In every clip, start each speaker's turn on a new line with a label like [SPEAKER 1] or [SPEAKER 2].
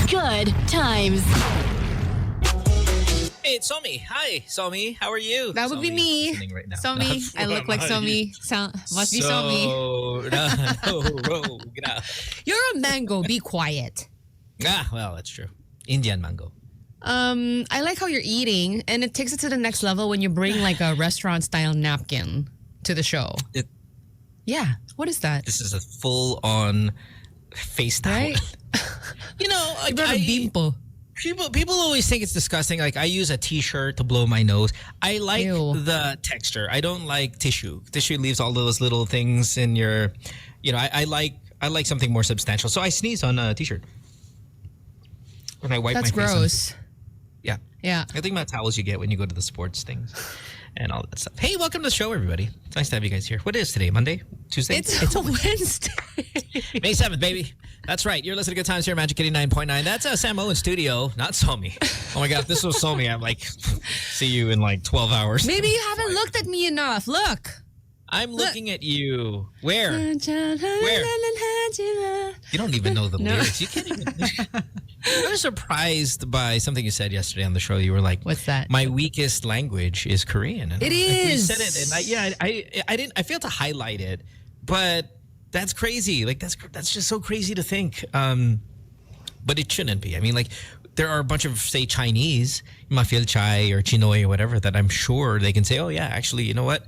[SPEAKER 1] Good times.
[SPEAKER 2] Hey, it's Somi. Hi, Somi. How are you?
[SPEAKER 3] That would be me.
[SPEAKER 2] Right now.
[SPEAKER 3] Somi. I look like Somi. Must be Somi. You're a mango. Be quiet.
[SPEAKER 2] Well, that's true. Indian mango.
[SPEAKER 3] I like how you're eating, and it takes it to the next level when you bring like a restaurant-style napkin to the show. Yeah. What is that?
[SPEAKER 2] This is a full-on face towel.
[SPEAKER 3] Right?
[SPEAKER 2] You know,
[SPEAKER 3] You brought a bimpo.
[SPEAKER 2] People always think it's disgusting. Like, I use a t-shirt to blow my nose. I like
[SPEAKER 3] Ew.
[SPEAKER 2] the texture. I don't like tissue. Tissue leaves all those little things in your, I like something more substantial. So I sneeze on a t-shirt. When I wipe
[SPEAKER 3] That's
[SPEAKER 2] my face.
[SPEAKER 3] gross.
[SPEAKER 2] Yeah.
[SPEAKER 3] Yeah.
[SPEAKER 2] I think about towels you get when you go to the sports things and all that stuff. Hey, welcome to the show, everybody. It's nice to have you guys here. What is today? Monday? Tuesday?
[SPEAKER 3] It's a Wednesday.
[SPEAKER 2] May 7th, baby. That's right. You're listening to Good Times here, Magic 89.9. That's Sam Owen studio, not Somi. Oh my God, if this was Somi, I'm like, see you in like 12 hours.
[SPEAKER 3] Maybe you haven't looked at me enough. Look.
[SPEAKER 2] I'm looking at you. Where? You don't even know the lyrics. You can't even. I was surprised by something you said yesterday on the show. You were like,
[SPEAKER 3] "What's that?"
[SPEAKER 2] My weakest language is Korean. And
[SPEAKER 3] it is.
[SPEAKER 2] You said it, and I didn't. I failed to highlight it, but that's crazy. Like that's just so crazy to think. But it shouldn't be. I mean, like, there are a bunch of, say, Chinese, Mafil Chai or Chinoy or whatever, that I'm sure they can say, oh yeah, actually, you know what?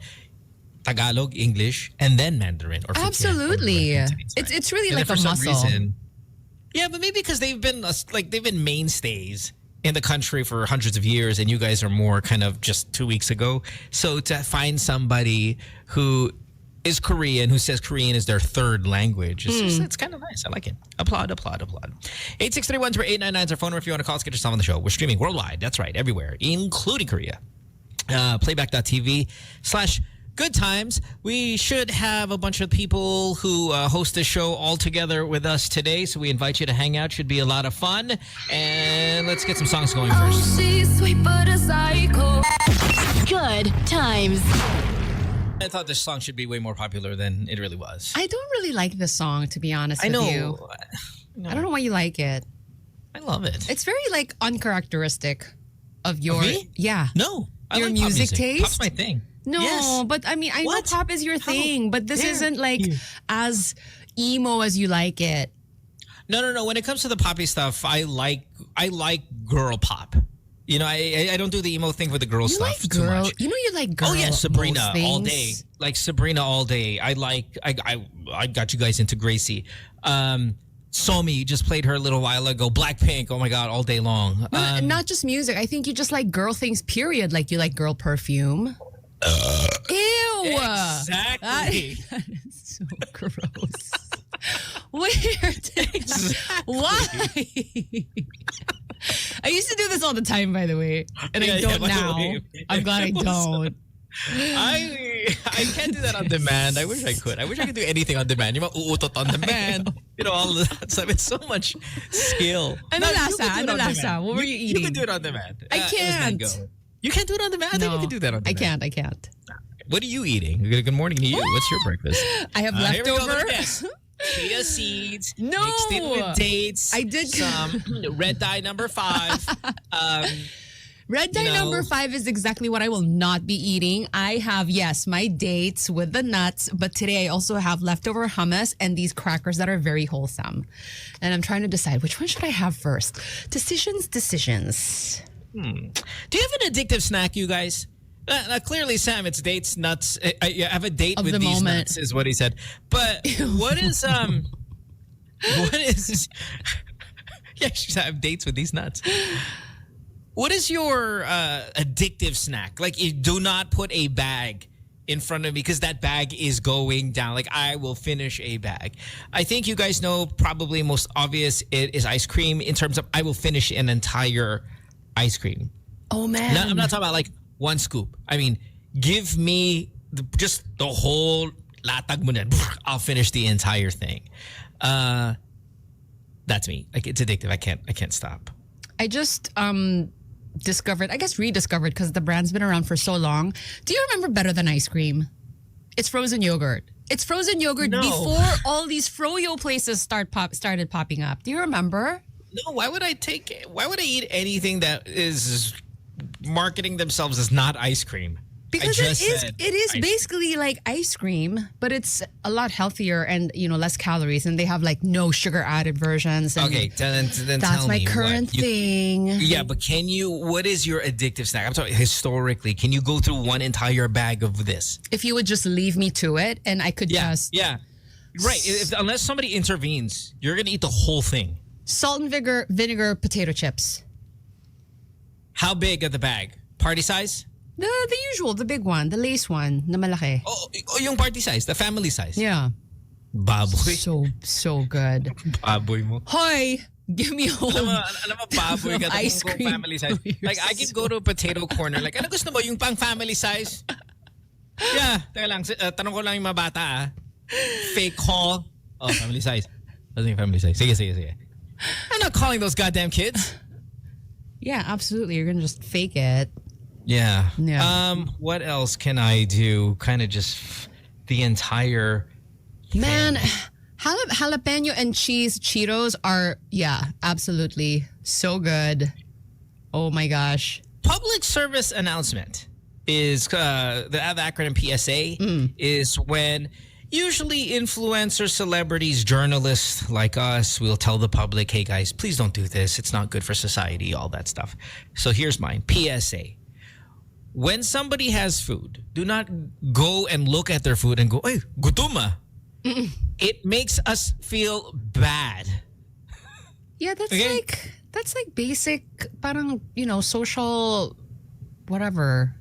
[SPEAKER 2] Tagalog, English, and then Mandarin. Or
[SPEAKER 3] absolutely. It's really
[SPEAKER 2] and
[SPEAKER 3] like
[SPEAKER 2] for
[SPEAKER 3] a
[SPEAKER 2] some
[SPEAKER 3] muscle.
[SPEAKER 2] Reason, yeah, but maybe because they've been mainstays in the country for hundreds of years, and you guys are more kind of just 2 weeks ago. So to find somebody who is Korean, who says Korean is their third language, it's kind of nice. I like it. Applaud, applaud, applaud. 863-10899 is our phone number if you want to call us, get yourself on the show. We're streaming worldwide. That's right, everywhere, including Korea. Playback.tv/Good Times. We should have a bunch of people who host the show all together with us today, so we invite you to hang out. Should be a lot of fun. And let's get some songs going first.
[SPEAKER 1] She's sweet but a psycho. Good times.
[SPEAKER 2] I thought this song should be way more popular than it really was.
[SPEAKER 3] I don't really like this song, to be honest with you.
[SPEAKER 2] No.
[SPEAKER 3] I don't know why you like it.
[SPEAKER 2] I love it.
[SPEAKER 3] It's very like uncharacteristic of your
[SPEAKER 2] me?
[SPEAKER 3] Yeah.
[SPEAKER 2] No. I
[SPEAKER 3] Your
[SPEAKER 2] like pop
[SPEAKER 3] music taste?
[SPEAKER 2] Pop's my thing.
[SPEAKER 3] No,
[SPEAKER 2] Yes.
[SPEAKER 3] but I mean, I know
[SPEAKER 2] What?
[SPEAKER 3] pop is your thing, but this
[SPEAKER 2] Dare
[SPEAKER 3] isn't like
[SPEAKER 2] you.
[SPEAKER 3] as emo as you like it.
[SPEAKER 2] No. When it comes to the poppy stuff, I like girl pop. You know, I don't do the emo thing with the girl
[SPEAKER 3] You
[SPEAKER 2] stuff
[SPEAKER 3] like
[SPEAKER 2] too
[SPEAKER 3] girl.
[SPEAKER 2] much.
[SPEAKER 3] You know you like girl.
[SPEAKER 2] Oh yeah, Sabrina
[SPEAKER 3] most
[SPEAKER 2] all day.
[SPEAKER 3] things.
[SPEAKER 2] Like Sabrina all day. I got you guys into Gracie. Somi just played her a little while ago. Blackpink, oh my God, all day long.
[SPEAKER 3] Not just music. I think you just like girl things, period. Like you like girl perfume. Ew.
[SPEAKER 2] Exactly.
[SPEAKER 3] That is so gross. Weird. Why? I used to do this all the time, by the way. And I don't now. I'm glad I don't.
[SPEAKER 2] I can't do that on demand. I wish I could. I wish I could do anything on demand. Yung mga uutot on demand. You know, all of that stuff. It's so much skill.
[SPEAKER 3] And
[SPEAKER 2] No,
[SPEAKER 3] the
[SPEAKER 2] you could do it on demand.
[SPEAKER 3] What were you
[SPEAKER 2] You
[SPEAKER 3] eating?
[SPEAKER 2] can do it on demand.
[SPEAKER 3] I
[SPEAKER 2] It was
[SPEAKER 3] can't.
[SPEAKER 2] mango. You can't do it on demand? I think you can do that on demand.
[SPEAKER 3] I can't.
[SPEAKER 2] What are you eating? Good morning to you. What's your breakfast?
[SPEAKER 3] I have
[SPEAKER 2] Here we go. Look
[SPEAKER 3] leftover.
[SPEAKER 2] at this. Chia seeds.
[SPEAKER 3] No.
[SPEAKER 2] Mixed in with dates.
[SPEAKER 3] I did-
[SPEAKER 2] some red dye number 5.
[SPEAKER 3] Red dye number 5 is exactly what I will not be eating. I have, yes, my dates with the nuts, but today I also have leftover hummus and these crackers that are very wholesome. And I'm trying to decide which one should I have first. Decisions.
[SPEAKER 2] Do you have an addictive snack, you guys? Clearly, Sam, it's dates, nuts. I have a date
[SPEAKER 3] Of
[SPEAKER 2] with
[SPEAKER 3] the
[SPEAKER 2] these
[SPEAKER 3] moment.
[SPEAKER 2] nuts, is what he said. But what is what is? Yeah, she's have dates with these nuts. What is your addictive snack? Like, you do not put a bag in front of me because that bag is going down. Like, I will finish a bag. I think you guys know probably most obvious it is ice cream in terms of I will finish an entire ice cream.
[SPEAKER 3] Oh, man.
[SPEAKER 2] No, I'm not talking about like one scoop. I mean, give me just the whole latag mo na. I'll finish the entire thing. That's me. Like, it's addictive. I can't stop.
[SPEAKER 3] I just rediscovered because the brand's been around for so long. Do you remember Better Than Ice Cream? It's frozen yogurt. It's frozen yogurt
[SPEAKER 2] No.
[SPEAKER 3] before all these froyo places started popping up. Do you remember?
[SPEAKER 2] No, why would I eat anything that is marketing themselves as not ice cream?
[SPEAKER 3] Because it is basically like ice cream, but it's a lot healthier and less calories, and they have like no sugar added versions. And
[SPEAKER 2] okay, then
[SPEAKER 3] that's
[SPEAKER 2] tell
[SPEAKER 3] my
[SPEAKER 2] me
[SPEAKER 3] current thing.
[SPEAKER 2] Yeah, but what is your addictive snack? I'm talking historically. Can you go through one entire bag of this?
[SPEAKER 3] If you would just leave me to it, and I could just
[SPEAKER 2] right. Unless somebody intervenes, you're gonna eat the whole thing.
[SPEAKER 3] Salt and vinegar potato chips.
[SPEAKER 2] How big of the bag? Party size?
[SPEAKER 3] The usual, the big one, the lace one, na malaki.
[SPEAKER 2] Oh, yung party size, the family size.
[SPEAKER 3] Yeah.
[SPEAKER 2] Baboy.
[SPEAKER 3] So good.
[SPEAKER 2] Baboy mo.
[SPEAKER 3] Hoy, give me a whole
[SPEAKER 2] alam mo baboy ka
[SPEAKER 3] ice cream.
[SPEAKER 2] Family size. Like I can go to a potato corner. Like ano gusto mo yung pang family size? Yeah, teka lang. Tanong ko lang yung mga bata ah. Fake call. Oh, family size. Doesn't mean family size. Sige. I'm not calling those goddamn kids.
[SPEAKER 3] Yeah, absolutely. You're gonna just fake it.
[SPEAKER 2] Yeah.
[SPEAKER 3] What
[SPEAKER 2] else can I do? Kind of just the entire thing.
[SPEAKER 3] Man, jalapeno and cheese Cheetos are absolutely so good. Oh my gosh.
[SPEAKER 2] Public service announcement is the acronym PSA is when usually influencers, celebrities, journalists like us will tell the public, hey guys, please don't do this. It's not good for society, all that stuff. So here's mine. PSA. When somebody has food, do not go and look at their food and go, hey, gutom ah. It makes us feel bad.
[SPEAKER 3] Yeah, that's like basic parang, social whatever.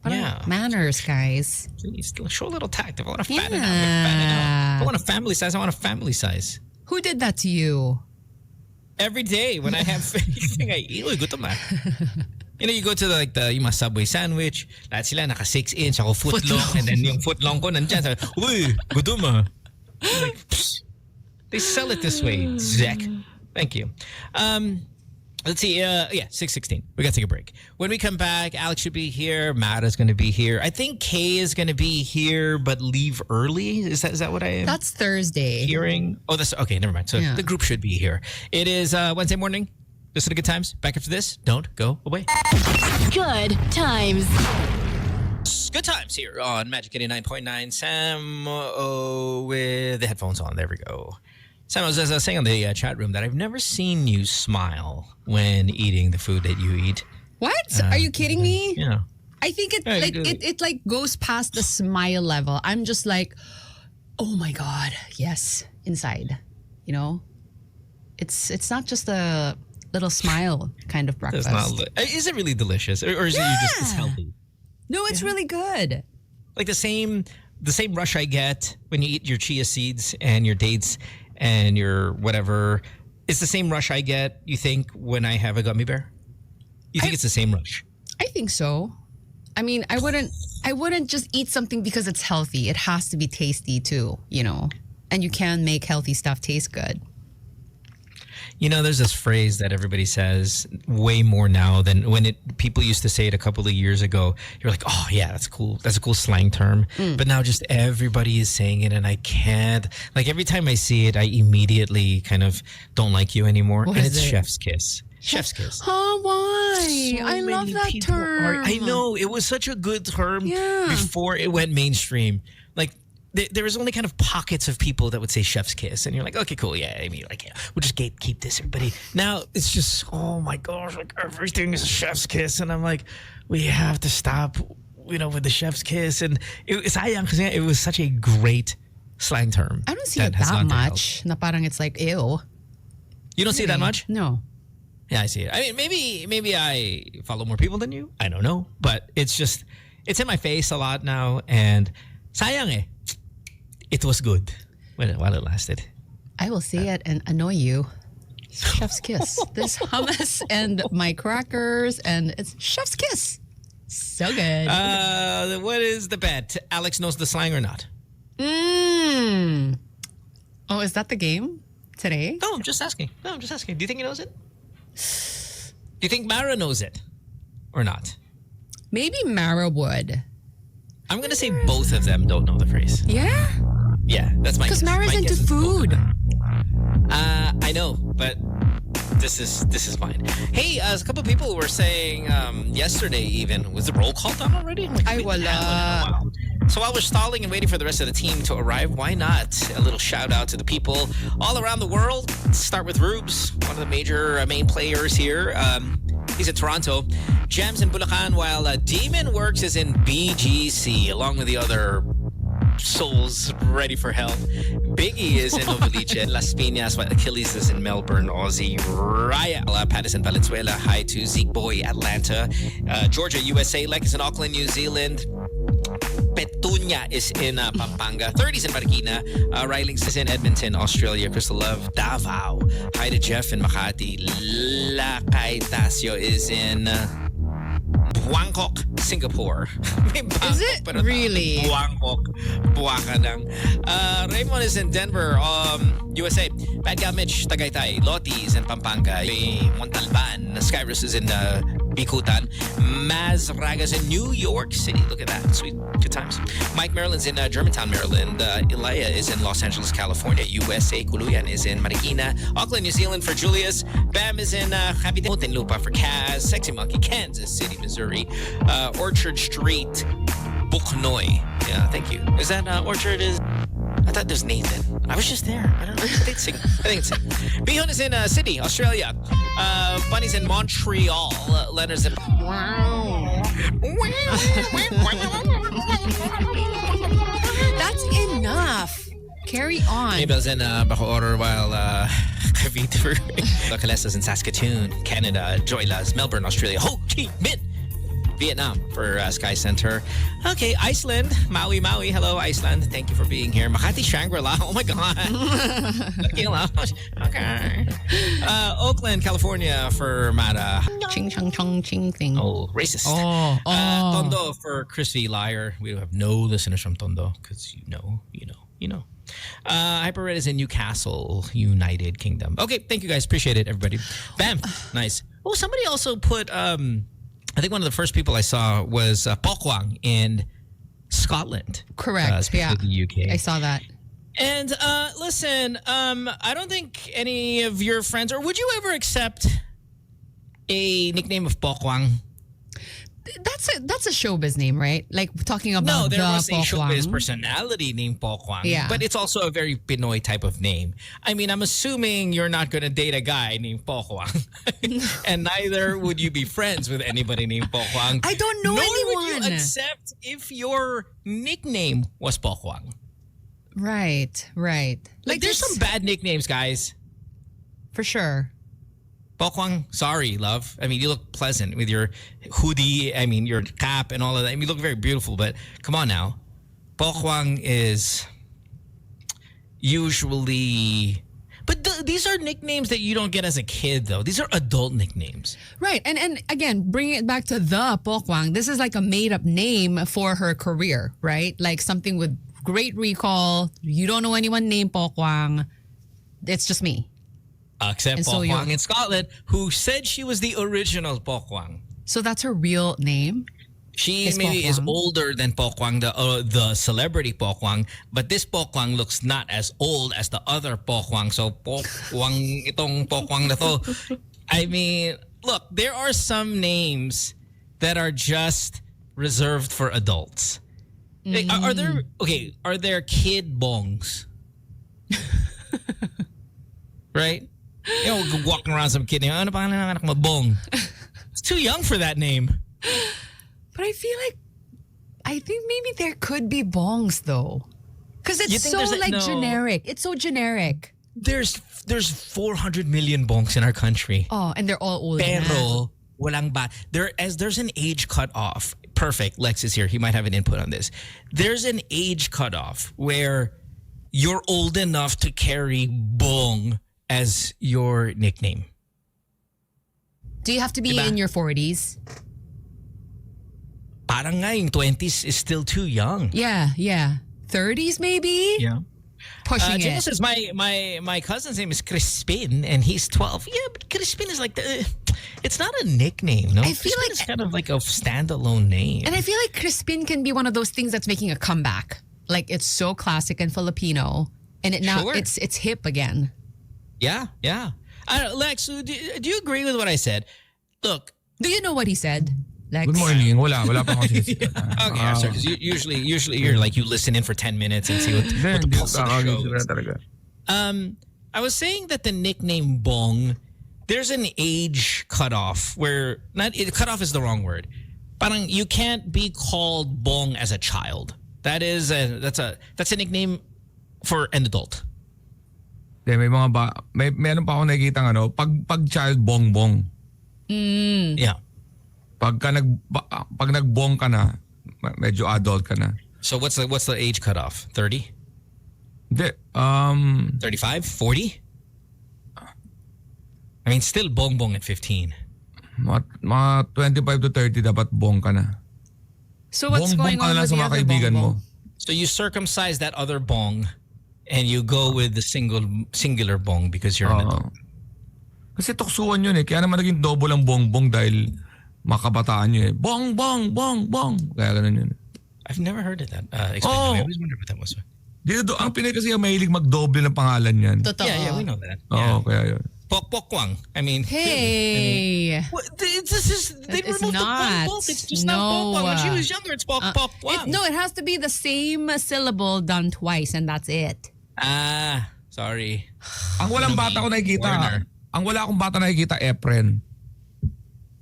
[SPEAKER 3] Parang manners, guys.
[SPEAKER 2] Please show a little tact. If I want to fatten out, if I want a family size, I want a family size.
[SPEAKER 3] Who did that to you?
[SPEAKER 2] Every day when I have anything I eat, gutom ah. You go to yung Subway sandwich, lahat sila naka 6-inch, ako footlong, and then yung footlong ko nandyan. Sabi, uy, gutom ah. Like, they sell it this way, Zach. Thank you. Let's see. 6:16. We got to take a break. When we come back, Alex should be here. Mara's going to be here. I think Kay is going to be here, but leave early. Is that what I am?
[SPEAKER 3] That's Thursday.
[SPEAKER 2] Hearing. Oh, that's okay. Never mind. So the group should be here. It is Wednesday morning. Listen to Good Times. Back after this. Don't go away.
[SPEAKER 1] Good Times.
[SPEAKER 2] Good Times here on Magic 89.9. Sam with the headphones on. There we go. Sam, I was saying on the chat room that I've never seen you smile when eating the food that you eat.
[SPEAKER 3] What? Are you kidding me?
[SPEAKER 2] Yeah.
[SPEAKER 3] I think it goes past the smile level. I'm just like, oh my God, yes, inside. It's not just a little smile kind of breakfast.
[SPEAKER 2] Is it really delicious, or is it just healthy?
[SPEAKER 3] No, it's really good.
[SPEAKER 2] Like the same rush I get when you eat your chia seeds and your dates and your whatever. It's the same rush I get, you think, when I have a gummy bear? You think it's the same rush?
[SPEAKER 3] I think so. I mean, I wouldn't just eat something because it's healthy. It has to be tasty too, And you can make healthy stuff taste good.
[SPEAKER 2] There's this phrase that everybody says way more now than when people used to say it a couple of years ago. You're like, oh yeah, that's cool. That's a cool slang term. But now just everybody is saying it, and I can't. Like every time I see it, I immediately kind of don't like you anymore.
[SPEAKER 3] What
[SPEAKER 2] and
[SPEAKER 3] is
[SPEAKER 2] it's
[SPEAKER 3] it?
[SPEAKER 2] chef's kiss. Chef's kiss.
[SPEAKER 3] Oh, why? I love that term.
[SPEAKER 2] I know. It was such a good term before it went mainstream. Like, there was only kind of pockets of people that would say chef's kiss. And you're like, okay, cool. Yeah, I mean, we'll just keep this, everybody. Now, it's just, oh my gosh, like everything is a chef's kiss. And I'm like, we have to stop, with the chef's kiss. And it was such a great slang term.
[SPEAKER 3] I don't see it that much. Na parang it's like, ew.
[SPEAKER 2] You don't see it that much?
[SPEAKER 3] No.
[SPEAKER 2] Yeah, I see it. I mean, maybe I follow more people than you. I don't know. But it's in my face a lot now. And sayang eh. It was good while it lasted.
[SPEAKER 3] I will say it and annoy you. Chef's kiss. This hummus and my crackers, and it's chef's kiss. So good.
[SPEAKER 2] What is the bet? Alex knows the slang or not?
[SPEAKER 3] Oh, is that the game today?
[SPEAKER 2] No, I'm just asking. Do you think he knows it? Do you think Mara knows it or not?
[SPEAKER 3] Maybe Mara would.
[SPEAKER 2] I'm going to say both of them don't know the phrase.
[SPEAKER 3] Yeah?
[SPEAKER 2] Yeah, that's my guess.
[SPEAKER 3] Because Mara's into food.
[SPEAKER 2] I know, but This is fine. Hey, a couple of people were saying yesterday even, was the roll call done already?
[SPEAKER 3] Ay, wala.
[SPEAKER 2] So while we're stalling and waiting for the rest of the team to arrive, why not a little shout out to the people all around the world? Let's start with Rubes, one of the major main players here. He's in Toronto. Jams in Bulacan, while Demon Works is in BGC, along with the other souls ready for hell. Biggie is in Novaliches, Las Piñas, while Achilles is in Melbourne, Aussie. Raya, Patterson, Valenzuela. Hi to Zeke Boy, Atlanta. Georgia, USA. Like is in Auckland, New Zealand. Petunia is in Pampanga. 30's in Marikina. Rilings is in Edmonton, Australia. Crystal Love, Davao. Hi to Jeff in Makati. Lakay Tasio is in Bangkok, Singapore.
[SPEAKER 3] Is it really?
[SPEAKER 2] Bangkok. Buwaka lang. Raymond is in Denver, USA. Bad Guy Mitch, Tagaytay. Lottie is in Pampanga. Montalban. Skyrus is in Bikutan. Maz Ragas in New York City. Look at that. Sweet. Good times. Mike Maryland's in Germantown, Maryland. Elia is in Los Angeles, California, USA. Kuluyan is in Marikina. Auckland, New Zealand for Julius. Bam is in Cavite. Muntinlupa for Kaz. Sexy Monkey, Kansas City, Missouri. Orchard Street, Buknoy. Yeah, thank you. Is that Orchard is... I thought there's Nathan. I was just there. I don't know. I think it's him. Bihon is in Sydney, Australia. Bunny's in Montreal. Leonard's in... Wow.
[SPEAKER 3] That's enough. Carry on.
[SPEAKER 2] Mabel's in Bacoor, while Cavite Calessa's in Saskatoon, Canada. Joyla's Melbourne, Australia. Ho Chi Minh, Vietnam for Sky Center. Okay, Iceland. Maui. Hello, Iceland. Thank you for being here. Makati, Shangri-La. Oh my God. Okay. Oakland, California for Mara.
[SPEAKER 3] Ching chong chong ching thing.
[SPEAKER 2] Oh, racist. Tondo for Crispy Liar. We have no listeners from Tondo because you know. Hyper Red is in Newcastle, United Kingdom. Okay, thank you guys. Appreciate it, everybody. Bam. Nice. Oh, somebody also put... I think one of the first people I saw was Pokwang in Scotland.
[SPEAKER 3] Correct. Yeah.
[SPEAKER 2] The UK.
[SPEAKER 3] I saw that.
[SPEAKER 2] And listen, I don't think any of your friends, or would you ever accept a nickname of Pokwang?
[SPEAKER 3] That's a showbiz name, right? Like talking about
[SPEAKER 2] no, there was
[SPEAKER 3] the
[SPEAKER 2] a
[SPEAKER 3] Pokwang.
[SPEAKER 2] showbiz personality named Pokwang.
[SPEAKER 3] Yeah.
[SPEAKER 2] But it's also a very Pinoy type of name. I mean, I'm assuming you're not going to date a guy named Pokwang. And neither would you be friends with anybody named Pokwang.
[SPEAKER 3] I don't know
[SPEAKER 2] Nor
[SPEAKER 3] anyone.
[SPEAKER 2] would you accept if your nickname was Pokwang.
[SPEAKER 3] Right.
[SPEAKER 2] Like there's some bad nicknames, guys.
[SPEAKER 3] For sure.
[SPEAKER 2] Pokwang, sorry, love. I mean, you look pleasant with your hoodie. I mean, your cap and all of that. I mean, you look very beautiful, but come on now. Pokwang is usually... But these are nicknames that you don't get as a kid, though. These are adult nicknames.
[SPEAKER 3] Right. And again, bringing it back to the Pokwang, this is like a made-up name for her career, right? Like something with great recall. You don't know anyone named Pokwang. It's just me.
[SPEAKER 2] Except Pokwang in Scotland, who said she was the original Pokwang.
[SPEAKER 3] So that's her real name?
[SPEAKER 2] She maybe is older than Pokwang, the celebrity Pokwang, but this Pokwang looks not as old as the other Pokwang. So Pokwang, itong Pokwang na to. I mean, look, there are some names that are just reserved for adults. Are there kid bongs? Right? You know, walking around some kid, ano pa anak mo, bong? It's too young for that name.
[SPEAKER 3] But I think maybe there could be bongs though. Because it's so generic. It's so generic.
[SPEAKER 2] There's 400 million bongs in our country.
[SPEAKER 3] Oh, and they're all old.
[SPEAKER 2] Pero walang ba. There's an age cutoff. Perfect. Lex is here. He might have an input on this. There's an age cutoff where you're old enough to carry bong as your nickname.
[SPEAKER 3] Do you have to be in your 40s?
[SPEAKER 2] Parang nga yung 20s is still too young.
[SPEAKER 3] Yeah. 30s maybe?
[SPEAKER 2] Yeah.
[SPEAKER 3] Pushing
[SPEAKER 2] Jingle
[SPEAKER 3] it.
[SPEAKER 2] says my cousin's name is Crispin and he's 12. Yeah, but Crispin is like it's not a nickname, no?
[SPEAKER 3] I feel
[SPEAKER 2] Crispin is kind of like a standalone name.
[SPEAKER 3] And I feel like Crispin can be one of those things that's making a comeback. Like it's so classic and Filipino and it's hip again.
[SPEAKER 2] Yeah. Lex, do you agree with what I said? Look.
[SPEAKER 3] Do you know what he said, Lex?
[SPEAKER 4] Good morning. Wala pa akong sinisikat.
[SPEAKER 2] Okay, I'm sorry. Because usually you're like, you listen in for 10 minutes and see what the pulse of the show is. I was saying that the nickname Bong, there's an age cutoff where cutoff is the wrong word. Parang you can't be called Bong as a child. That's a nickname for an adult.
[SPEAKER 4] May meron pa ako nakikita pag child bong.
[SPEAKER 2] Yeah.
[SPEAKER 4] Pag nagbong ka na, medyo adult ka na.
[SPEAKER 2] So what's the age cutoff? 30?
[SPEAKER 4] Hindi.
[SPEAKER 2] 35? 40? I mean, still bong at 15.
[SPEAKER 4] Mga 25 to 30 dapat bong ka na.
[SPEAKER 3] So what's going on with the other bong?
[SPEAKER 2] So you circumcise that other bong and you go with the singular bong because you're an adult.
[SPEAKER 4] Kasi tuksuan yun Kaya naman naging double ang bong dahil makabataan nyo Bong. Kaya ganun yun.
[SPEAKER 2] I've never heard of that. I always wondered what that was.
[SPEAKER 4] Dito, ang Pinay kasi mahilig mag-double ng pangalan yan.
[SPEAKER 3] Totoo.
[SPEAKER 2] Yeah, we know that.
[SPEAKER 4] Oo, kaya yun.
[SPEAKER 2] Pok-pok-kwang. I mean,
[SPEAKER 3] hey.
[SPEAKER 2] They removed the bong. It's just not pok-kwang. When she was younger, it's pok-pok-kwang.
[SPEAKER 3] No, it has to be the same syllable done twice and that's it.
[SPEAKER 2] Sorry.
[SPEAKER 4] Ang walang bata ko nakikita. Ang wala akong bata nakikita, Efren.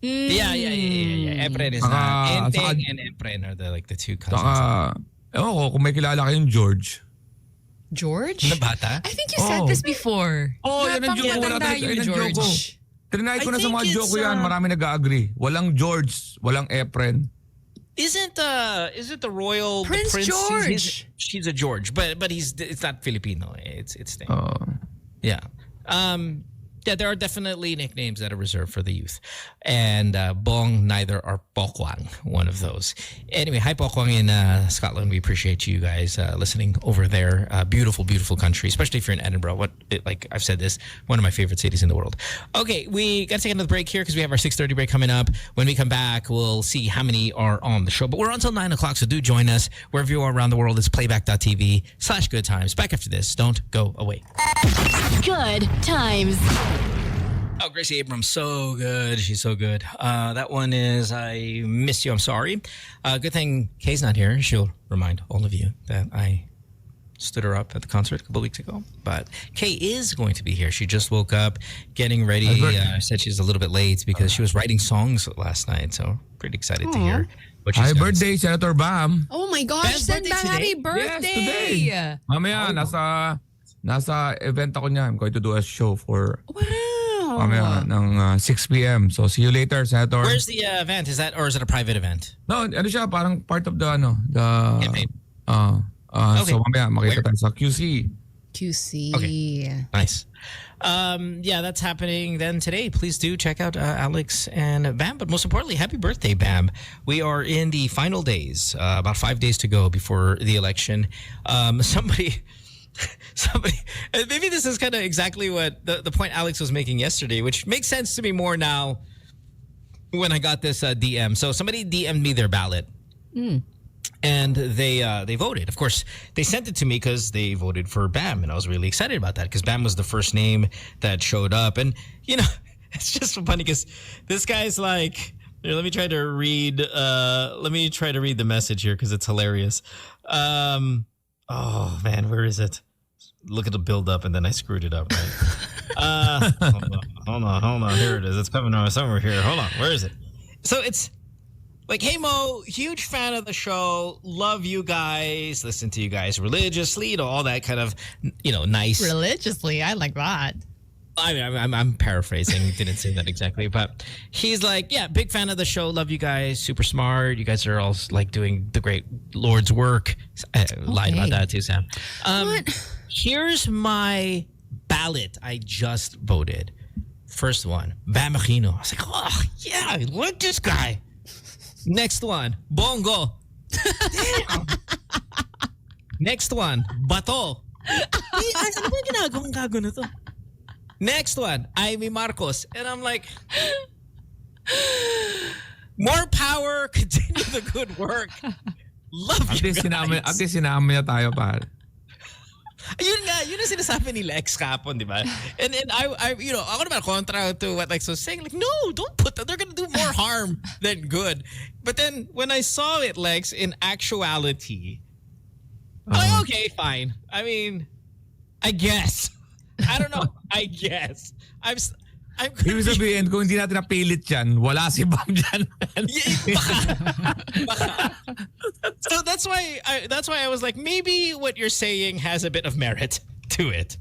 [SPEAKER 2] Yeah. Efren is not. Enteng and Efren are the two cousins.
[SPEAKER 4] Kung may kilala kayong George.
[SPEAKER 3] George?
[SPEAKER 2] Na bata?
[SPEAKER 3] I think you said this before.
[SPEAKER 4] Yan ang joke. Wala talaga yung George. Trinay ko na sa mga joke ko yan. Marami nag-agree. Walang George. Walang Efren.
[SPEAKER 2] Isn't the royal
[SPEAKER 3] Prince
[SPEAKER 2] the prince?
[SPEAKER 3] George?
[SPEAKER 2] She's a George, but it's not Filipino. It's thing. Yeah. Yeah, there are definitely nicknames that are reserved for the youth. And Bong, neither are Pokwang, one of those. Anyway, hi Pokwang in Scotland. We appreciate you guys listening over there. Beautiful, beautiful country, especially if you're in Edinburgh. Like I've said this, one of my favorite cities in the world. Okay, we got to take another break here because we have our 6:30 break coming up. When we come back, we'll see how many are on the show. But we're on until 9 o'clock, so do join us. Wherever you are around the world, it's playback.tv/goodtimes. Back after this. Don't go away.
[SPEAKER 1] Good times.
[SPEAKER 2] Oh, Gracie Abrams, so good. She's so good. That one is I Miss You, I'm Sorry. Good thing Kay's not here. She'll remind all of you that I stood her up at the concert a couple weeks ago. But Kay is going to be here. She just woke up, getting ready. Said she's a little bit late because she was writing songs last night. So pretty excited to hear what she's
[SPEAKER 4] Happy birthday, Senator Bam.
[SPEAKER 3] Oh my gosh, send back happy birthday.
[SPEAKER 4] Yes, today. Mamaya, nasa event ako niya. I'm going to do a show for...
[SPEAKER 3] Wow.
[SPEAKER 4] Mamaya ng 6 p.m. So see you later, Senator.
[SPEAKER 2] Where's the event? Is it a private event?
[SPEAKER 4] No, siya, parang part of the
[SPEAKER 2] campaign.
[SPEAKER 4] Okay. So mamaya makita tayo sa QC.
[SPEAKER 2] Okay. Nice. Yeah, that's happening then today. Please do check out Alex and Bam. But most importantly, happy birthday, Bam. We are in the final days, about 5 days to go before the election. Somebody, maybe this is kind of exactly what the point Alex was making yesterday, which makes sense to me more now when I got this DM. So somebody DM'd me their ballot. And they voted. Of course, they sent it to me because they voted for Bam, and I was really excited about that because Bam was the first name that showed up. And it's just so funny because this guy's like, here, let me try to read the message here because it's hilarious. Oh man, where is it? Look at the build up, and then I screwed it up. Right? Hold on. Here it is. It's coming on somewhere here. Hold on. Where is it? So it's. Like, hey Mo, huge fan of the show. Love you guys. Listen to you guys religiously. All that kind of, nice.
[SPEAKER 3] Religiously, I like that.
[SPEAKER 2] I'm paraphrasing. Didn't say that exactly, but he's like, yeah, big fan of the show. Love you guys. Super smart. You guys are all like doing the great Lord's work. I lied about that too, Sam. Here's my ballot. I just voted. First one, Bam Aquino. I was like, oh yeah, what this guy. Next one, Bongo. Damn. Next one, Bato. Ano ba ginagawang gago na to? Next one, Amy Marcos. And I'm like, more power, continue the good work. Love you guys.
[SPEAKER 4] At least sinama niya tayo, pare.
[SPEAKER 2] yun ang sinasabi ni Lex kapon, di ba? And I ako naman kontra to what Lex was saying. Like, no, don't put that. They're gonna do more harm than good. But then when I saw it, Lex, in actuality, I'm like, okay, fine. I mean, I guess. I don't know. I guess. I'm
[SPEAKER 4] Ibig sabihin, kung hindi natin napilit yan, wala si Bam dyan.
[SPEAKER 2] Baka. So that's why I was like, maybe what you're saying has a bit of merit to it.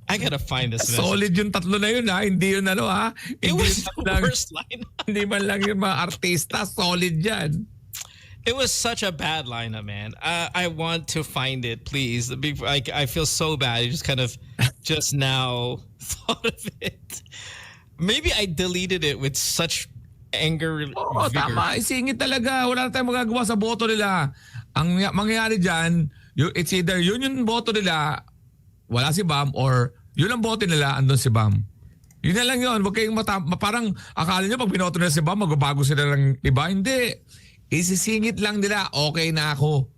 [SPEAKER 2] I gotta find this.
[SPEAKER 4] Solid yung tatlo na yun, ha? Hindi yun ha?
[SPEAKER 2] It was the worst line.
[SPEAKER 4] Hindi man lang yung mga artista, solid yan.
[SPEAKER 2] It was such a bad lineup, man. I want to find it, please. I feel so bad. I just kind of just now thought of it. Maybe I deleted it with such anger.
[SPEAKER 4] Oo, tama. Isingit talaga. Wala na tayong magagawa sa boto nila. Ang mangyayari dyan, it's either yun yung boto nila, wala si Bam, or yun ang boto nila, andun si Bam. Yun na lang yun. Huwag kayong parang akala nyo pag binoto nila si Bam, magbabago sila ng iba. Hindi. Isisingit lang nila, okay na ako.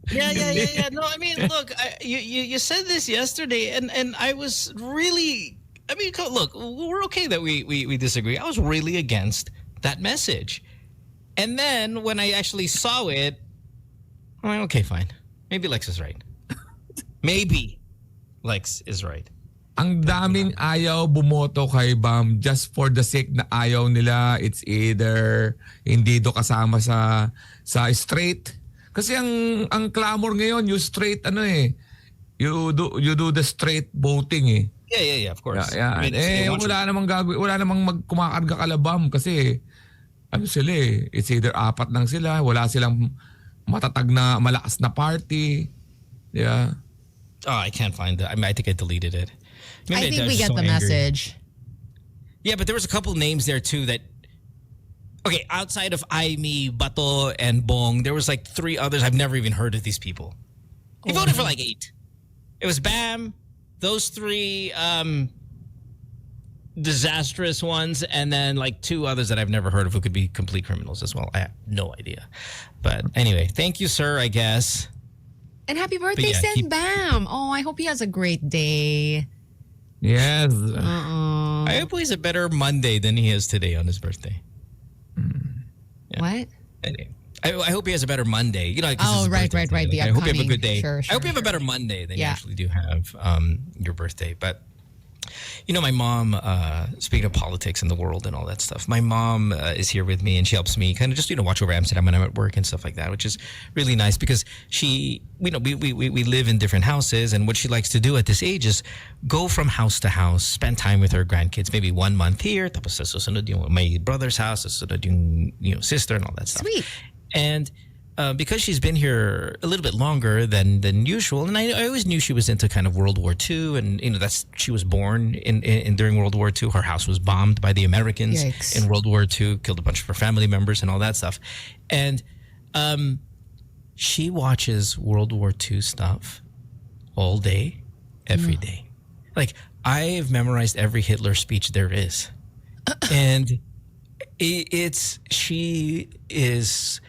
[SPEAKER 2] Yeah. No, I mean, look, you said this yesterday, and I was really, I mean, look, we're okay that we disagree. I was really against that message. And then when I actually saw it, I'm like, okay, fine. Maybe Lex is right. Maybe Lex is right.
[SPEAKER 4] Ang daming ayaw bumoto kay Bam just for the sake na ayaw nila. It's either hindi do kasama sa straight. Kasi ang clamor ngayon, you straight you do the straight voting eh.
[SPEAKER 2] Yeah, of course.
[SPEAKER 4] Yeah. I mean, wala namang gagawin, wala namang kumakarga kala Bam kasi sila eh. It's either apat lang sila, wala silang matatag na malakas na party. Yeah.
[SPEAKER 2] Oh, I can't find that. I mean, I think I deleted it.
[SPEAKER 3] I think we get the message.
[SPEAKER 2] Yeah, but there was a couple names there too that, okay, outside of Aimee, Bato, and Bong, there was like 3 others. I've never even heard of these people. He voted for like 8. It was Bam, those 3 disastrous ones, and then like 2 others that I've never heard of who could be complete criminals as well. I have no idea. But anyway, thank you, sir, I guess.
[SPEAKER 3] And happy birthday, Sen Bam. Oh, I hope he has a great day.
[SPEAKER 4] Yes.
[SPEAKER 2] I hope he's a better Monday than he is today on his birthday.
[SPEAKER 3] Yeah. What?
[SPEAKER 2] Anyway, I hope he has a better Monday. You know,
[SPEAKER 3] right.
[SPEAKER 2] Like, I hope you have a good day.
[SPEAKER 3] Sure,
[SPEAKER 2] I hope you have a better Monday than you actually do have your birthday. But you know, my mom, speaking of politics and the world and all that stuff, my mom is here with me and she helps me kind of just, watch over Amsterdam when I'm at work and stuff like that, which is really nice because we live in different houses, and what she likes to do at this age is go from house to house, spend time with her grandkids, maybe 1 month here, tapos sa susunod yung my brother's house, susunod yung sister and all that stuff.
[SPEAKER 3] Sweet.
[SPEAKER 2] And because she's been here a little bit longer than usual, and I always knew she was into kind of World War II, and she was born in during World War II. Her house was bombed by the Americans in World War II, killed a bunch of her family members and all that stuff. And she watches World War II stuff all day, every day. Like, I've memorized every Hitler speech there is, and she is.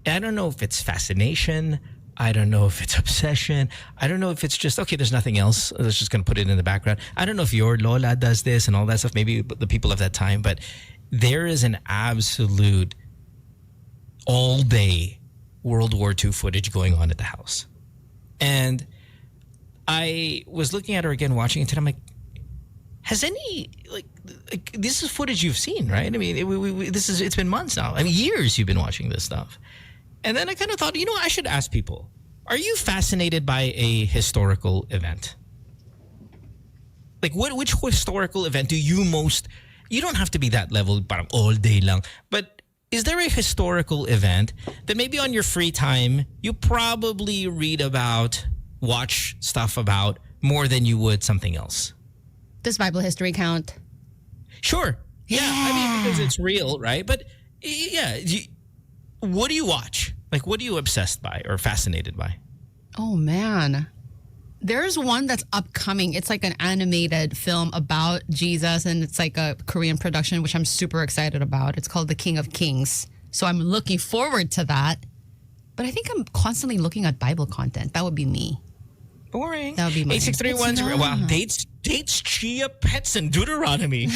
[SPEAKER 2] I don't know if it's fascination. I don't know if it's obsession. I don't know if it's just, okay, there's nothing else. Let's just going to put it in the background. I don't know if your Lola does this and all that stuff, maybe the people of that time, but there is an absolute all-day World War II footage going on at the house. And I was looking at her again, watching it, and I'm like, has any, like this is footage you've seen, right? I mean, it's been months now. I mean, years you've been watching this stuff. And then I kind of thought, I should ask people, are you fascinated by a historical event? Like, which historical event do you most, you don't have to be that level, parang all day lang, but is there a historical event that maybe on your free time, you probably read about, watch stuff about more than you would something else?
[SPEAKER 3] Does Bible history count?
[SPEAKER 2] Sure. Yeah. I mean, because it's real, right? But yeah, what do you watch? Like, what are you obsessed by or fascinated by?
[SPEAKER 3] Oh, man. There's one that's upcoming. It's like an animated film about Jesus, and it's like a Korean production, which I'm super excited about. It's called The King of Kings. So I'm looking forward to that. But I think I'm constantly looking at Bible content. That would be me.
[SPEAKER 2] Boring.
[SPEAKER 3] That would be mine.
[SPEAKER 2] 8631. Wow, dates, chia, pets, and Deuteronomy.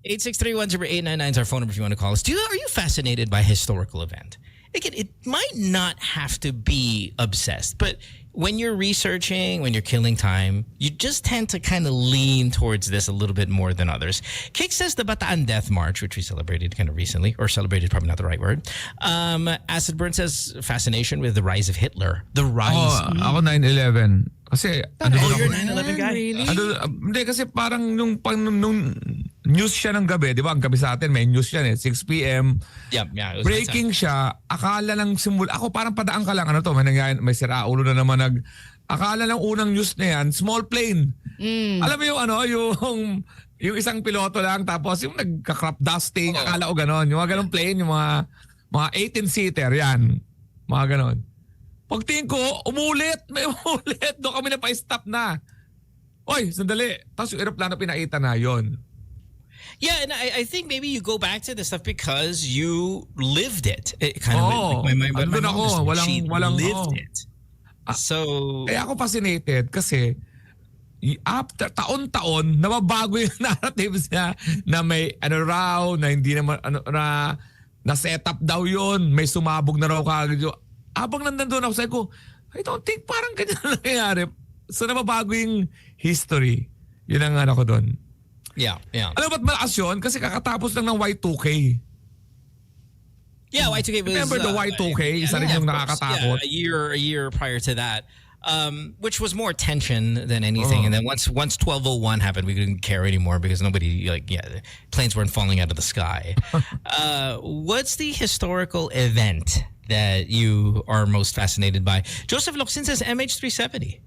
[SPEAKER 2] 8631-899 is our phone number if you want to call us. Are you fascinated by a historical event? Again, it might not have to be obsessed, but when you're researching, when you're killing time, you just tend to kind of lean towards this a little bit more than others. Kik says the Bataan Death March, which we celebrated kind of recently, or celebrated, probably not the right word. Acid Burn says fascination with the rise of Hitler. The rise.
[SPEAKER 4] Ako 9/11. Kasi,
[SPEAKER 2] you're a 9/11 guy?
[SPEAKER 3] Really?
[SPEAKER 4] hindi kasi parang nung news siya ng gabi, di ba? Ang gabi sa atin, may news yan 6 p.m.
[SPEAKER 2] Yeah, it was
[SPEAKER 4] Breaking siya, akala lang ako parang padaan ka lang, may siraulo na naman akala lang unang news na yan, small plane. Alam mo yung isang piloto lang, tapos yung nagka-crop dusting, akala ko ganon. Yung mga ganong plane, yung mga 18-seater, yan. Mga ganon. Pagtingin ko, may umulit. Doon kami na pa-stop na. Oy, sandali. Tapos yung aeroplano pinakita na yon.
[SPEAKER 2] Yeah, and I think maybe you go back to this stuff because you lived it. Kind of like my mom, she lived it. So,
[SPEAKER 4] kaya ako fascinated kasi after taon-taon, nababago yung narratives niya na may raw, na hindi naman, na set up daw yun. May sumabog na raw kagad yun. Abang nandun ako, sabi ko, I don't think parang ganyan na nangyayari. So nababago yung history. Yun ang ko doon.
[SPEAKER 2] Yeah.
[SPEAKER 4] Alam mo ba't malakas yun? Kasi kakatapos lang ng Y2K.
[SPEAKER 2] Yeah, Y2K was...
[SPEAKER 4] Remember the Y2K? Isa rin yung nakakatakot.
[SPEAKER 2] Yeah, a year prior to that. Which was more tension than anything. And then once 1201 happened, we didn't care anymore because nobody, planes weren't falling out of the sky. What's the historical event that you are most fascinated by? Joseph Locsin says MH370.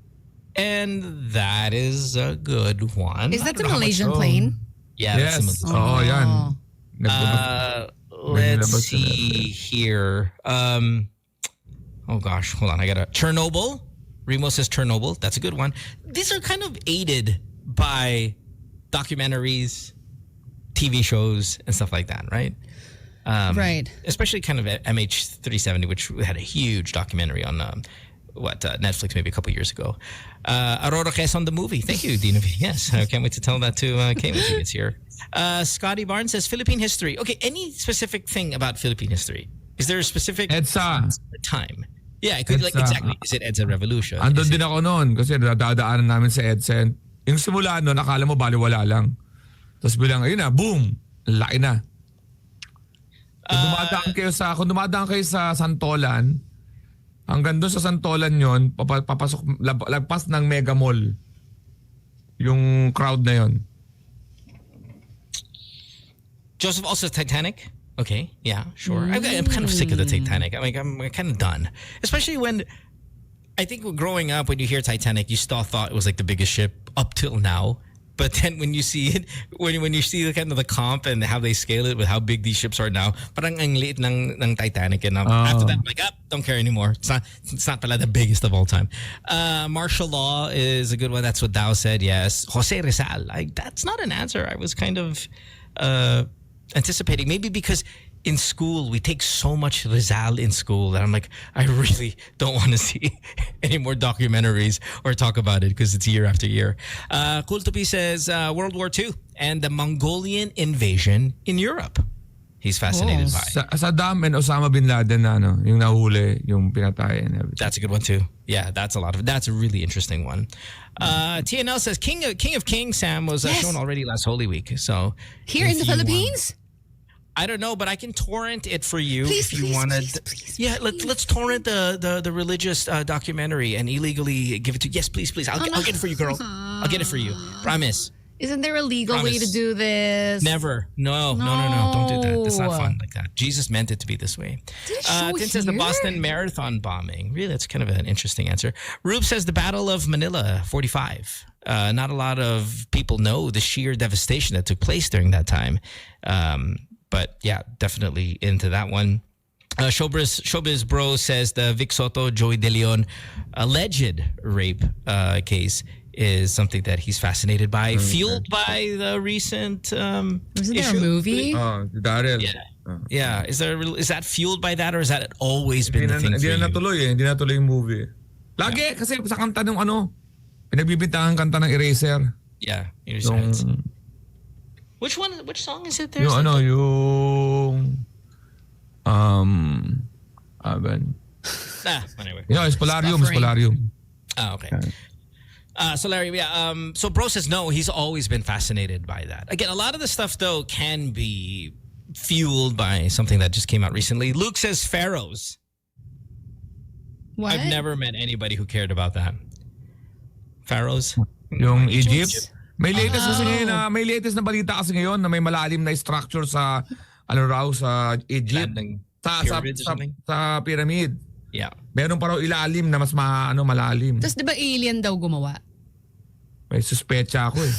[SPEAKER 2] And that is a good one.
[SPEAKER 3] Is that the Malaysian plane?
[SPEAKER 2] Yeah,
[SPEAKER 4] yes.
[SPEAKER 2] That's the Malaysian
[SPEAKER 4] yan.
[SPEAKER 2] Let's see here. Oh gosh, hold on. I got Chernobyl. Remo says Chernobyl. That's a good one. These are kind of aided by documentaries, TV shows, and stuff like that, right?
[SPEAKER 3] Right.
[SPEAKER 2] Especially kind of MH370, which had a huge documentary on Netflix maybe a couple years ago. Aurora Quezon, the movie. Thank you, Dina. Yes, I can't wait to tell that to Kate when she gets here. Scotty Barnes says Philippine history. Okay, any specific thing about Philippine history? Is there a specific time? Yeah, it could exactly. Is it EDSA Revolution?
[SPEAKER 4] Andun din ako noon kasi dadaanan namin sa EDSA. Yung simula noon, akala mo baliwala lang. Tapos bilang, ayun na, boom, laki na. Kung dumadaan kayo sa Santolan, hanggang doon sa Santolan yon, papasok, lagpas ng Mega Mall. Yung crowd na yon.
[SPEAKER 2] Joseph also Titanic? Okay, yeah, sure. I'm kind of sick of the Titanic. I'm kind of done. Especially when, I think growing up, when you hear Titanic, you still thought it was like the biggest ship up till now. But then when you see it, when you see the kind of the comp and how they scale it with how big these ships are now, parang ang liit ng Titanic. And after that, I'm like, don't care anymore. It's not pala the biggest of all time. Martial law is a good one. That's what Dow said. Yes. Jose Rizal. That's not an answer. I was kind of anticipating. Maybe because in school, we take so much Rizal in school that I'm like, I really don't want to see any more documentaries or talk about it because it's year after year. Kultupi says World War II and the Mongolian invasion in Europe. He's fascinated by.
[SPEAKER 4] Saddam and Osama bin Laden na yung nahuli, yung pinatay and everything.
[SPEAKER 2] That's a good one too. Yeah, that's a really interesting one. TNL says King of Kings, Sam, was shown already last Holy Week. So
[SPEAKER 3] here in the Philippines?
[SPEAKER 2] I don't know, but I can torrent it for you
[SPEAKER 3] if
[SPEAKER 2] you wanted. Yeah, let's torrent the religious documentary and illegally give it to you. Yes, please. I'll get it for you, girl. I'll get it for you. Promise.
[SPEAKER 3] Isn't there a legal way to do this?
[SPEAKER 2] Never. No. Don't do that. That's not fun like that. Jesus meant it to be this way. Tim says the Boston Marathon bombing. Really, that's kind of an interesting answer. Rube says the Battle of Manila, 45. Not a lot of people know the sheer devastation that took place during that time. But yeah, definitely into that one. Showbiz Bro says the Vic Soto, Joey De Leon alleged rape case is something that he's fascinated by, fueled by the recent
[SPEAKER 3] Wasn't there a
[SPEAKER 2] issue.
[SPEAKER 3] movie?
[SPEAKER 4] Daryl.
[SPEAKER 2] Yeah. Is that fueled by that, or has that always been the thing for
[SPEAKER 4] Hindi
[SPEAKER 2] you?
[SPEAKER 4] na natuloy eh. Hindi na natuloy yung movie. Lagi kasi sa kanta ng pinagbibintangan kanta ng Eraser.
[SPEAKER 2] Yeah.
[SPEAKER 4] Yung,
[SPEAKER 2] Which one? Which song is it? There?
[SPEAKER 4] yung
[SPEAKER 2] Anyway.
[SPEAKER 4] Yeah, Spolarium.
[SPEAKER 2] Oh, okay. So Larry, so bro says no, he's always been fascinated by that. Again, a lot of the stuff though can be fueled by something that just came out recently. Luke says pharaohs.
[SPEAKER 3] What?
[SPEAKER 2] I've never met anybody who cared about that. Pharaohs?
[SPEAKER 4] Yung Egypt. May latest kasi ngayon may latest na balita kasi ngayon na may malalim na structure sa sa Egypt. Sa pyramid.
[SPEAKER 2] Yeah.
[SPEAKER 4] Meron pa raw ilalim na mas malalim.
[SPEAKER 3] Tapos di ba alien daw gumawa?
[SPEAKER 4] May suspecha ako eh.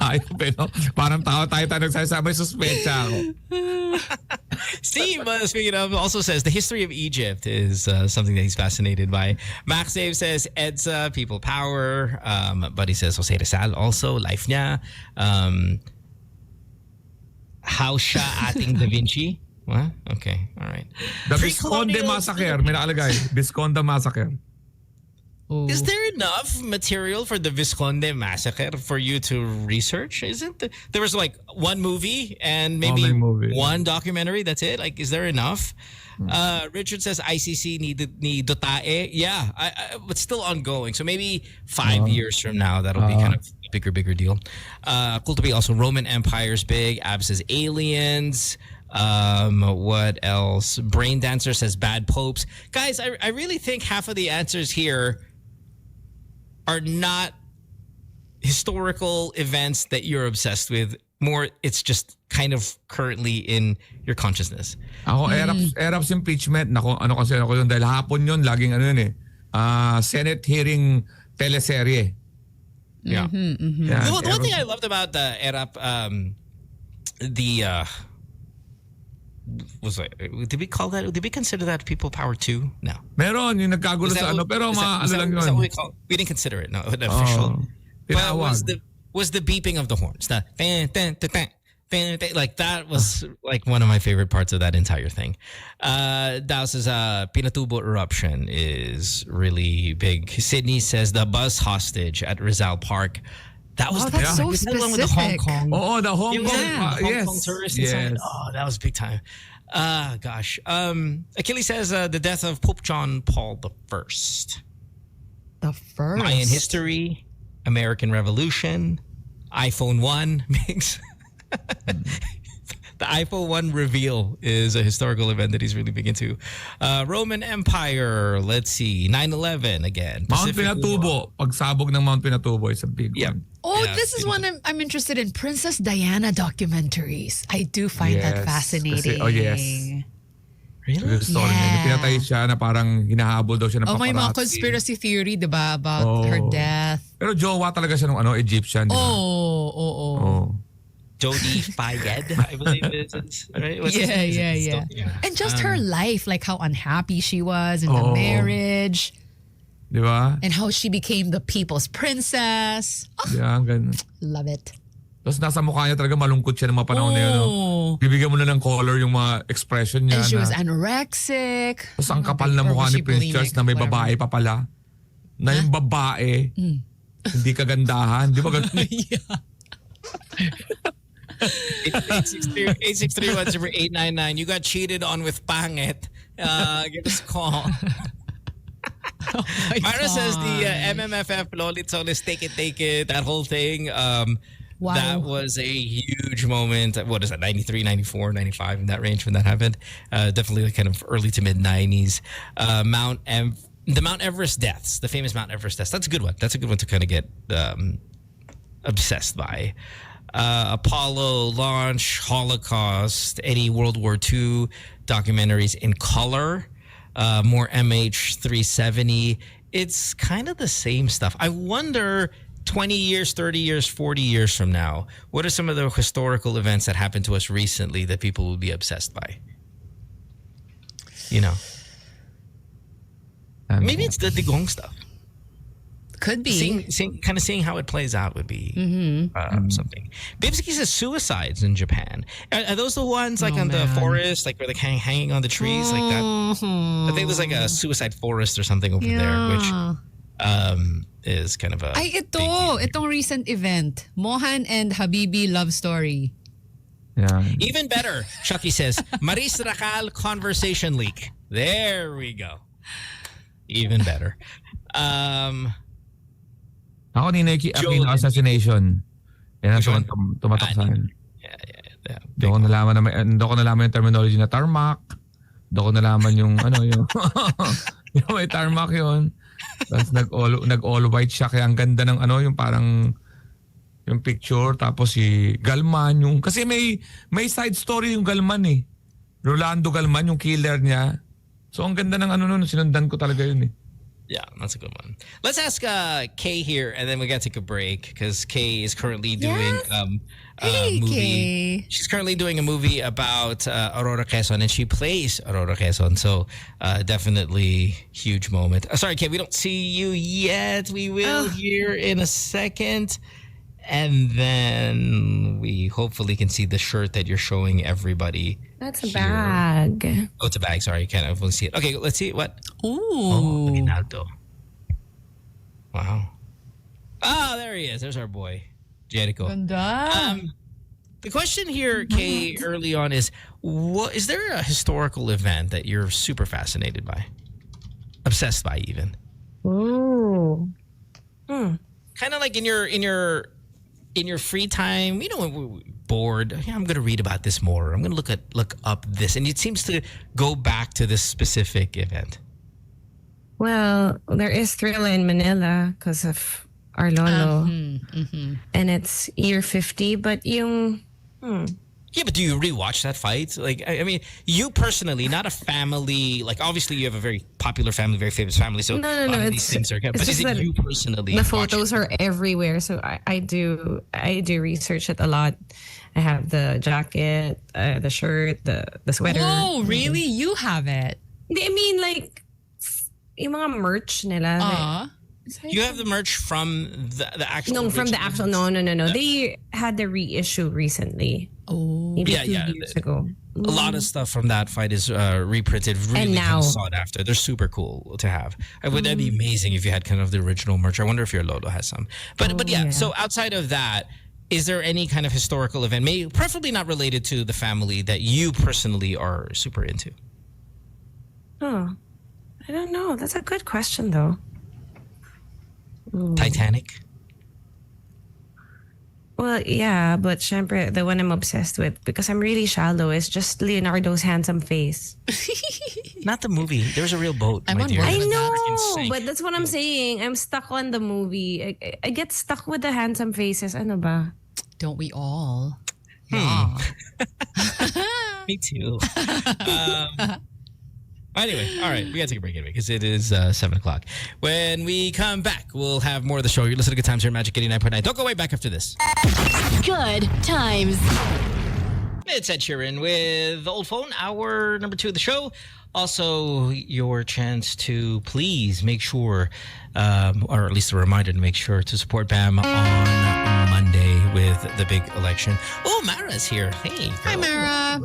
[SPEAKER 4] Ayun, pero parang tayo nagsasabi, may suspecha ako.
[SPEAKER 2] Steve, speaking of, also says the history of Egypt is something that he's fascinated by. Max Dave says EDSA, people power. But he says Jose Rizal also, life niya. How siya ating Da Vinci? What? Okay, all right.
[SPEAKER 4] The Visconde Massacre, may nakalagay. Visconde Massacre.
[SPEAKER 2] Is there enough material for the Visconde Massacre for you to research? There was like one movie and maybe one documentary, that's it? Like, is there enough? Richard says ICC ni Dotae. Yeah, but still ongoing. So maybe 5 years from now, that'll be kind of a bigger deal. Cool to be also Roman Empire's big. Ab says aliens. What else? Brain Dancer says bad popes. Guys, I really think half of the answers here are not historical events that you're obsessed with. More, it's just kind of currently in your consciousness.
[SPEAKER 4] Ako, Erap's impeachment. Ano kasi ako yun, dahil hapon yun, laging Senate hearing teleserye.
[SPEAKER 2] Yeah.
[SPEAKER 4] Yeah.
[SPEAKER 2] The one thing I loved about the Erap, did we call that? Did we consider that people power too? No.
[SPEAKER 4] Meron yung nagkagulo sa pero lang yun.
[SPEAKER 2] We didn't consider it. No, the official. But was the beeping of the horns? The like that was like one of my favorite parts of that entire thing. Dao says Pinatubo eruption is really big. Sydney says the bus hostage at Rizal Park. That was
[SPEAKER 3] that's so specific.
[SPEAKER 2] One with the Hong Kong.
[SPEAKER 4] The Hong Kong.
[SPEAKER 2] Hong Kong tourists.
[SPEAKER 4] Yes.
[SPEAKER 2] That was big time. Gosh. Achilles says the death of Pope John Paul I.
[SPEAKER 3] The first.
[SPEAKER 2] Mayan history, American Revolution, iPhone 1 mix. The iPhone 1 reveal is a historical event that he's really big into. Roman Empire, let's see, 9/11 again.
[SPEAKER 4] Mount Pinatubo. Pagsabog ng Mount Pinatubo is a big one.
[SPEAKER 3] This is one I'm interested in. Princess Diana documentaries. I do find that fascinating.
[SPEAKER 4] Yes.
[SPEAKER 2] Really?
[SPEAKER 4] Story niya. Pinatay siya na parang hinahabol daw siya ng paparazzi.
[SPEAKER 3] May mga conspiracy theory, diba, about her death.
[SPEAKER 4] Pero jowa talaga siya ng Egyptian. Diba?
[SPEAKER 3] Oh.
[SPEAKER 2] Jodie Fayed, I believe it is. Right?
[SPEAKER 3] Yeah. And just her life, like how unhappy she was in the marriage.
[SPEAKER 4] Diba?
[SPEAKER 3] And how she became the people's princess.
[SPEAKER 4] Ganun.
[SPEAKER 3] Love it.
[SPEAKER 4] Tapos nasa mukha niya talaga malungkot siya ng mga panahon na yun. Bibigyan mo na ng color yung mga expression niya.
[SPEAKER 3] And she was anorexic.
[SPEAKER 4] Tapos ang kapal na mukha ni Prince Charles na may babae pa pala. Na yung babae, hindi kagandahan. Di ba ganun?
[SPEAKER 2] 863-10899. You got cheated on with pangit. Give us a call. Myra says the MMFF, Lolit Solis, take it, that whole thing.
[SPEAKER 3] Wow.
[SPEAKER 2] That was a huge moment. What is that, 93, 94, 95, in that range when that happened? Definitely kind of early to mid-90s. The Mount Everest deaths, the famous Mount Everest deaths. That's a good one. That's a good one to kind of get obsessed by. Apollo launch, Holocaust, any World War II documentaries in color, more MH370. It's kind of the same stuff. I wonder 20 years, 30 years, 40 years from now, what are some of the historical events that happened to us recently that people will be obsessed by? You know? Maybe it's the Digong stuff.
[SPEAKER 3] Could be.
[SPEAKER 2] Seeing how it plays out would be something. Bibsky says suicides in Japan. Are those the ones like on the forest, like where they're hanging on the trees like that? I think there's like a suicide forest or something over there, which is kind of a
[SPEAKER 3] itong recent event. Mohan and Habibi love story.
[SPEAKER 4] Yeah.
[SPEAKER 2] Even better, Chucky says, Maris Racal conversation leak. There we go. Even better.
[SPEAKER 4] Ako ni Aquino assassination. Yan ang tumatak sa akin.
[SPEAKER 2] Yeah.
[SPEAKER 4] Doon ko nalaman yung terminology na tarmac. Doon ko nalaman yung yung yung may tarmac yun. Tapos nag-all white siya kaya ang ganda ng yung parang yung picture tapos si Galman yung kasi may side story yung Galman eh. Rolando Galman yung killer niya. So ang ganda ng sinundan ko talaga yun eh.
[SPEAKER 2] Yeah, that's a good one. Let's ask Kay here, and then we got to take a break because Kay is currently doing a movie.
[SPEAKER 3] Kay.
[SPEAKER 2] She's currently doing a movie about Aurora Quezon, and she plays Aurora Quezon. So definitely huge moment. Sorry, Kay, we don't see you yet. We will here in a second. And then we hopefully can see the shirt that you're showing everybody.
[SPEAKER 5] That's a
[SPEAKER 2] here.
[SPEAKER 5] bag.
[SPEAKER 2] Oh, it's a bag. Sorry, can't hopefully see it. Okay, let's see it. What?
[SPEAKER 3] Ooh.
[SPEAKER 2] Oh, Aguinaldo. Wow. Oh, there he is. There's our boy, Jericho.
[SPEAKER 3] Ganda.
[SPEAKER 2] The question here, Kay, early on is there a historical event that you're super fascinated by? Obsessed by even?
[SPEAKER 5] Ooh.
[SPEAKER 2] Kind of like in your free time, when we're bored, I'm going to read about this more. I'm going to look up this. And it seems to go back to this specific event.
[SPEAKER 5] Well, there is thriller in Manila because of our lolo. And it's year 50, but yung...
[SPEAKER 2] Yeah, but do you rewatch that fight? Like, I mean, you personally, not a family. Like, obviously, you have a very popular family, very famous family. So
[SPEAKER 5] No.
[SPEAKER 2] these things are. But is it you personally?
[SPEAKER 5] The photos are everywhere, so I do research it a lot. I have the jacket, the shirt, the sweater.
[SPEAKER 3] Oh, really? You have it?
[SPEAKER 5] I mean, like, yung mga merch nila.
[SPEAKER 2] You have the merch from the actual.
[SPEAKER 5] No, from the actual. No.
[SPEAKER 2] Yeah.
[SPEAKER 5] They had the reissue recently.
[SPEAKER 3] Oh,
[SPEAKER 5] maybe 2 years ago.
[SPEAKER 2] A lot of stuff from that fight is reprinted, really
[SPEAKER 5] And now.
[SPEAKER 2] kind of sought after. They're super cool to have. Would that be amazing if you had kind of the original merch? I wonder if your Lolo has some. But yeah, so outside of that, is there any kind of historical event, preferably not related to the family, that you personally are super into?
[SPEAKER 5] Oh, I don't know. That's a good question, though.
[SPEAKER 2] Titanic?
[SPEAKER 5] Well, yeah, but syempre, the one I'm obsessed with, because I'm really shallow, is just Leonardo's handsome face.
[SPEAKER 2] Not the movie. There's a real boat,
[SPEAKER 3] I'm
[SPEAKER 2] my
[SPEAKER 3] on
[SPEAKER 2] dear.
[SPEAKER 3] board
[SPEAKER 5] I
[SPEAKER 3] with
[SPEAKER 5] know,
[SPEAKER 2] Freaking sank.
[SPEAKER 5] but that's what I'm saying. I'm stuck on the movie. I get stuck with the handsome faces. Ano ba?
[SPEAKER 3] don't we all?
[SPEAKER 2] Me too. Anyway, all right, we got to take a break anyway because it is 7 o'clock. When we come back, we'll have more of the show. You're listening to Good Times here at Magic 89.9. Don't go away, back after this.
[SPEAKER 1] Good times.
[SPEAKER 2] It's Ed Sheeran with the Old Phone, hour number 2 of the show. Also, your chance to please make sure, or at least a reminder to make sure to support BAM on Monday with the big election. Oh, Mara's here. Hey, girl.
[SPEAKER 3] Hi, Mara.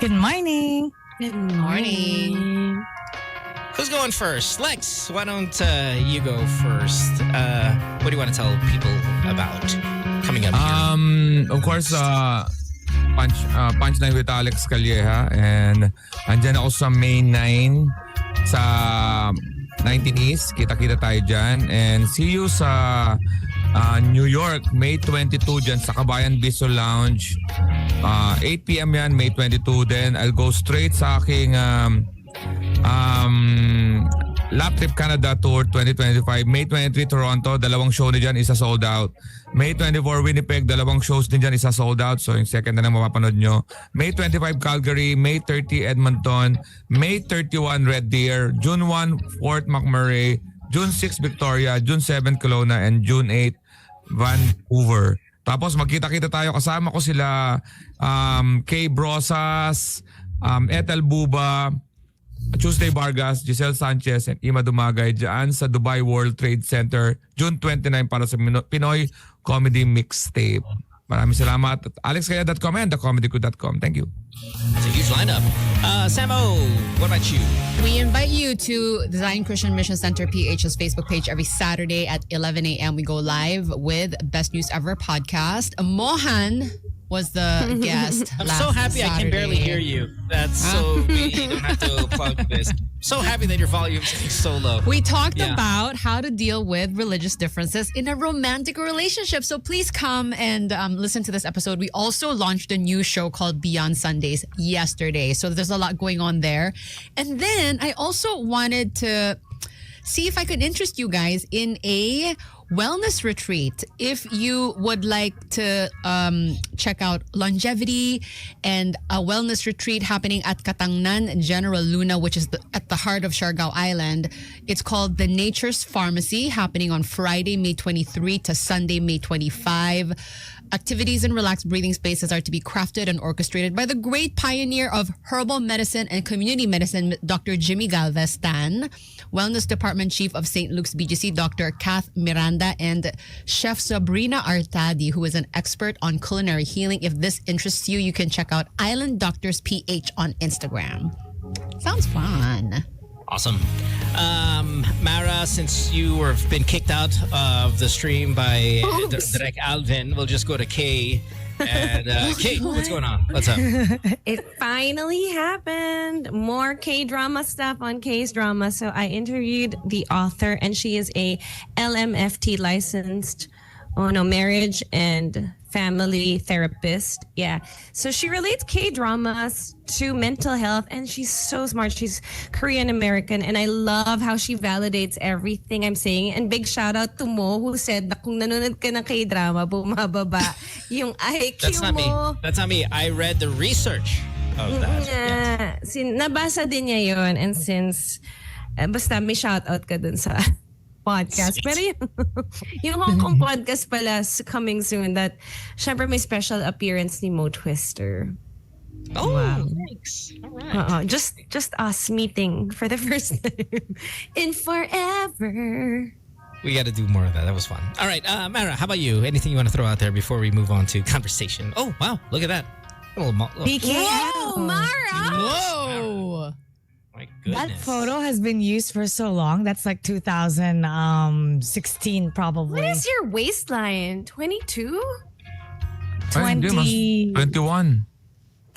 [SPEAKER 6] Good morning.
[SPEAKER 5] Good
[SPEAKER 3] morning.
[SPEAKER 2] Who's going first? Lex, why don't you go first? What do you want to tell people about coming up here?
[SPEAKER 4] Of course, Punchline with Alex Karylle, and andyan ako sa May 9 sa 19 East. Kita-kita tayo dyan. And see you sa New York, May 22 dyan sa Kabayan Bistro Lounge. 8 p.m. yan, May 22. Then I'll go straight sa aking Lap Trip Canada Tour 2025. May 23 Toronto, dalawang show na dyan, isa sold out. May 24 Winnipeg, dalawang shows din dyan, isa sold out. So yung second na lang mapapanood nyo. May 25 Calgary, May 30 Edmonton, May 31 Red Deer, June 1 Fort McMurray, June 6 Victoria, June 7 Kelowna, and June 8 Vancouver. Tapos magkita-kita tayo, kasama ko sila Kay Brosas, Ethel Buba, Tuesday Vargas, Giselle Sanchez, and Ima Dumagay dyan sa Dubai World Trade Center June 29 para sa Pinoy Comedy Mixtape. Maraming salamat. AlexKaya.com and thecomedycrew.com. Thank you.
[SPEAKER 2] It's a huge lineup. Samo, what about you?
[SPEAKER 3] We invite you to Design Christian Mission Center PH's Facebook page every Saturday at 11 a.m. We go live with Best News Ever podcast. Mohan was the guest.
[SPEAKER 2] I'm
[SPEAKER 3] last
[SPEAKER 2] so happy I can barely
[SPEAKER 3] Saturday.
[SPEAKER 2] hear you. That's so you don't have to plug this. So happy that your volume is so low.
[SPEAKER 3] We talked
[SPEAKER 2] Yeah.
[SPEAKER 3] about how to deal with religious differences in a romantic relationship. So please come and listen to this episode. We also launched a new show called Beyond Sundays yesterday. So there's a lot going on there. And then I also wanted to see if I could interest you guys in a wellness retreat. If you would like to check out longevity and a wellness retreat happening at Katangnan General Luna, which is at the heart of Siargao Island. It's called The Nature's Pharmacy, happening on Friday, May 23 to Sunday, May 25. Activities and relaxed breathing spaces are to be crafted and orchestrated by the great pioneer of herbal medicine and community medicine, Dr. Jimmy Galvez Tan, Wellness Department Chief of St. Luke's BGC, Dr. Kath Miranda, and Chef Sabrina Artadi, who is an expert on culinary healing. If this interests you, you can check out Island Doctors PH on Instagram. Sounds fun.
[SPEAKER 2] Awesome. Mara, since you were been kicked out of the stream by Direk Alvin, we'll just go to Kay. And Kay, what's going on? What's up?
[SPEAKER 5] It finally happened. More K-drama stuff on K's Drama. So I interviewed the author, and she is a LMFT licensed marriage and family therapist. Yeah. So she relates K-dramas to mental health, and she's so smart. She's Korean American, and I love how she validates everything I'm saying. And big shout out to Mo, who said na kung nanonood ka ng K-drama, bumababa yung IQ
[SPEAKER 2] That's not me.
[SPEAKER 5] mo.
[SPEAKER 2] That's not me. I read the research of that. Yes.
[SPEAKER 5] Nabasa din niya yun, and since basta may shout out ka dun sa podcast.
[SPEAKER 2] Sweet.
[SPEAKER 5] Pero yung Hong Kong podcast pala coming soon, that syempre may special appearance ni Mo Twister.
[SPEAKER 2] Oh,
[SPEAKER 5] Wow.
[SPEAKER 2] thanks. All right.
[SPEAKER 5] Just us meeting for the first time in forever.
[SPEAKER 2] We got to do more of that. That was fun. All right, Mara, how about you? Anything you want to throw out there before we move on to conversation? Oh, wow. Look at that.
[SPEAKER 5] Whoa, Mara!
[SPEAKER 3] Whoa!
[SPEAKER 2] My goodness.
[SPEAKER 6] That photo has been used for so long. That's like 2016 probably.
[SPEAKER 5] What is your waistline? 22?
[SPEAKER 4] Ay, hindi, mas
[SPEAKER 6] 20?
[SPEAKER 4] 21.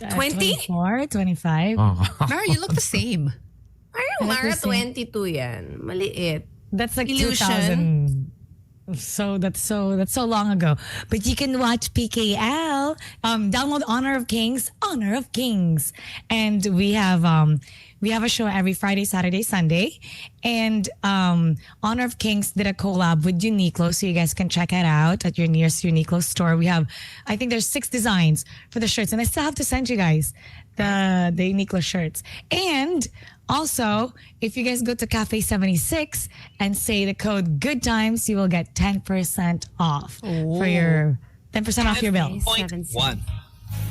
[SPEAKER 5] 20?
[SPEAKER 6] 24, 25.
[SPEAKER 4] Oh.
[SPEAKER 3] Mara, you look the same.
[SPEAKER 5] Parang Mara 22 yan. Maliit.
[SPEAKER 6] That's like
[SPEAKER 5] Illusion.
[SPEAKER 6] 2000. So that's so long ago. But you can watch PKL. Download Honor of Kings, and we have a show every Friday, Saturday, Sunday, and Honor of Kings did a collab with Uniqlo, so you guys can check it out at your nearest Uniqlo store. We have, I think there's 6 designs for the shirts, and I still have to send you guys the Uniqlo shirts. And also, if you guys go to Cafe 76 and say the code GOODTIMES, you will get 10% off for your 10% off your bill.
[SPEAKER 2] 10.1%.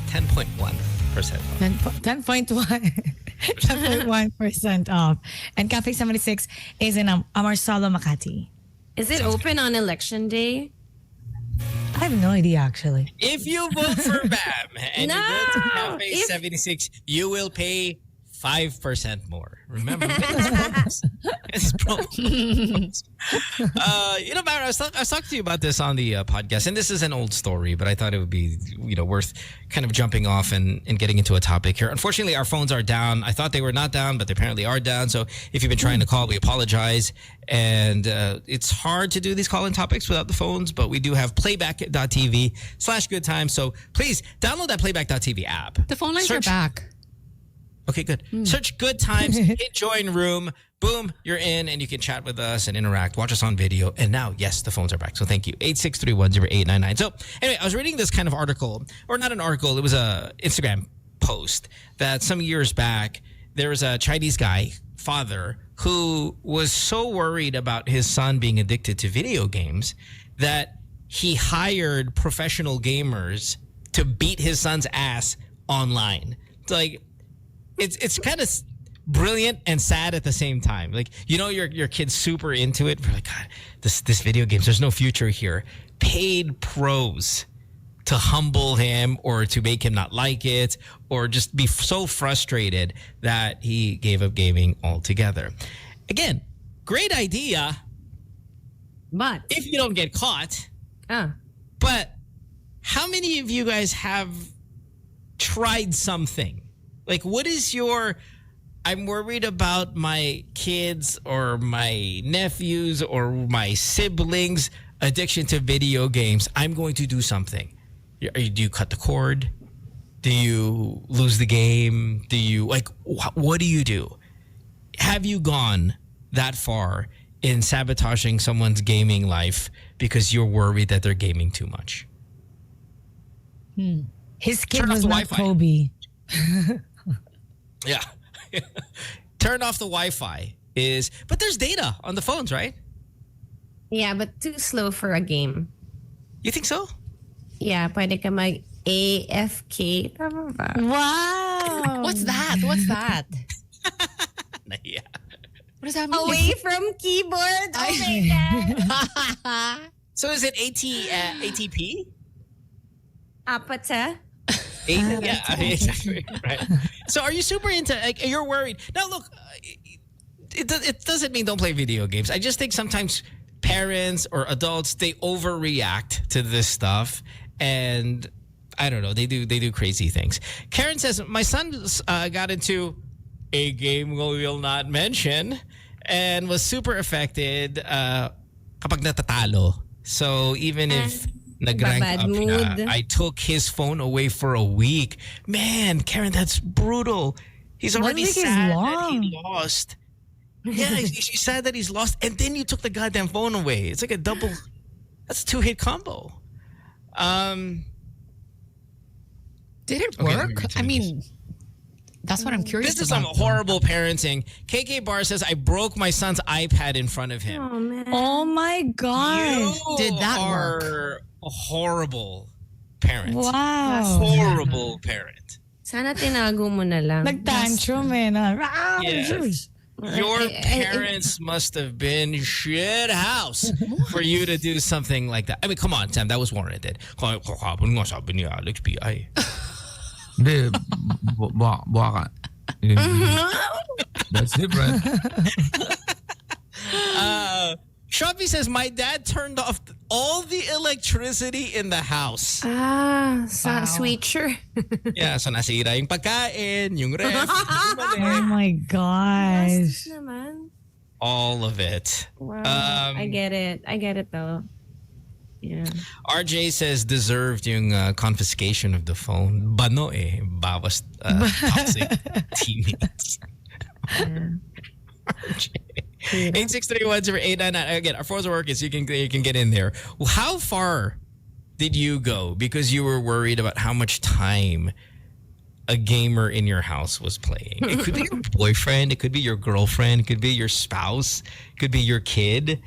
[SPEAKER 2] 10.1% off.
[SPEAKER 6] 10.1% off. And Cafe 76 is in Amarsalo, Makati.
[SPEAKER 5] Is it open on election day?
[SPEAKER 6] I have no idea, actually.
[SPEAKER 2] If you vote for BAM and you go to Cafe
[SPEAKER 5] If-
[SPEAKER 2] 76, you will pay 5% more. Remember, it's promos. Mara, I was talking to you about this on the podcast, and this is an old story, but I thought it would be, worth kind of jumping off and getting into a topic here. Unfortunately, our phones are down. I thought they were not down, but they apparently are down. So if you've been trying to call, we apologize. And it's hard to do these call-in topics without the phones, but we do have playback.tv/goodtimes. So please download that playback.tv app.
[SPEAKER 3] The phone lines
[SPEAKER 2] Search-
[SPEAKER 3] are back.
[SPEAKER 2] Okay, good. Search Good Times, hit join room, boom, you're in, and you can chat with us and interact, watch us on video. And now, yes, the phones are back. So thank you. 863-10899. So anyway, I was reading this kind of article, or not an article, it was a Instagram post that some years back, there was a Chinese guy, father, who was so worried about his son being addicted to video games that he hired professional gamers to beat his son's ass online. It's like, it's kind of brilliant and sad at the same time. Like, you know, your kid's super into it. We're like, God, this video games, there's no future here. Paid pros to humble him or to make him not like it or just be so frustrated that he gave up gaming altogether. Again, great idea
[SPEAKER 5] But
[SPEAKER 2] if you don't get caught.
[SPEAKER 5] ah,
[SPEAKER 2] But how many of you guys have tried something? Like, what is your, I'm worried about my kids or my nephews or my siblings' addiction to video games. I'm going to do something. Do you cut the cord? Do you lose the game? Do you, like, what do you do? Have you gone that far in sabotaging someone's gaming life because you're worried that they're gaming too much?
[SPEAKER 6] His kid
[SPEAKER 2] Turn off
[SPEAKER 6] was
[SPEAKER 2] the
[SPEAKER 6] not
[SPEAKER 2] Wi-Fi.
[SPEAKER 6] Kobe.
[SPEAKER 2] Yeah. Turn off the Wi-Fi but there's data on the phones, right?
[SPEAKER 5] yeah, but too slow for a game.
[SPEAKER 2] You think so?
[SPEAKER 5] Yeah, pwede ka mag AFK. Tama ba?
[SPEAKER 6] Wow.
[SPEAKER 3] What's that? What's that?
[SPEAKER 2] Yeah.
[SPEAKER 3] What does that mean?
[SPEAKER 5] Away from keyboard. Oh my God.
[SPEAKER 2] So is it ATP?
[SPEAKER 5] Apata.
[SPEAKER 2] Yeah, exactly. Right. So are you super into, like, you're worried? Now look, it doesn't mean don't play video games. I just think sometimes parents or adults, they overreact to this stuff, and I don't know, they do crazy things. Karen says, my son got into a game we will not mention and was super affected kapag natatalo. So even if nag-rank
[SPEAKER 5] bad
[SPEAKER 2] up siya,
[SPEAKER 5] mood.
[SPEAKER 2] I took his phone away for a week. Man, Karen, that's brutal. He's already
[SPEAKER 6] week is
[SPEAKER 2] sad that
[SPEAKER 6] long.
[SPEAKER 2] he lost. Yeah, he's sad that he's lost. And then you took the goddamn phone away. It's like a double, that's a 2-hit combo.
[SPEAKER 3] Did it
[SPEAKER 2] Okay, let me
[SPEAKER 3] work?
[SPEAKER 2] read
[SPEAKER 3] I
[SPEAKER 2] some of
[SPEAKER 3] mean, that's what I'm curious
[SPEAKER 2] This is some
[SPEAKER 3] about.
[SPEAKER 2] horrible parenting. KK Bar says, I broke my son's iPad in front of him.
[SPEAKER 5] Oh man.
[SPEAKER 6] Oh my God.
[SPEAKER 2] You
[SPEAKER 3] Did that
[SPEAKER 2] are
[SPEAKER 3] work?
[SPEAKER 2] a horrible parent.
[SPEAKER 6] Wow.
[SPEAKER 2] Horrible parent.
[SPEAKER 5] Sana tinago mo na lang.
[SPEAKER 6] Nag-tantrum eh. Na,
[SPEAKER 2] Yes. Your parents must have been shit house for you to do something like that. I mean, come on, Sam, that was warranted. Kahapon nga sabi ni Alex PI.
[SPEAKER 4] Hindi, buwaka. That's different.
[SPEAKER 2] Shopee says, my dad turned off all the electricity in the house.
[SPEAKER 5] Switcher.
[SPEAKER 2] Yeah, so nasira yung pagkain, yung ref, yung mali.
[SPEAKER 6] oh my gosh.
[SPEAKER 5] Naman.
[SPEAKER 2] All of it.
[SPEAKER 5] Wow. I get it though. Yeah.
[SPEAKER 2] RJ says deserved yung confiscation of the phone. Bano eh. Bawas toxic teammates. RJ. 863-10899. Again, our phones are working, so you can get in there. Well, how far did you go because you were worried about how much time a gamer in your house was playing? It could be your boyfriend, it could be your girlfriend, it could be your spouse, it could be your kid.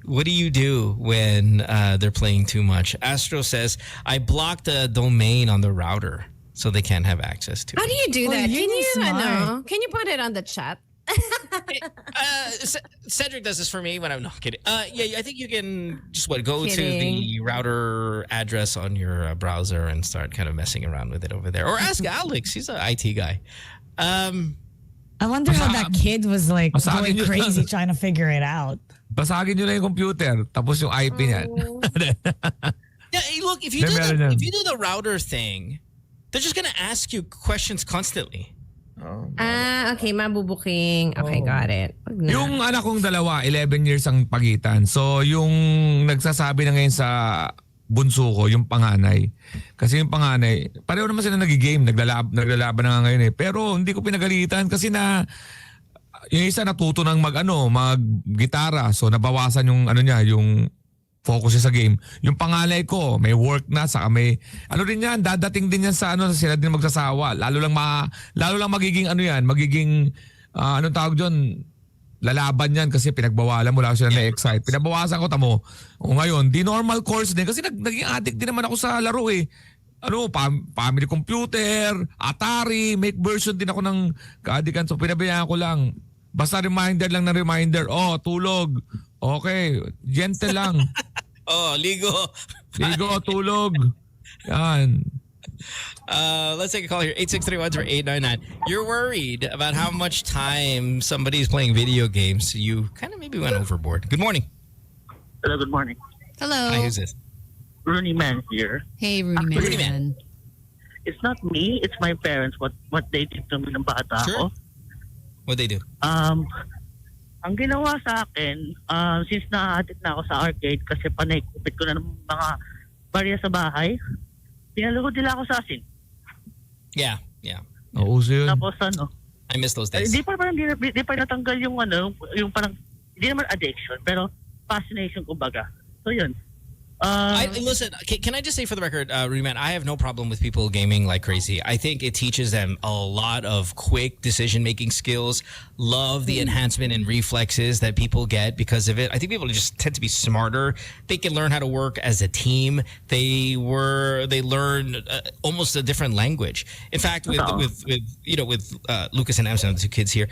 [SPEAKER 2] What do you do when they're playing too much? Astro says, I blocked a domain on the router so they can't have access to
[SPEAKER 5] How
[SPEAKER 2] it.
[SPEAKER 5] do you do that?
[SPEAKER 6] you're
[SPEAKER 5] Can you
[SPEAKER 6] smart.
[SPEAKER 5] can you put it on the chat?
[SPEAKER 2] Cedric does this for me when I'm not kidding. Yeah, I think you can just go to
[SPEAKER 5] Kidding.
[SPEAKER 2] the router address on your browser and start kind of messing around with it over there. Or ask Alex. He's an IT guy.
[SPEAKER 6] I wonder how that kid was like
[SPEAKER 4] Masabi
[SPEAKER 6] going
[SPEAKER 4] niyo-
[SPEAKER 6] crazy trying to figure it out.
[SPEAKER 4] Basagin nyo na yung computer, tapos yung IP niyan.
[SPEAKER 2] Yeah, hey, look, if you do the router thing, they're just gonna ask you questions constantly.
[SPEAKER 5] Okay, mabubuking. Okay, got it. Wag na.
[SPEAKER 4] Yung anak kong dalawa, 11 years ang pagitan. So yung nagsasabi na ngayon sa bunso ko, yung panganay. Kasi yung panganay, pareho naman sila nagigame, naglalaban na nga ngayon eh. Pero hindi ko pinagalitan kasi yung isa natuto ng mag-gitara. So nabawasan yung yung focus niya sa game. Yung panganay ko, may work na, saka may rin yan, dadating din yan sa sila din magsasawa. Lalo lang magiging magiging anong tawag diyon, lalaban yan kasi pinagbawalan mo lang sila na-excite. Pinabawasan ko, tamo. O ngayon, di normal course din kasi naging addict din naman ako sa laro eh. family computer, Atari, make version din ako ng kaadikan. So pinabayaan ko lang. Basta reminder lang na reminder. Oh, tulog. Okay, gentle lang.
[SPEAKER 2] Oh, ligo.
[SPEAKER 4] Ligo, tulog. Yan.
[SPEAKER 2] Let's take a call here. 863-10899. You're worried about how much time somebody's playing video games. You kind of maybe went overboard. Good morning.
[SPEAKER 7] Hello, good morning.
[SPEAKER 3] Hello.
[SPEAKER 2] Hi, who's this?
[SPEAKER 7] Rooney Man here.
[SPEAKER 3] Hey, Rooney
[SPEAKER 2] Rooney
[SPEAKER 3] Man.
[SPEAKER 7] It's not me, it's my parents what they did to me ng bata
[SPEAKER 2] Sure.
[SPEAKER 7] ako.
[SPEAKER 2] What'd they do?
[SPEAKER 7] Ang ginawa sa akin, since na-addict na ako sa arcade kasi panay kupit ko na ng mga barya sa bahay, pinalugod nila ako sa asin.
[SPEAKER 2] Yeah.
[SPEAKER 4] Nauso yun.
[SPEAKER 7] Tapos ano,
[SPEAKER 2] I miss those days.
[SPEAKER 7] di pa natanggal yung yung parang, hindi naman addiction, pero fascination kumbaga. So yun.
[SPEAKER 2] Listen, can I just say for the record, Ruman, I have no problem with people gaming like crazy. I think it teaches them a lot of quick decision-making skills. Love the enhancement in reflexes that people get because of it. I think people just tend to be smarter. They can learn how to work as a team. They learn almost a different language. In fact, with Lucas and Amson, the two kids here,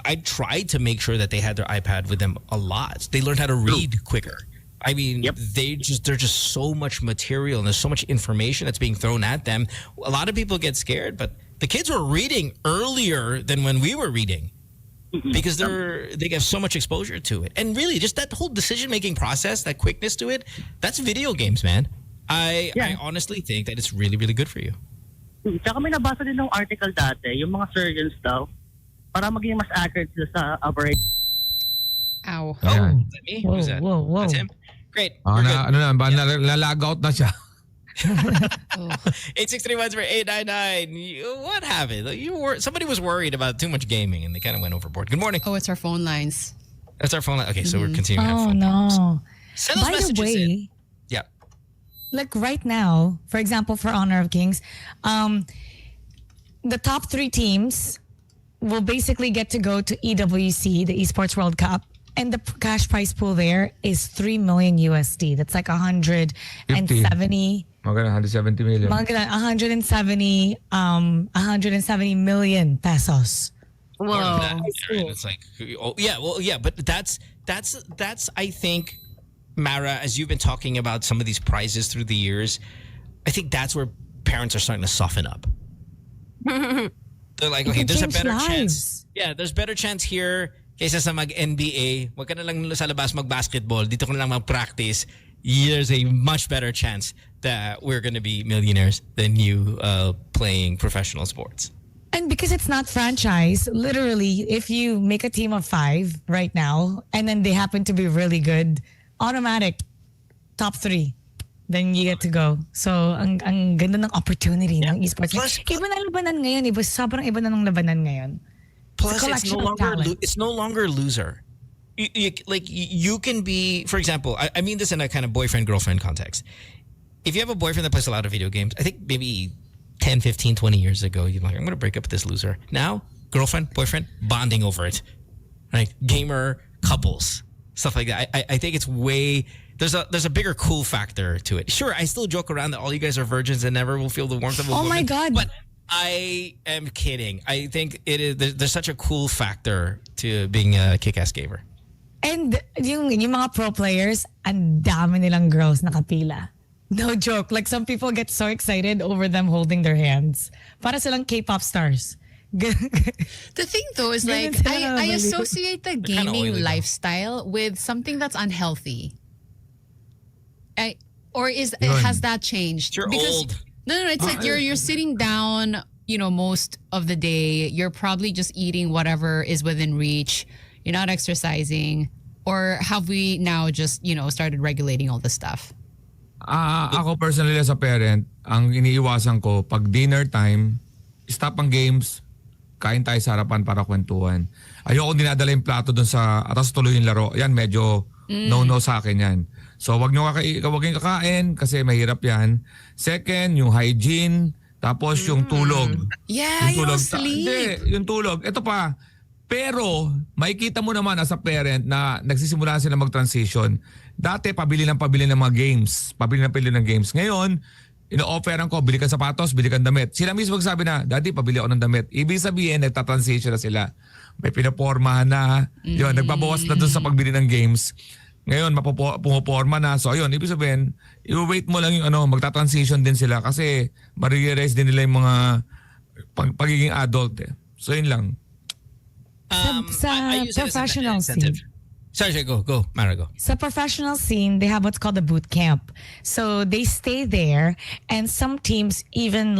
[SPEAKER 2] I tried to make sure that they had their iPad with them a lot. They learned how to read quicker. I mean, they're just so much material and there's so much information that's being thrown at them. A lot of people get scared, but the kids were reading earlier than when we were reading because they have so much exposure to it. And really, just that whole decision-making process, that quickness to it, that's video games, man. I honestly think that it's really, really good for you.
[SPEAKER 7] Tsaka may nabasa din ng article dati, yung mga surgeons daw, para maging mas accurate sila sa operation.
[SPEAKER 3] Ow.
[SPEAKER 4] Ayan.
[SPEAKER 2] Is that me? Who's that?
[SPEAKER 6] Whoa.
[SPEAKER 2] That's him? Great.
[SPEAKER 4] Ah,
[SPEAKER 2] We're good.
[SPEAKER 4] nalag out na siya.
[SPEAKER 2] 863-10899. What happened? Somebody was worried about too much gaming and they kind of went overboard. Good morning.
[SPEAKER 3] Oh, it's our phone lines.
[SPEAKER 2] That's our phone line. Okay, so we're continuing to have
[SPEAKER 6] Oh
[SPEAKER 2] phone calls.
[SPEAKER 6] no.
[SPEAKER 2] Send those
[SPEAKER 6] By the
[SPEAKER 2] messages in.
[SPEAKER 6] way,
[SPEAKER 2] Yeah.
[SPEAKER 6] like right now, for example, for Honor of Kings, the top 3 teams will basically get to go to EWC, the Esports World Cup. And the cash prize pool there is 3 million USD. That's like 170
[SPEAKER 4] Maganda, 170 million.
[SPEAKER 6] 170 million pesos.
[SPEAKER 2] More than
[SPEAKER 5] Whoa.
[SPEAKER 2] that. Yeah, it's like, but that's I think, Mara, as you've been talking about some of these prizes through the years, I think that's where parents are starting to soften up. They're like, okay,
[SPEAKER 6] can
[SPEAKER 2] there's a
[SPEAKER 6] change
[SPEAKER 2] better
[SPEAKER 6] lives.
[SPEAKER 2] chance. Yeah, there's better chance here kaysa sa mag-NBA. Wag ka na lang sa labas mag-basketball. Dito ka na lang mag-practice. There's a much better chance that we're going to be millionaires than you playing professional sports.
[SPEAKER 6] And because it's not franchise, literally, if you make a team of 5 right now and then they happen to be really good, automatic top 3. Then you get to go. So, ang ganda ng opportunity ng esports.
[SPEAKER 2] Plus-
[SPEAKER 6] Iba na labanan ngayon. Sobrang iba na ng labanan ngayon.
[SPEAKER 2] Plus,
[SPEAKER 6] collection of talent.
[SPEAKER 2] it's no longer loser. You can be, for example, I mean this in a kind of boyfriend-girlfriend context. If you have a boyfriend that plays a lot of video games, I think maybe 10, 15, 20 years ago, you're like, I'm going to break up with this loser. Now, girlfriend, boyfriend, bonding over it. Right? Gamer, couples, stuff like that. I think it's way... There's a bigger cool factor to it. Sure, I still joke around that all you guys are virgins and never will feel the warmth of a woman.
[SPEAKER 6] Oh my God.
[SPEAKER 2] But I am kidding. I think it is. There's such a cool factor to being a kick-ass gamer.
[SPEAKER 6] And yung mga pro players, ang dami nilang girls nakapila. No joke. Like some people get so excited over them holding their hands. Para silang K-pop stars.
[SPEAKER 3] The thing though is like
[SPEAKER 6] Ganun sila
[SPEAKER 3] I
[SPEAKER 6] mali.
[SPEAKER 3] associate the
[SPEAKER 2] kinda
[SPEAKER 3] gaming
[SPEAKER 2] oily, though.
[SPEAKER 3] lifestyle with something that's unhealthy. Has that changed?
[SPEAKER 2] You're old.
[SPEAKER 3] No, it's like you're sitting down, most of the day. You're probably just eating whatever is within reach. You're not exercising. Or have we now just, started regulating all this stuff?
[SPEAKER 4] Ako personally as a parent, ang iniiwasan ko, pag dinner time, stop ang games, kain tayo sa harapan para kwentuhan. Ayoko dinadala yung plato dun sa atas tuloy yung laro. Yan, medyo no-no sa akin yan. So wag nyo kayong kakain kasi mahirap yan. Second, yung hygiene. Tapos yung tulog.
[SPEAKER 3] Yeah, yung sleep.
[SPEAKER 4] Hindi, yung tulog. Ito pa. Pero makikita mo naman as a parent na nagsisimula sila mag-transition. Dati pabili ng mga games. Pabili ng games. Ngayon, ino-offeran ko, bili ka sapatos, bili ka damit. Sila mismo magsabi na, Daddy, pabili ako ng damit. Ibig sabihin, nagtatransition na sila. May pinapormahan na. Yun, nagbabawas na dun sa pagbili ng games. Ngayon, pumaporma na. So, ayun, ibig sabihin, i-wait mo lang yung magta-transition din sila kasi ma-realize din nila yung mga pagiging adult eh. So, yun lang.
[SPEAKER 6] Sa
[SPEAKER 2] I use it as an
[SPEAKER 6] professional
[SPEAKER 2] incentive.
[SPEAKER 6] scene.
[SPEAKER 2] Sorry, go. Mara, go.
[SPEAKER 6] Sa professional scene, they have what's called a boot camp. So they stay there, and some teams even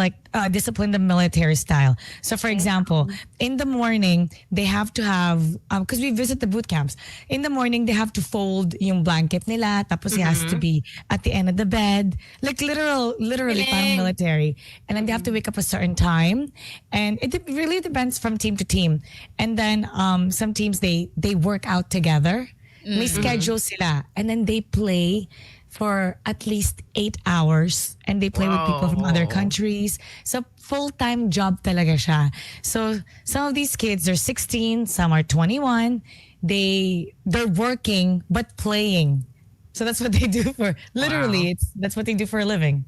[SPEAKER 6] discipline the military style. So for example, in the morning, they have to have, because we visit the boot camps, in the morning, they have to fold yung blanket nila, tapos it has to be at the end of the bed, like literally parang military. And then they have to wake up a certain time. And it really depends from team to team. And then some teams, they work out together. May schedule sila. And then they play for at least 8 hours. And they play with people from other countries. So full-time job talaga siya. So some of these kids are 16, some are 21. They're working but playing. So that's what they do for, literally, that's what they do for a living.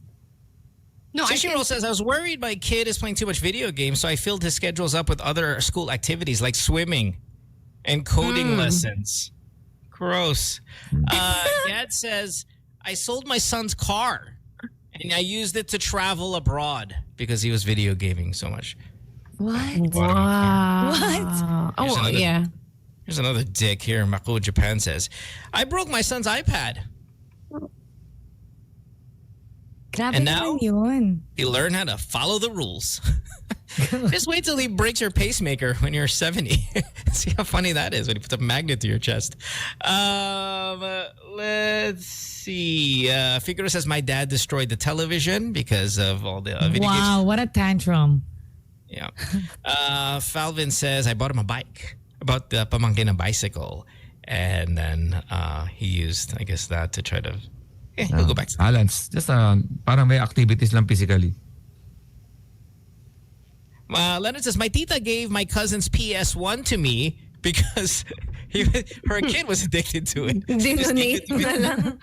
[SPEAKER 3] No, I
[SPEAKER 2] 6-year-old says, I was worried my kid is playing too much video games, so I filled his schedules up with other school activities like swimming and coding lessons. Gross. Dad says, I sold my son's car and I used it to travel abroad because he was video gaming so much.
[SPEAKER 6] What?
[SPEAKER 5] Wow.
[SPEAKER 6] What?
[SPEAKER 5] Oh,
[SPEAKER 2] another-
[SPEAKER 5] yeah.
[SPEAKER 2] Here's another dick here. Mako Japan says, I broke my son's iPad.
[SPEAKER 6] Grabe
[SPEAKER 2] And now?
[SPEAKER 6] naman yun.
[SPEAKER 2] He learned how to follow the rules. Just wait till he breaks your pacemaker when you're 70. See how funny that is when he puts a magnet to your chest. Let's see. Figaro says, my dad destroyed the television because of all the video games.
[SPEAKER 6] Wow, what a tantrum.
[SPEAKER 2] Yeah. Falvin says, I bought him a bike. I bought the pamangkin a bicycle. And then he used, I guess, that to try to... he'll go back to
[SPEAKER 4] Balance. Just parang may activities lang physically.
[SPEAKER 2] Leonard says, my tita gave my cousin's PS1 to me because her kid was addicted to it. Just gave it
[SPEAKER 5] Dinonate
[SPEAKER 2] to me.
[SPEAKER 5] na lang.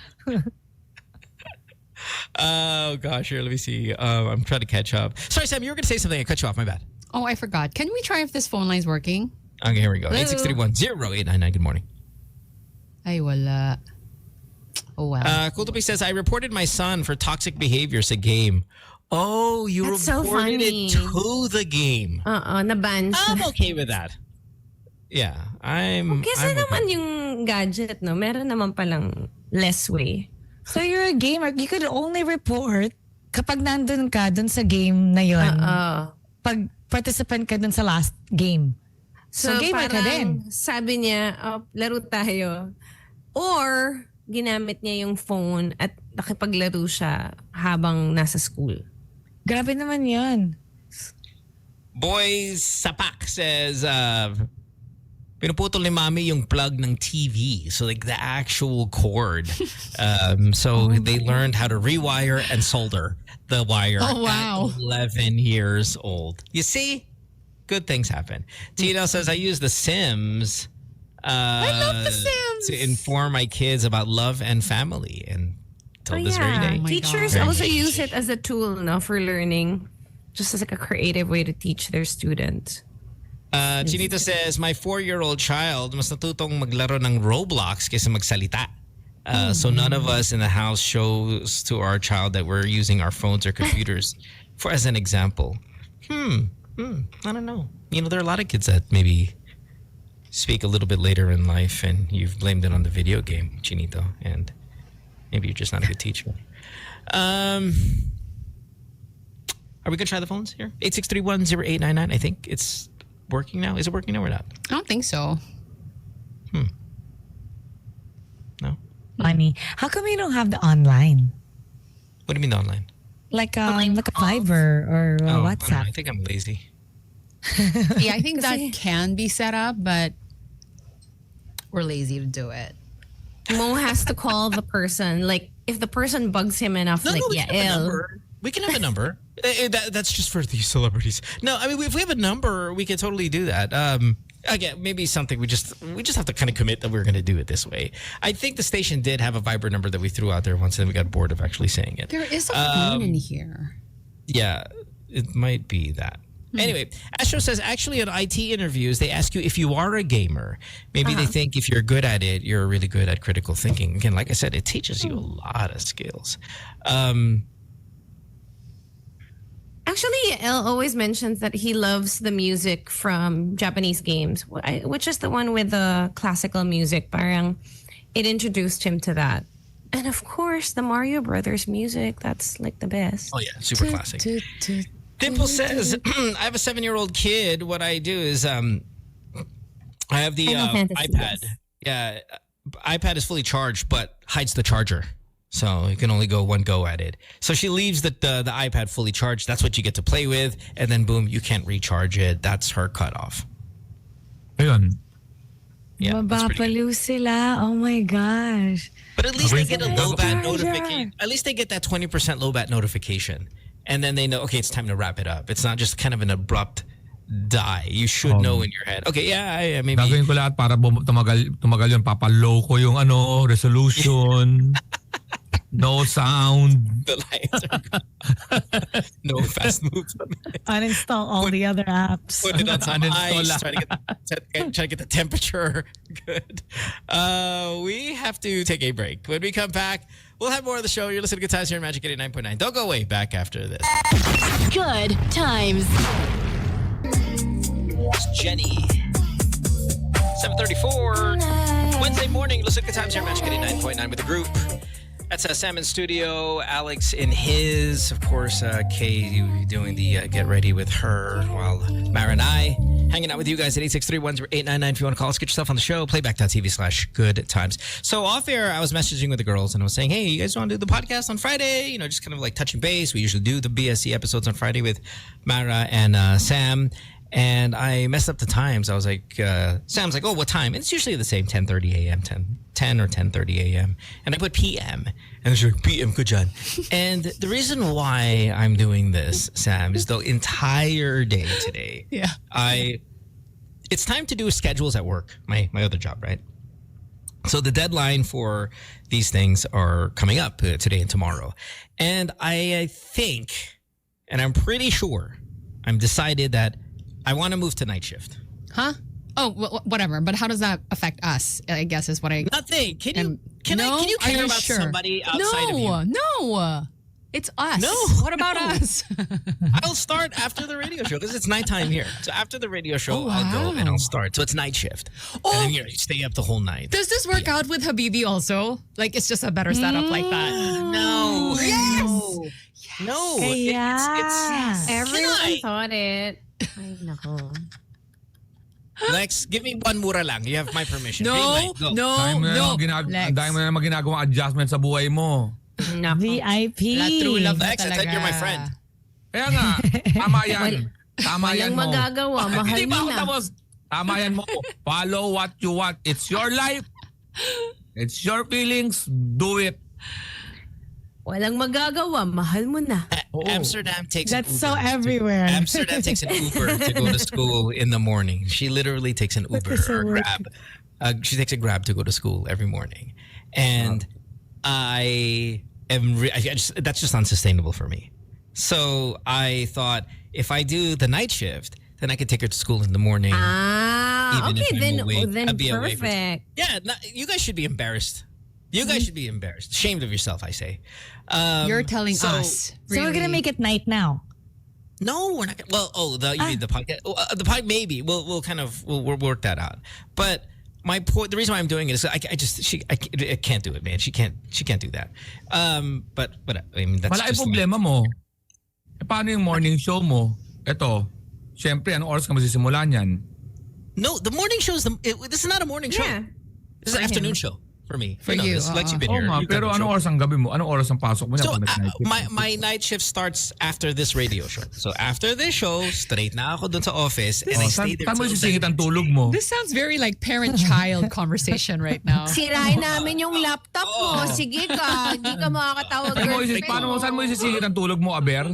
[SPEAKER 2] Oh, gosh. Here, let me see. I'm trying to catch up. Sorry, Sam, you were going to say something. I cut you off. My bad.
[SPEAKER 3] Oh, I forgot. Can we try if this phone line's working?
[SPEAKER 2] Okay, here we go. 863-10-899. Good morning.
[SPEAKER 3] Ay, wala. Oh, well.
[SPEAKER 2] Kultupi says, I reported my son for toxic behavior sa game. Oh, you
[SPEAKER 5] That's so
[SPEAKER 2] reported
[SPEAKER 5] funny.
[SPEAKER 2] it to the game.
[SPEAKER 5] Naban siya.
[SPEAKER 2] I'm okay with that. Yeah, I'm...
[SPEAKER 5] Kasi
[SPEAKER 2] I'm
[SPEAKER 5] naman
[SPEAKER 2] okay.
[SPEAKER 5] yung gadget, no? Meron naman palang less way.
[SPEAKER 6] So you're a gamer. You could only report kapag nandun ka dun sa game na yun. Pag participant ka dun sa last game. So gamer ka din.
[SPEAKER 5] Sabi niya, laro tayo. Or, ginamit niya yung phone at nakipaglaro siya habang nasa school.
[SPEAKER 6] Grabe naman yun.
[SPEAKER 2] Boys Sapak says, pinuputol ni Mami yung plug ng TV. So like the actual cord. So they learned how to rewire and solder the wire
[SPEAKER 3] Oh, wow.
[SPEAKER 2] at 11 years old. You see? Good things happen. Tino says, I use The Sims. I
[SPEAKER 3] love The Sims.
[SPEAKER 2] To inform my kids about love and family. And till this very day.
[SPEAKER 3] my
[SPEAKER 5] Teachers
[SPEAKER 3] God.
[SPEAKER 5] also use it as a tool, no, for learning. Just as like a creative way to teach their students.
[SPEAKER 2] Chinito says, my 4-year-old child mas natutong maglaro ng Roblox kaysa magsalita. So none of us in the house shows to our child that we're using our phones or computers for as an example. I don't know. You know, there are a lot of kids that maybe speak a little bit later in life and you've blamed it on the video game, Chinito, and maybe you're just not a good teacher. Are we going to try the phones here? 863-10-899. I think it's working now. Is it working now or not?
[SPEAKER 3] I don't think so.
[SPEAKER 2] No?
[SPEAKER 6] Funny. How come you don't have the online?
[SPEAKER 2] What do you mean the online?
[SPEAKER 6] Like a Viber or WhatsApp?
[SPEAKER 2] I think I'm lazy.
[SPEAKER 3] Yeah, I think that can be set up, but we're lazy to do it.
[SPEAKER 5] Mo has to call the person. Like, if the person bugs him enough,
[SPEAKER 2] We
[SPEAKER 5] yeah,
[SPEAKER 2] can have a
[SPEAKER 5] ill.
[SPEAKER 2] number. We can have a number. That's just for these celebrities. No, I mean, if we have a number, we could totally do that. again, maybe something we just have to kind of commit that we're going to do it this way. I think the station did have a Viber number that we threw out there once, and we got bored of actually saying it.
[SPEAKER 3] There is a phone in here.
[SPEAKER 2] Yeah, it might be that. Anyway, Astro says actually in IT interviews, they ask you if you are a gamer. Maybe they think if you're good at it, you're really good at critical thinking. Again, like I said, it teaches you a lot of skills.
[SPEAKER 5] Actually, El always mentions that he loves the music from Japanese games, which is the one with the classical music. Parang it introduced him to that. And of course, the Mario Brothers music, that's like the best.
[SPEAKER 2] Oh, yeah, super classic. Dimple says, I have a 7-year-old kid. What I do is I have the iPad. Yeah, iPad is fully charged, but hides the charger. So you can only go one go at it. So she leaves the iPad fully charged. That's what you get to play with. And then, boom, you can't recharge it. That's her cutoff.
[SPEAKER 4] Ayun.
[SPEAKER 2] Yeah,
[SPEAKER 6] Mababaliw sila. Oh my gosh.
[SPEAKER 2] but at least they get a low bat
[SPEAKER 6] Charger.
[SPEAKER 2] notification. At least they get that 20% low bat notification. And then they know, okay, it's time to wrap it up. It's not just kind of an abrupt die. You should know in your head. Okay, yeah, maybe.
[SPEAKER 4] Gagawin ko lahat para tumagal yun. Papalow ko yung resolution. No sound.
[SPEAKER 2] The lights are no fast moves.
[SPEAKER 6] Uninstall all the other apps.
[SPEAKER 2] Put it on some
[SPEAKER 4] Uninstall
[SPEAKER 2] ice. Try to get the temperature good. We have to take a break. When we come back, we'll have more of the show. You're listening to Good Times here on Magic 89.9. Don't go away. Back after this.
[SPEAKER 1] Good times.
[SPEAKER 2] It's Jenny. 7:34 Wednesday morning. Listen to Good Times here on Magic 89.9 with the group. That's Sam in studio, Alex in his, of course, Kay doing the get ready with her, while Mara and I hanging out with you guys at 863-10899 if you want to call us, get yourself on the show, playback.tv/good times. So off air, I was messaging with the girls and I was saying, hey, you guys want to do the podcast on Friday? You know, just kind of like touching base. We usually do the BSC episodes on Friday with Mara and Sam. And I messed up the times. I was like, Sam's like, oh, what time? And it's usually the same, 10:30 a.m., 10 or 10:30 a.m. And I put p.m. And she's like, p.m. Good John. And the reason why I'm doing this, Sam, is the entire day today.
[SPEAKER 3] Yeah.
[SPEAKER 2] It's time to do schedules at work, my other job, right? So the deadline for these things are coming up today and tomorrow. And I think, and I'm pretty sure, I'm decided that I want to move to night shift.
[SPEAKER 3] Huh? Oh, whatever. But how does that affect us? I guess is what I.
[SPEAKER 2] Nothing. Can
[SPEAKER 3] No?
[SPEAKER 2] you
[SPEAKER 3] Are
[SPEAKER 2] care
[SPEAKER 3] you
[SPEAKER 2] about
[SPEAKER 3] sure?
[SPEAKER 2] somebody outside of you?
[SPEAKER 3] No. It's us.
[SPEAKER 2] No.
[SPEAKER 3] What about us?
[SPEAKER 2] I'll start after the radio show because it's nighttime here. So after the radio show,
[SPEAKER 3] Oh,
[SPEAKER 2] I'll go
[SPEAKER 3] wow.
[SPEAKER 2] and I'll start. So it's night shift.
[SPEAKER 3] Oh.
[SPEAKER 2] And then you stay up the whole night.
[SPEAKER 3] Does this work out with Habibi also? Like it's just a better setup like that.
[SPEAKER 2] No.
[SPEAKER 3] Yes.
[SPEAKER 2] No.
[SPEAKER 6] Yeah.
[SPEAKER 5] Everyone thought it. Ay, nako.
[SPEAKER 2] Lex, give me one mura lang. You have my permission.
[SPEAKER 3] No,
[SPEAKER 2] Green light, go.
[SPEAKER 3] no, no. Lex.
[SPEAKER 4] Dahil mo na naman ginagawang adjustment sa buhay mo.
[SPEAKER 5] Nako.
[SPEAKER 6] VIP.
[SPEAKER 3] La true love na
[SPEAKER 2] Lex, I said
[SPEAKER 3] talaga.
[SPEAKER 2] you're my friend.
[SPEAKER 4] Kaya nga, tama yan. Tama yan
[SPEAKER 5] Walang
[SPEAKER 4] mo.
[SPEAKER 5] magagawa. Mahal
[SPEAKER 4] Hindi ba
[SPEAKER 5] mo
[SPEAKER 4] ako
[SPEAKER 5] na.
[SPEAKER 4] tapos? Tama yan mo. Follow what you want. It's your life. It's your feelings. Do it.
[SPEAKER 5] Walang magagawa. Mahal mo na.
[SPEAKER 2] Amsterdam takes
[SPEAKER 6] That's
[SPEAKER 2] an
[SPEAKER 6] so
[SPEAKER 2] Uber.
[SPEAKER 6] everywhere.
[SPEAKER 2] Amsterdam takes an Uber to go to school in the morning. She literally takes an Uber
[SPEAKER 6] is
[SPEAKER 2] or
[SPEAKER 6] so
[SPEAKER 2] Grab. She takes a Grab to go to school every morning. And I am that's just unsustainable for me. So I thought if I do the night shift, then I could take her to school in the morning.
[SPEAKER 5] Ah,
[SPEAKER 2] Even if
[SPEAKER 5] okay.
[SPEAKER 2] I'm
[SPEAKER 5] Then
[SPEAKER 2] awake, I'd be awake.
[SPEAKER 5] perfect.
[SPEAKER 2] Yeah, you guys should be embarrassed. You guys should be embarrassed. Ashamed of yourself, I say.
[SPEAKER 3] You're telling
[SPEAKER 2] so-
[SPEAKER 3] us.
[SPEAKER 6] So we're gonna make it night now.
[SPEAKER 2] No, we're not. Well, you mean the podcast? The podcast, maybe we'll work that out. But my point, the reason why I'm doing it is I can't do it, man. She can't do that. But I mean that's
[SPEAKER 4] Wala
[SPEAKER 2] just
[SPEAKER 4] problema mo. Paano yung morning show mo? Ito, syempre, anong oras ka masisimulan yan?
[SPEAKER 2] No, the morning show is this is not a morning show.
[SPEAKER 5] Yeah.
[SPEAKER 2] This is an afternoon show for me.
[SPEAKER 3] For you,
[SPEAKER 2] This, like you've been
[SPEAKER 4] Oo
[SPEAKER 2] here.
[SPEAKER 4] nga,
[SPEAKER 2] you've done
[SPEAKER 4] pero
[SPEAKER 2] the
[SPEAKER 4] anong
[SPEAKER 2] show.
[SPEAKER 4] oras ang gabi mo? Anong oras ang pasok mo niya?
[SPEAKER 2] So
[SPEAKER 4] pag nag-night shift?
[SPEAKER 2] my night shift starts after this radio show. So after this show, straight na ako dun sa office and I stay there.
[SPEAKER 4] Saan mo
[SPEAKER 2] till
[SPEAKER 4] sisingit ang
[SPEAKER 2] 7.
[SPEAKER 4] tulog mo?
[SPEAKER 3] This sounds very like parent-child conversation right now.
[SPEAKER 5] Sirain namin yung laptop mo. Sige ka. Hindi ka makakatawag.
[SPEAKER 4] Saan mo
[SPEAKER 5] girlfriend
[SPEAKER 4] saan mo isisingit ang tulog mo, Aber?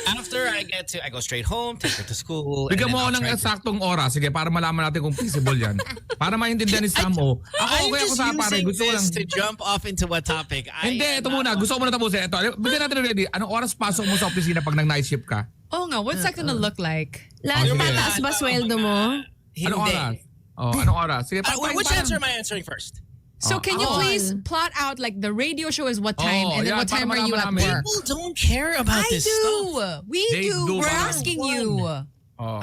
[SPEAKER 2] After I go straight home, take her to school. and
[SPEAKER 4] Bigyan
[SPEAKER 2] then
[SPEAKER 4] mo ako
[SPEAKER 2] I'll
[SPEAKER 4] ng
[SPEAKER 2] try to-
[SPEAKER 4] eksaktong oras. Sige, para malaman natin kung feasible yan. Para maintindihan ni Sam, Ako
[SPEAKER 2] I'm
[SPEAKER 4] okay ako
[SPEAKER 2] just
[SPEAKER 4] sa pare.
[SPEAKER 2] using
[SPEAKER 4] Gusto ko lang.
[SPEAKER 2] this to jump off into what topic.
[SPEAKER 4] Hindi, ito muna. Gusto ko muna tapusin. Ito, bigyan natin ready. Anong oras pasok mo sa opisina pag nag-night shift ka?
[SPEAKER 3] Oh nga, what's that gonna look like?
[SPEAKER 5] Lalo
[SPEAKER 4] sige.
[SPEAKER 5] tataas ba sweldo mo?
[SPEAKER 4] Anong oras? Anong oras? Sige,
[SPEAKER 2] Which answer am I answering first?
[SPEAKER 3] So can you please plot out like the radio show is what time and then
[SPEAKER 4] yeah,
[SPEAKER 3] what time
[SPEAKER 4] para
[SPEAKER 3] are you at
[SPEAKER 4] malaman namin.
[SPEAKER 3] work?
[SPEAKER 2] People don't care about
[SPEAKER 3] I
[SPEAKER 2] this stuff.
[SPEAKER 3] do. We
[SPEAKER 4] They
[SPEAKER 3] do.
[SPEAKER 4] do,
[SPEAKER 3] We're
[SPEAKER 4] parang
[SPEAKER 3] asking you.
[SPEAKER 4] Oh.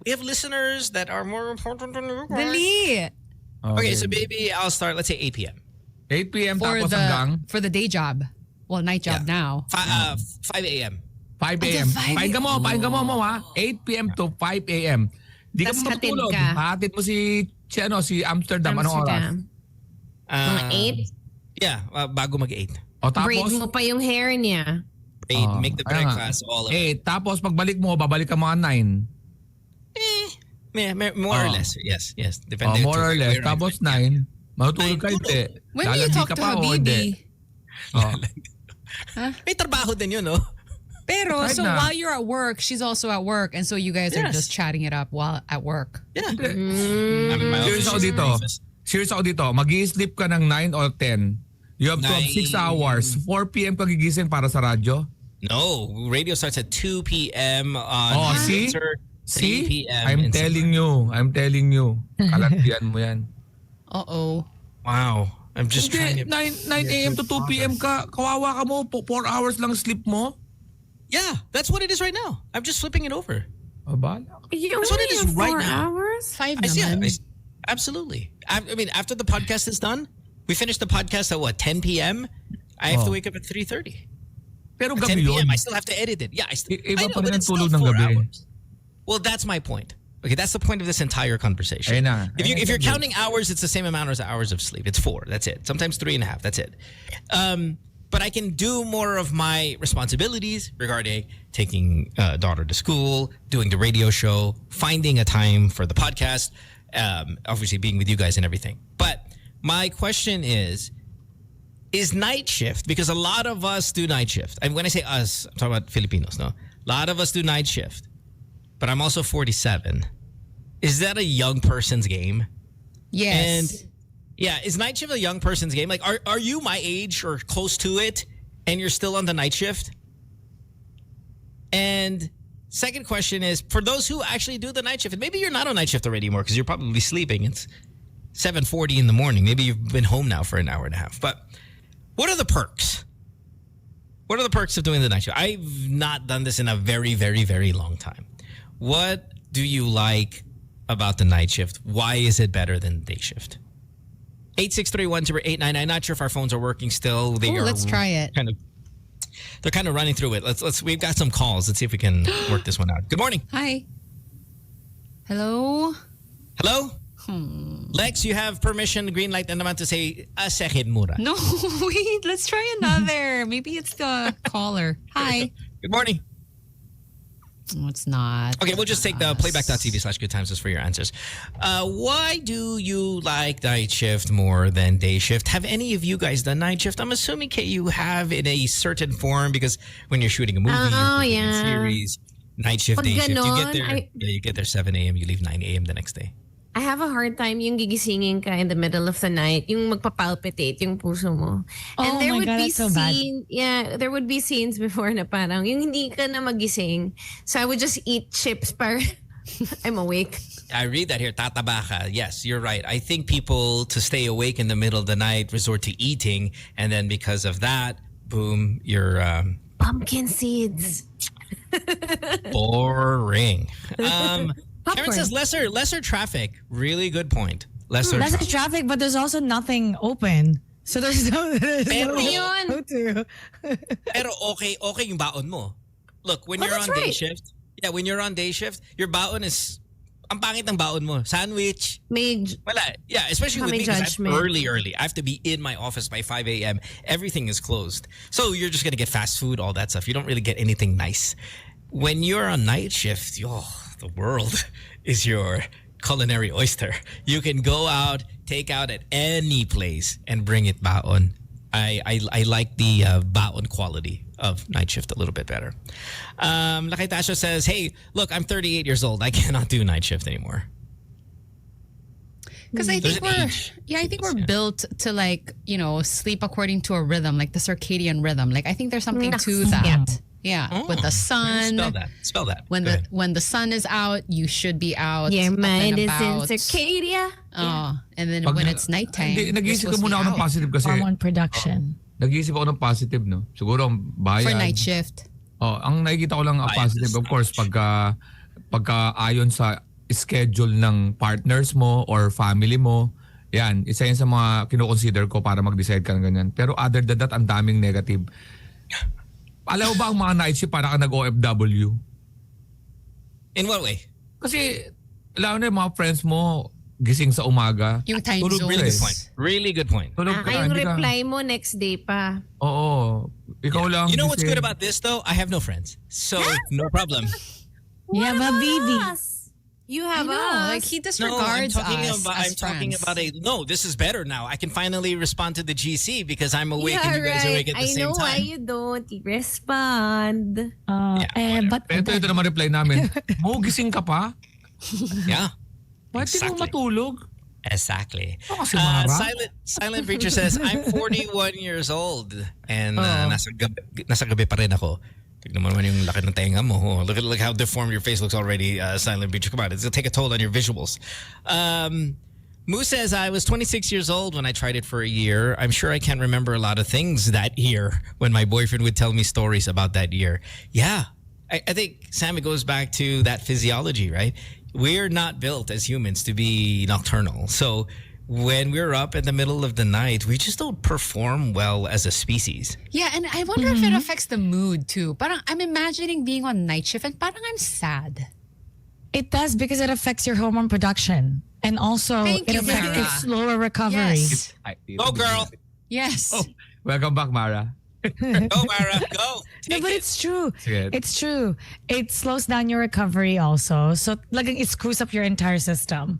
[SPEAKER 2] We have listeners that are more important than you.
[SPEAKER 3] Dali.
[SPEAKER 2] Okay, so baby, I'll start. Let's say 8 p.m.
[SPEAKER 4] 8 p.m.
[SPEAKER 3] For
[SPEAKER 4] tapos hanggang
[SPEAKER 3] the day job. Well, night job now.
[SPEAKER 2] 5 a.m.
[SPEAKER 4] 5 a.m. Pakinggan mo ha. 8 p.m. to 5 a.m. Di ka
[SPEAKER 5] Tas
[SPEAKER 4] mo
[SPEAKER 5] hatid
[SPEAKER 4] matulog.
[SPEAKER 5] ka.
[SPEAKER 4] Hatid mo si Amsterdam. Anong oras?
[SPEAKER 5] Mga 8?
[SPEAKER 2] Yeah, bago mag-8.
[SPEAKER 4] O tapos?
[SPEAKER 5] Braid mo pa yung hair niya.
[SPEAKER 2] Make the
[SPEAKER 4] kaya nga.
[SPEAKER 2] breakfast, all of it.
[SPEAKER 4] 8. Tapos pagbalik mo, babalik ka mga 9.
[SPEAKER 2] More or less. Yes. Depende.
[SPEAKER 4] More or less. Tapos 9. Matutulog ka hindi.
[SPEAKER 3] When do you
[SPEAKER 4] Lalandi
[SPEAKER 3] talk
[SPEAKER 4] ka
[SPEAKER 3] to
[SPEAKER 4] pa o hindi?
[SPEAKER 3] Habibi?
[SPEAKER 2] May trabaho din yun, no?
[SPEAKER 3] Pero
[SPEAKER 4] Right
[SPEAKER 3] so
[SPEAKER 4] na.
[SPEAKER 3] while you're at work, she's also at work, and so you guys are
[SPEAKER 2] Yes.
[SPEAKER 3] just chatting it up while at work.
[SPEAKER 2] Yeah. I'm in my
[SPEAKER 4] Serious ako
[SPEAKER 2] office, she's in
[SPEAKER 4] dito.
[SPEAKER 2] her office.
[SPEAKER 4] Serious ako dito. Mag-i-sleep ka ng 9 or 10. You have to have 6 hours. 4 p.m. ka gigising para sa radyo.
[SPEAKER 2] No, radio starts at 2 p.m. on
[SPEAKER 4] see?
[SPEAKER 2] Winter, 3
[SPEAKER 4] See?
[SPEAKER 2] p.m.
[SPEAKER 4] I'm
[SPEAKER 2] in
[SPEAKER 4] telling you. Kalantian mo yan.
[SPEAKER 3] Uh-oh.
[SPEAKER 2] Wow. I'm just trying
[SPEAKER 4] Hindi,
[SPEAKER 2] to...
[SPEAKER 4] 9 a.m. to 2 p.m. ka. Kawawa ka mo. 4 hours lang sleep mo.
[SPEAKER 2] Yeah, that's what it is right now. I'm just flipping it over.
[SPEAKER 4] Abala.
[SPEAKER 5] You
[SPEAKER 2] That's what it
[SPEAKER 5] only
[SPEAKER 2] is
[SPEAKER 5] have
[SPEAKER 2] right
[SPEAKER 5] 4
[SPEAKER 2] now.
[SPEAKER 5] hours?
[SPEAKER 3] 5
[SPEAKER 2] I see.
[SPEAKER 3] naman.
[SPEAKER 2] Absolutely. I mean, after the podcast is done, we finish the podcast at what, 10 p.m.? I have to wake up at 3:30.
[SPEAKER 4] Pero
[SPEAKER 2] 10
[SPEAKER 4] gabi yun.
[SPEAKER 2] p.m. I still have to edit it. Yeah, I
[SPEAKER 4] Iba
[SPEAKER 2] know,
[SPEAKER 4] pa
[SPEAKER 2] but
[SPEAKER 4] rin ang
[SPEAKER 2] it's still
[SPEAKER 4] tulog ng
[SPEAKER 2] 4
[SPEAKER 4] gabi.
[SPEAKER 2] hours. Well, that's my point. Okay, that's the point of this entire conversation.
[SPEAKER 4] Ayun na.
[SPEAKER 2] If you're counting hours, it's the same amount as hours of sleep. It's 4. That's it. Sometimes 3.5. That's it. But I can do more of my responsibilities regarding taking daughter to school, doing the radio show, finding a time for the podcast, obviously being with you guys and everything. But my question is night shift, because a lot of us do night shift. And when I say us, I'm talking about Filipinos, no? A lot of us do night shift. But I'm also 47. Is that a young person's game?
[SPEAKER 3] Yes.
[SPEAKER 2] And yeah, is night shift a young person's game? Like, are you my age or close to it, and you're still on the night shift? And second question is, for those who actually do the night shift, and maybe you're not on night shift already anymore because you're probably sleeping. It's 7:40 in the morning. Maybe you've been home now for an hour and a half. But what are the perks? What are the perks of doing the night shift? I've not done this in a very, very, very long time. What do you like about the night shift? Why is it better than day shift? 863-10899. Not sure if our phones are working still.
[SPEAKER 3] Let's try it.
[SPEAKER 2] They're kind of running through it. We've got some calls. Let's see if we can work this one out. Good morning.
[SPEAKER 3] Hi. Hello?
[SPEAKER 2] Hello? Lex, you have permission, green light na naman to say, asehin mura.
[SPEAKER 3] No, wait. Let's try another. Maybe it's the caller. Hi.
[SPEAKER 2] Good morning.
[SPEAKER 3] No, it's not.
[SPEAKER 2] Okay, we'll just take the playback.tv/goodtimes just for your answers. Why do you like night shift more than day shift? Have any of you guys done night shift? I'm assuming you have in a certain form, because when you're shooting a movie, you're shooting a series, night shift,
[SPEAKER 5] Pag
[SPEAKER 2] day shift. You get
[SPEAKER 5] ganon,
[SPEAKER 2] there, you get there 7 a.m., you leave 9 a.m. the next day.
[SPEAKER 5] I have a hard time yung gigisingin ka in the middle of the night, yung magpapalpitate yung puso mo. And
[SPEAKER 6] Oh
[SPEAKER 5] there
[SPEAKER 6] my
[SPEAKER 5] would
[SPEAKER 6] God,
[SPEAKER 5] be
[SPEAKER 6] that's so bad.
[SPEAKER 5] there would be scenes before na parang yung hindi ka na magising. So I would just eat chips para I'm awake.
[SPEAKER 2] I read that here, tataba ka. Yes, you're right. I think people, to stay awake in the middle of the night, resort to eating, and then because of that, boom, you're
[SPEAKER 5] Pumpkin seeds.
[SPEAKER 2] boring.
[SPEAKER 5] Popcorn.
[SPEAKER 2] Karen says lesser traffic. Really good point. Lesser
[SPEAKER 6] That's
[SPEAKER 2] traffic.
[SPEAKER 6] the traffic, but there's also nothing open. So there's no
[SPEAKER 2] Pero,
[SPEAKER 5] yun.
[SPEAKER 6] go to.
[SPEAKER 2] pero okay yung baon mo. Look, when
[SPEAKER 5] Oh,
[SPEAKER 2] you're on
[SPEAKER 5] that's
[SPEAKER 2] day
[SPEAKER 5] right.
[SPEAKER 2] shift, when you're on day shift, your baon is, ang pangit ng baon mo. Sandwich. Wala. Yeah, especially with
[SPEAKER 5] May
[SPEAKER 2] me, because I'm
[SPEAKER 5] judgment.
[SPEAKER 2] early. I have to be in my office by 5 a.m. Everything is closed. So you're just going to get fast food, all that stuff. You don't really get anything nice. When you're on night shift, the world is your culinary oyster. You can go out, take out at any place, and bring it baon. I like the baon quality of night shift a little bit better. Lakay Tasha says, hey, look, I'm 38 years old. I cannot do night shift anymore.
[SPEAKER 3] Because I
[SPEAKER 2] There's
[SPEAKER 3] think
[SPEAKER 2] an
[SPEAKER 3] we're
[SPEAKER 2] age.
[SPEAKER 3] I think we're built to like, sleep according to a rhythm, like the circadian rhythm. Like I think there's something to that. Yeah. With the sun.
[SPEAKER 2] Spell that.
[SPEAKER 3] When
[SPEAKER 2] Go ahead.
[SPEAKER 3] the sun is out, you should be out.
[SPEAKER 5] Your
[SPEAKER 3] up
[SPEAKER 5] mind
[SPEAKER 3] and
[SPEAKER 5] is in
[SPEAKER 3] about.
[SPEAKER 5] circadia.
[SPEAKER 3] Oh, and then
[SPEAKER 4] Pag-
[SPEAKER 3] when it's nighttime,
[SPEAKER 4] Hindi,
[SPEAKER 3] you're
[SPEAKER 4] nag-iisip
[SPEAKER 3] supposed
[SPEAKER 4] ko
[SPEAKER 3] to be
[SPEAKER 4] muna ako ng
[SPEAKER 3] out
[SPEAKER 4] positive kasi.
[SPEAKER 6] Hormone production.
[SPEAKER 4] Nag-iisip ako ng positive, no? Siguro ang bayan.
[SPEAKER 3] for night shift.
[SPEAKER 4] Oh, ang nakikita ko lang ang
[SPEAKER 2] Bayan
[SPEAKER 4] positive,
[SPEAKER 2] is
[SPEAKER 4] of course, pagka ayon sa schedule ng partners mo or family mo, yan, isa yan sa mga kino-consider ko para mag-decide ka ng ganyan. Pero other than that, ang daming negative. Alam mo ba ang mga night shift para ka nag-OFW?
[SPEAKER 2] In what way?
[SPEAKER 4] Kasi, alam na yung mga friends mo, gising sa umaga.
[SPEAKER 3] Yung time
[SPEAKER 4] Tulog
[SPEAKER 3] zones.
[SPEAKER 2] Really good point. Really good point.
[SPEAKER 4] Tulog ka,
[SPEAKER 5] Yung
[SPEAKER 4] hindi ka-
[SPEAKER 5] reply mo next day pa.
[SPEAKER 4] Oo. Ikaw lang.
[SPEAKER 2] You know what's
[SPEAKER 4] gising.
[SPEAKER 2] good about this though? I have no friends. So no problem.
[SPEAKER 6] You have a baby.
[SPEAKER 5] You
[SPEAKER 3] I
[SPEAKER 5] have
[SPEAKER 3] know,
[SPEAKER 5] us.
[SPEAKER 3] like he
[SPEAKER 2] No,
[SPEAKER 3] disregards us
[SPEAKER 2] I'm
[SPEAKER 3] as
[SPEAKER 2] talking
[SPEAKER 3] friends.
[SPEAKER 2] about no, this is better now. I can finally respond to the GC because I'm awake and
[SPEAKER 5] Yeah,
[SPEAKER 2] you guys are awake
[SPEAKER 5] right.
[SPEAKER 2] at the
[SPEAKER 5] I
[SPEAKER 2] same
[SPEAKER 5] know why
[SPEAKER 2] time.
[SPEAKER 5] you don't respond.
[SPEAKER 6] But
[SPEAKER 4] Ito naman reply namin. Mo, gising ka pa?
[SPEAKER 2] Yeah.
[SPEAKER 4] Bakit di mo
[SPEAKER 2] Exactly.
[SPEAKER 4] matulog?
[SPEAKER 2] Exactly.
[SPEAKER 4] Oh, kasi Mara.
[SPEAKER 2] Silent Preacher says, I'm 41 years old and nasa gabi pa rin ako. Tignan mo naman yung laki ng tenga mo. Oh, look how deformed your face looks already, Silent Preacher. Come on, it's going to take a toll on your visuals. Moo says, I was 26 years old when I tried it for a year. I'm sure I can't remember a lot of things that year when my boyfriend would tell me stories about that year. Yeah, I think, Sam, it goes back to that physiology, right? We're not built as humans to be nocturnal. So when we're up in the middle of the night, we just don't perform well as a species.
[SPEAKER 3] Yeah, and I wonder if it affects the mood too. Parang I'm imagining being on night shift and parang I'm sad.
[SPEAKER 6] it does because it affects your hormone production. And also,
[SPEAKER 3] Thank
[SPEAKER 6] it
[SPEAKER 3] you,
[SPEAKER 6] affects
[SPEAKER 3] Mara.
[SPEAKER 6] its slower recovery.
[SPEAKER 3] Yes.
[SPEAKER 2] Go, girl.
[SPEAKER 3] Yes.
[SPEAKER 4] Oh, welcome back, Mara.
[SPEAKER 2] Go, Mara. Go.
[SPEAKER 6] No,
[SPEAKER 2] Take
[SPEAKER 6] but
[SPEAKER 2] it.
[SPEAKER 6] it's true.
[SPEAKER 4] Sige.
[SPEAKER 6] It's true. It slows down your recovery also. So, like, it screws up your entire system.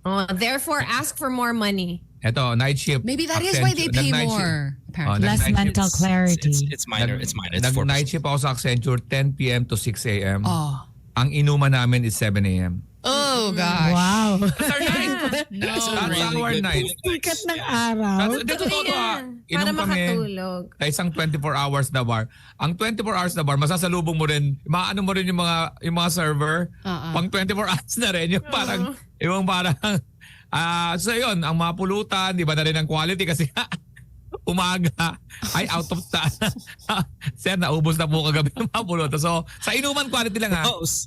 [SPEAKER 5] Oh, therefore, ask for more money.
[SPEAKER 4] Ito, night shift.
[SPEAKER 3] Maybe that is why they
[SPEAKER 4] Accenture.
[SPEAKER 3] pay
[SPEAKER 4] Nag-night
[SPEAKER 3] more.
[SPEAKER 4] shift.
[SPEAKER 3] Apparently.
[SPEAKER 6] Less
[SPEAKER 4] nag-night
[SPEAKER 6] mental
[SPEAKER 4] shift.
[SPEAKER 6] clarity.
[SPEAKER 2] It's minor. It's minor. It's
[SPEAKER 4] Nag-night
[SPEAKER 2] 4%.
[SPEAKER 4] shift ako sa Accenture 10 p.m. to 6 a.m.
[SPEAKER 3] Oh.
[SPEAKER 4] Ang inuman namin is 7 a.m.
[SPEAKER 3] Oh gosh.
[SPEAKER 6] Wow.
[SPEAKER 4] That's our night.
[SPEAKER 3] No.
[SPEAKER 4] That's
[SPEAKER 2] really
[SPEAKER 4] our
[SPEAKER 2] good
[SPEAKER 4] night.
[SPEAKER 2] point.
[SPEAKER 6] Sikat ng araw.
[SPEAKER 4] That's totoo to ha.
[SPEAKER 5] Para
[SPEAKER 4] Inom kami
[SPEAKER 5] makatulog.
[SPEAKER 4] sa isang 24 hours na bar. Ang 24 hours na bar, masasalubong mo rin, maano mo rin yung mga server. Pang 24 hours na rin. Yung parang, so yun, ang mga pulutan, di ba na rin ang quality kasi umaga ay out of stock. Sir, naubos na po kagabi ng mga pulutan. So, sa inuman quality lang ha.
[SPEAKER 2] Close.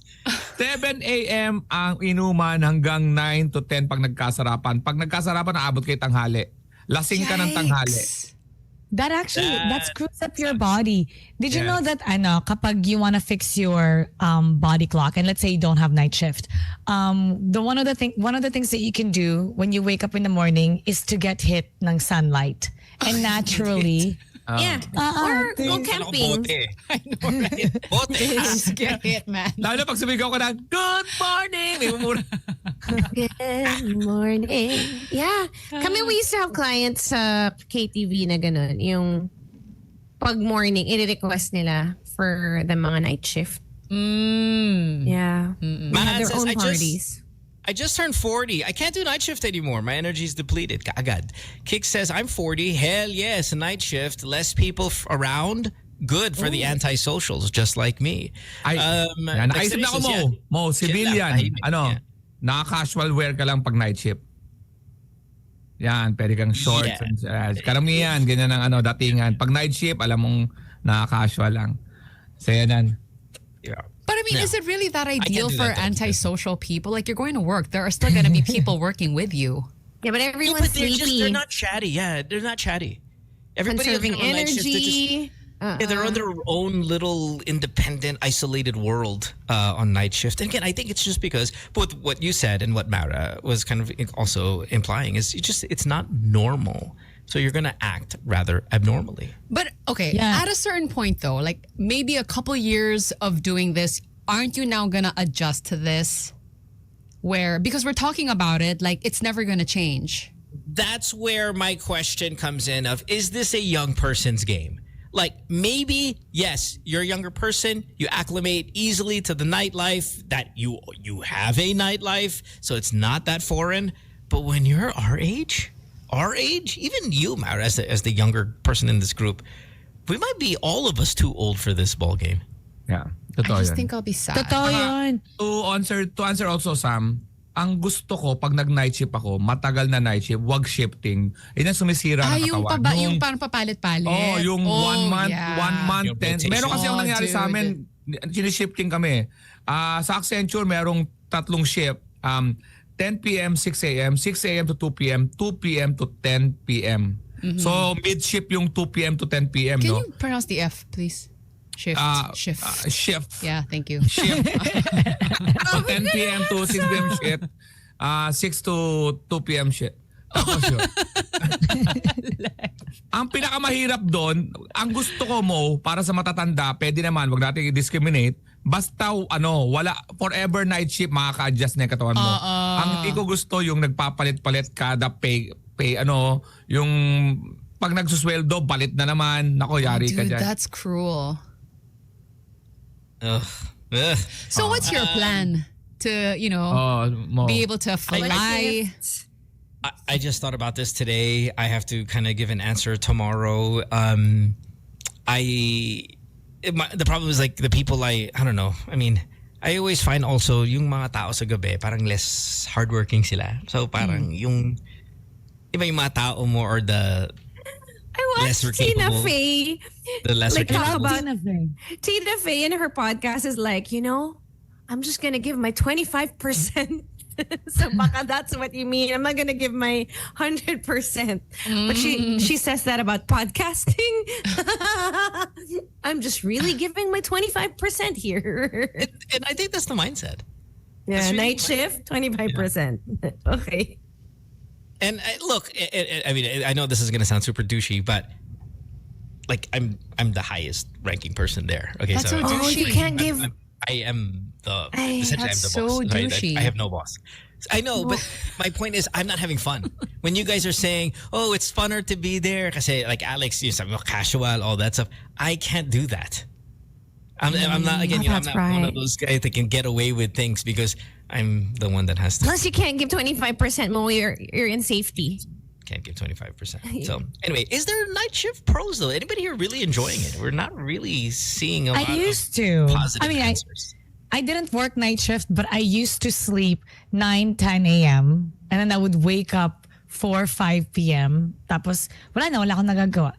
[SPEAKER 4] 7 a.m. ang inuman hanggang 9 to 10 pag nagkasarapan. Pag nagkasarapan, naabot kay tanghali. Lasing ka ng tanghali.
[SPEAKER 6] That screws up your body. Did you
[SPEAKER 4] Yes.
[SPEAKER 6] know that kapag you want to fix your body clock and let's say you don't have night shift, one of the things that you can do when you wake up in the morning is to get hit ng sunlight. And naturally,
[SPEAKER 5] Yeah. Or go camping.
[SPEAKER 2] Bote. I know, right? Bote.
[SPEAKER 3] Get hit, man.
[SPEAKER 4] Lalo pag sumigaw ka na, good morning! May mumura.
[SPEAKER 5] Good morning. Yeah. Kami, we used to have clients sa KTV na ganun. Yung pag morning, i-request nila for the mga night shift. Yeah. They
[SPEAKER 2] Man
[SPEAKER 5] have their
[SPEAKER 2] says,
[SPEAKER 5] own parties.
[SPEAKER 2] I just turned 40. I can't do night shift anymore. My energy's depleted. Kaagad. Kick says, I'm 40. Hell yes, a night shift. Less people around. Good for the antisocials, just like me.
[SPEAKER 4] Ay, yan, naisip na ako mo.
[SPEAKER 2] Yan.
[SPEAKER 4] Mo, civilian.
[SPEAKER 2] tahimik.
[SPEAKER 4] Ano,
[SPEAKER 2] Yeah.
[SPEAKER 4] naka-casual wear ka lang pag night shift. Yan, pwede kang shorts.
[SPEAKER 2] Yeah.
[SPEAKER 4] And, karamihan, ganyan ang datingan. Pag night shift, alam mong naka-casual lang. So yan.
[SPEAKER 2] Yeah.
[SPEAKER 3] But I mean,
[SPEAKER 2] Yeah.
[SPEAKER 3] is it really that
[SPEAKER 2] can't
[SPEAKER 3] ideal
[SPEAKER 2] do
[SPEAKER 3] for
[SPEAKER 2] that, though.
[SPEAKER 3] antisocial people? Like, you're going to work. There are still going to be people working with you.
[SPEAKER 5] Yeah, but everyone's sleepy.
[SPEAKER 2] They're not chatty. Yeah, they're not chatty. Everybody
[SPEAKER 5] Conserving
[SPEAKER 2] on night shift, they're just-
[SPEAKER 5] energy.
[SPEAKER 2] they're on their own little independent, isolated world on night shift. And again, I think it's just because both what you said and what Mara was kind of also implying is it's not normal. So you're going to act rather abnormally.
[SPEAKER 3] But okay,
[SPEAKER 6] Yeah.
[SPEAKER 3] at a certain point though, like maybe a couple years of doing this, aren't you now gonna adjust to this? Because we're talking about it, like it's never gonna change.
[SPEAKER 2] That's where my question comes in of, is this a young person's game? Like maybe, yes, you're a younger person, you acclimate easily to the nightlife, that you have a nightlife, so it's not that foreign. But when you're our age, even you, Mara, as the younger person in this group, we might be all of us too old for this ball game.
[SPEAKER 4] Yeah.
[SPEAKER 3] I
[SPEAKER 4] Totoo
[SPEAKER 3] just
[SPEAKER 4] yan.
[SPEAKER 3] think I'll be sad.
[SPEAKER 6] Totoo yun.
[SPEAKER 4] To answer also, Sam, ang gusto ko pag nag-night shift ako, matagal na night shift, wag shifting. Yun ang sumisira ng
[SPEAKER 3] yung
[SPEAKER 4] katawan.
[SPEAKER 3] yung parang papalit-palit.
[SPEAKER 4] Oh, yung 1 month,
[SPEAKER 3] yeah.
[SPEAKER 4] 1 month,
[SPEAKER 2] Yung
[SPEAKER 4] 10.
[SPEAKER 2] rotation.
[SPEAKER 4] Meron kasi ang nangyari sa
[SPEAKER 3] dude.
[SPEAKER 4] amin, sinishifting kami. Sa Accenture, merong 3 shift. 10 p.m., 6 a.m., 6 a.m. to 2 p.m., 2 p.m. to 10 p.m. So, mid-shift yung 2 p.m. to 10 p.m.,
[SPEAKER 3] Can
[SPEAKER 4] no?
[SPEAKER 3] you pronounce the F, please? Shift. Shift.
[SPEAKER 4] Shift.
[SPEAKER 3] Yeah, thank you.
[SPEAKER 4] Shift. So, 10 p.m. to 6 p.m. shift. 6 to 2 p.m. shift. Tapos yun. Ang pinakamahirap doon, ang gusto ko mo, para sa matatanda, pwede naman, wag natin i-discriminate, basta wala, forever night shift, makaka-adjust na yung katawan mo. Ang hindi ko gusto, yung nagpapalit-palit kada pay, yung pag nagsusweldo, balit na naman. Nako, yari ka
[SPEAKER 3] Dude,
[SPEAKER 4] dyan.
[SPEAKER 3] that's cruel.
[SPEAKER 2] Ugh. Ugh.
[SPEAKER 3] So what's your plan to,
[SPEAKER 4] Mo.
[SPEAKER 3] be able to fly?
[SPEAKER 2] I just thought about this today. I have to kind of give an answer tomorrow. The problem is like the people I don't know. I mean, I always find also yung mga tao sa gabi parang less hardworking sila. So parang yung iba yung mga tao mo or the
[SPEAKER 5] I watched
[SPEAKER 2] lesser
[SPEAKER 5] Tina
[SPEAKER 2] capable.
[SPEAKER 5] Fey.
[SPEAKER 2] The lesser
[SPEAKER 5] Like, talk
[SPEAKER 2] capable.
[SPEAKER 5] about
[SPEAKER 6] Tina Fey.
[SPEAKER 5] Tina Fey in her podcast is like, I'm just gonna give my 25%. So baka that's what you mean. I'm not gonna give my 100%. But she says that about podcasting. I'm just really giving my 25% here.
[SPEAKER 2] And I think that's the mindset.
[SPEAKER 5] Yeah,
[SPEAKER 2] That's really
[SPEAKER 5] night shift, 25%. Okay.
[SPEAKER 2] And look, I mean, I know this is gonna sound super douchey, but like I'm the highest ranking person there. Okay,
[SPEAKER 3] That's so
[SPEAKER 5] Oh, you
[SPEAKER 3] douchey.
[SPEAKER 5] can't give.
[SPEAKER 2] I am essentially I'm
[SPEAKER 3] That's
[SPEAKER 2] the
[SPEAKER 3] so
[SPEAKER 2] boss. Right?
[SPEAKER 3] douchey.
[SPEAKER 2] I have no boss. I know, but my point is I'm not having fun. When you guys are saying, "Oh, it's funner to be there," kasi like Alex, you sabi mo, casual, all that stuff. I can't do that. I'm not again. I'm
[SPEAKER 5] that's
[SPEAKER 2] not one
[SPEAKER 5] right.
[SPEAKER 2] of those guys that can get away with things because I'm the one that has to.
[SPEAKER 5] Plus, you can't give 25% more. You're in safety.
[SPEAKER 2] Can't give 25%. So anyway, is there night shift pros though? Anybody here really enjoying it? We're not really seeing a lot
[SPEAKER 6] I used to.
[SPEAKER 2] of positive
[SPEAKER 6] I mean,
[SPEAKER 2] answers.
[SPEAKER 6] I didn't work night shift, but I used to sleep 9, 10 a.m. And then I would wake up 4, 5 p.m. Tapos, wala akong nagagawa.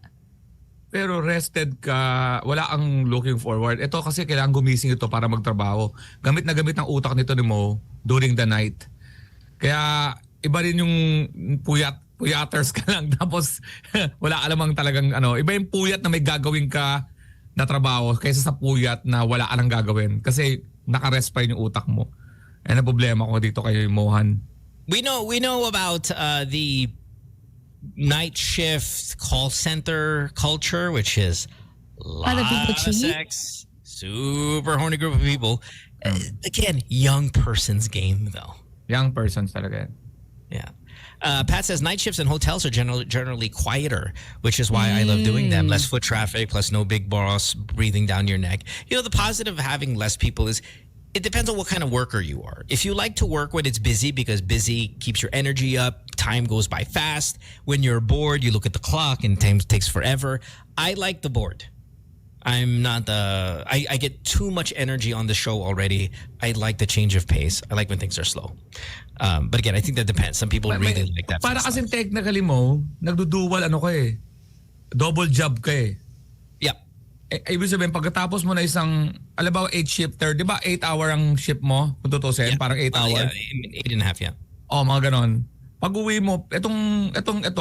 [SPEAKER 4] Pero rested ka, wala ang looking forward. Ito kasi kailangan gumising ito para magtrabaho. Gamit na gamit ng utak nito ni Mo during the night. Kaya iba rin yung puyaters ka lang. Tapos wala alamang talagang iba yung puyat na may gagawin ka na trabaho kaysa sa puyat na wala ka nang gagawin. Kasi naka-rest pa yung utak mo. Yan ang problema ko dito kay Mohan.
[SPEAKER 2] We know about the night shift call center culture, which is
[SPEAKER 6] Other people
[SPEAKER 2] lot of
[SPEAKER 6] cheat?
[SPEAKER 2] sex, super horny group of people. Again, young person's game though.
[SPEAKER 4] Young persons talaga yan.
[SPEAKER 2] Yeah. Pat says night shifts in hotels are generally quieter, which is why I love doing them. Less foot traffic, plus no big boss breathing down your neck. The positive of having less people is it depends on what kind of worker you are. If you like to work when it's busy because busy keeps your energy up, time goes by fast. When you're bored, you look at the clock and time takes forever. I like the bored. I'm not I get too much energy on the show already. I like the change of pace. I like when things are slow. But again, I think that depends. Some people really like that.
[SPEAKER 4] Para
[SPEAKER 2] fast
[SPEAKER 4] kasi
[SPEAKER 2] life.
[SPEAKER 4] technically mo, nagdudual ka eh. Double job ka eh.
[SPEAKER 2] Yep.
[SPEAKER 4] Ibig sabihin, pagkatapos mo na isang, alam ba, 8-shifter, di ba 8-hour ang shift mo? Kung tutusin,
[SPEAKER 2] Yeah.
[SPEAKER 4] parang 8
[SPEAKER 2] Well,
[SPEAKER 4] hours.
[SPEAKER 2] yeah, 8.5, yeah.
[SPEAKER 4] Mga ganon. Pag uwi mo, ito,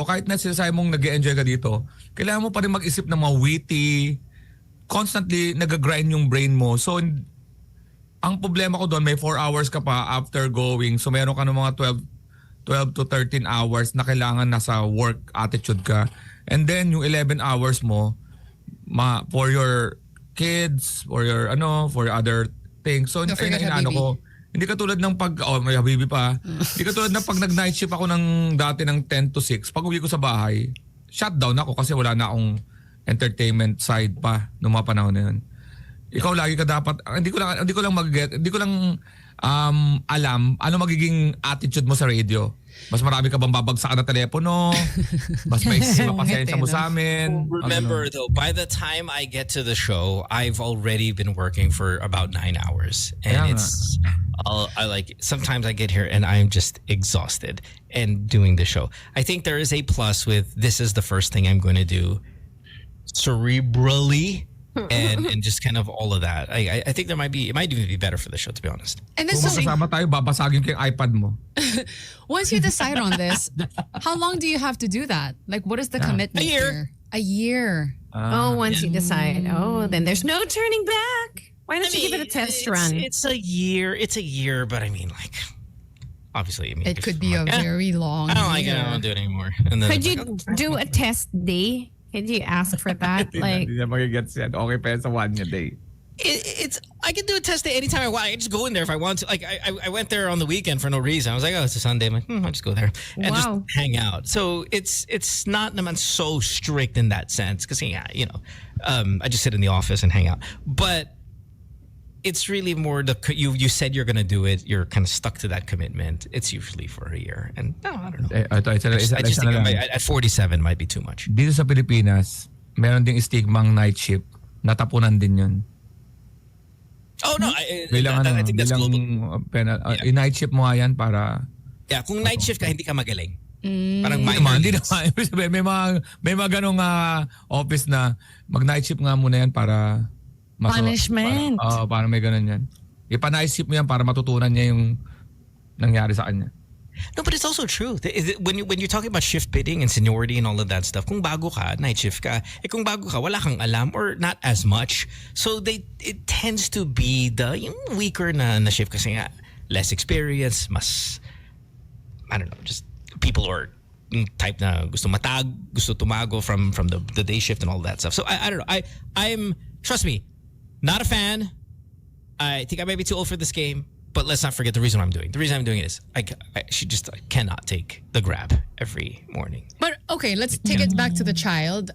[SPEAKER 4] kahit na sinasabi mong nag-enjoy ka dito, kailangan mo pa rin mag-isip ng mga witty, constantly nag-grind yung brain mo. So, ang problema ko doon, may 4 hours ka pa after going. So, meron ka ng mga 12 to 13 hours na kailangan nasa work attitude ka. And then, yung 11 hours mo, for your kids, for your for other things. So,
[SPEAKER 3] Don't forget
[SPEAKER 4] inaano
[SPEAKER 3] Habibi.
[SPEAKER 4] ko, hindi katulad ng may habibi pa. Hindi katulad ng pag nag-night shift ako ng dati ng 10 to 6, pag uwi ko sa bahay, shutdown ako kasi wala na akong entertainment side pa noong mga panahon na yun. Ikaw lagi ka dapat, hindi ko lang alam ano magiging attitude mo sa radio. Mas marami ka bang babagsakan na telepono? Mas may pasensya mo sa amin?
[SPEAKER 2] Remember though, by the time I get to the show, I've already been working for about 9 hours. And sometimes I get here and I'm just exhausted and doing the show. I think there is a plus with this is the first thing I'm going to do cerebrally. And just kind of all of that. I think it might even be better for the show, to be honest.
[SPEAKER 3] And then
[SPEAKER 4] Kung
[SPEAKER 3] so,
[SPEAKER 4] kasama tayo, babasagin ko yung iPad mo.
[SPEAKER 3] once you decide on this, how long do you have to do that? Like, what is the commitment?
[SPEAKER 2] A year.
[SPEAKER 3] here? A year.
[SPEAKER 5] Once you decide, then there's no turning back. Why don't you give it a test run?
[SPEAKER 2] It's a year. It's a year, but I mean, like, obviously, I mean,
[SPEAKER 3] It could be a very long
[SPEAKER 2] I don't like it.
[SPEAKER 3] year.
[SPEAKER 2] I don't do it anymore. And then
[SPEAKER 5] Could
[SPEAKER 2] it's
[SPEAKER 5] you
[SPEAKER 2] like,
[SPEAKER 5] do a test day? Could you ask for that? Like,
[SPEAKER 4] Hindi niya magigets yan. Okay pa yan sa 1 day.
[SPEAKER 2] it's I can do a test day anytime I want. I can just go in there if I want to. Like I went there on the weekend for no reason. I was like, oh, it's a Sunday. I'm like, I'll just go there and just
[SPEAKER 5] Wow.
[SPEAKER 2] hang out. So it's not naman so strict in that sense because I just sit in the office and hang out. But it's really more you said you're gonna do it. You're kind of stuck to that commitment. It's usually for a year, and no, I don't know. I just think at 47 might be too much.
[SPEAKER 4] Dito sa Pilipinas, meron ding stigmang night shift. Natapunan din yun.
[SPEAKER 2] Oh no, I think that's global.
[SPEAKER 4] Night shift mo nga yan para...
[SPEAKER 2] Yeah, kung night shift ka, hindi ka magaling. Parang
[SPEAKER 4] Hindi naman. Ibig sabihin, may mga ganong office na mag-night shift nga muna yan para...
[SPEAKER 6] Punishment.
[SPEAKER 4] Para may ganon yan. Ipa-night shift mo yan para matutunan niya yung nangyari sa kanya.
[SPEAKER 2] No, but it's also true. When you're talking about shift bidding and seniority and all of that stuff, kung bago ka, night shift ka. Kung bago ka, wala kang alam or not as much. So it tends to be yung weaker na shift kasi nga less experience, mas, I don't know, just people are type na gusto tumago from the day shift and all that stuff. So I don't know. I'm trust me, not a fan. I think I might be too old for this game. But let's not forget the reason I'm doing. The reason I'm doing it is she just cannot take the grab every morning.
[SPEAKER 3] But okay, let's take it back to the child.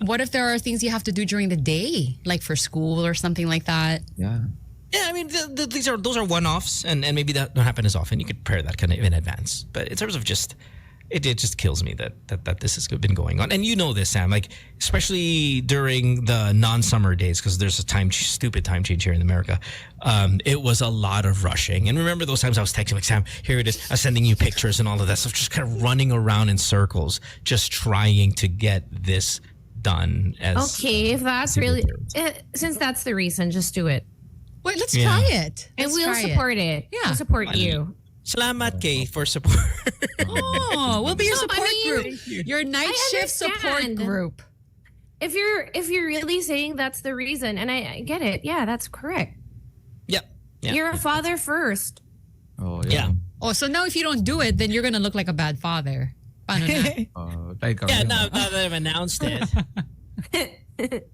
[SPEAKER 3] What if there are things you have to do during the day, like for school or something like that?
[SPEAKER 4] Yeah.
[SPEAKER 2] Yeah, I mean those are one-offs, and maybe that don't happen as often. You could prepare that kind of in advance. But in terms of just it just kills me that this has been going on. And you know this, Sam, like especially during the non-summer days, because there's a stupid time change here in America. It was a lot of rushing. And remember those times I was texting like, Sam, here it is. I was sending you pictures and all of that stuff, just kind of running around in circles, just trying to get this done.
[SPEAKER 5] okay, if that's really, since that's the reason, just do it.
[SPEAKER 3] Wait, let's try it.
[SPEAKER 5] And
[SPEAKER 3] Let's
[SPEAKER 5] we'll
[SPEAKER 3] try
[SPEAKER 5] support it.
[SPEAKER 3] Yeah.
[SPEAKER 5] We'll support you.
[SPEAKER 2] Salamat Kay for support.
[SPEAKER 3] Oh, we'll be your support group. Your night
[SPEAKER 5] I
[SPEAKER 3] shift support
[SPEAKER 5] understand.
[SPEAKER 3] group.
[SPEAKER 5] If you're really saying that's the reason, and I get it, yeah, that's correct.
[SPEAKER 2] Yep. Yeah.
[SPEAKER 5] You're a father first.
[SPEAKER 4] Oh,
[SPEAKER 2] Yeah.
[SPEAKER 3] Oh, so now if you don't do it, then you're gonna look like a bad father. Paano na?
[SPEAKER 2] Yeah, now that I've announced it.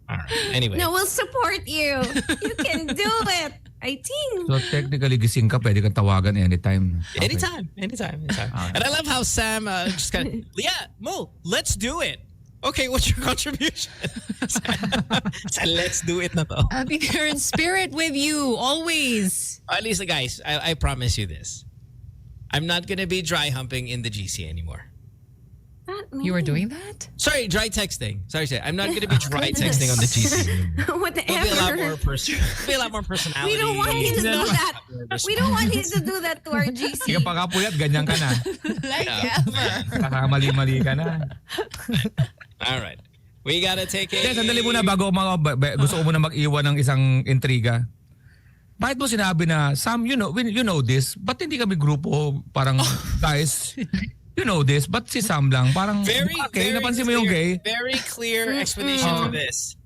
[SPEAKER 2] All right. Anyway.
[SPEAKER 5] No, we'll support you. You can do it. I think.
[SPEAKER 4] So technically, gising ka, pwede kang tawagan anytime. Okay.
[SPEAKER 2] Anytime. And I love how Sam just kind of, yeah, Mo, let's do it. Okay, what's your contribution? So let's do it na to.
[SPEAKER 3] I'll be there in spirit with you always.
[SPEAKER 2] At least, guys, I promise you this. I'm not going to be dry humping in the GC anymore.
[SPEAKER 3] You were doing that?
[SPEAKER 2] Sorry, dry texting. Sorry, I'm not going to be dry texting on the GC.
[SPEAKER 5] Whatever.
[SPEAKER 2] It'll be a lot more personality.
[SPEAKER 5] We don't want you to do that. We don't want you to do that to our GC.
[SPEAKER 4] Hindi ka pa kapuyat, ganyan ka na.
[SPEAKER 3] Like ever.
[SPEAKER 4] Kakamali-mali ka na.
[SPEAKER 2] All right. We gotta take it.
[SPEAKER 4] Sandali muna bago gusto ko muna mag-iwan ng isang intriga. Bakit mo sinabi na, Sam, you know this, ba't hindi kami grupo parang guys, you know this, ba't si Sam lang? Parang, okay, napansin mo yung gay?
[SPEAKER 2] Very clear explanation for this.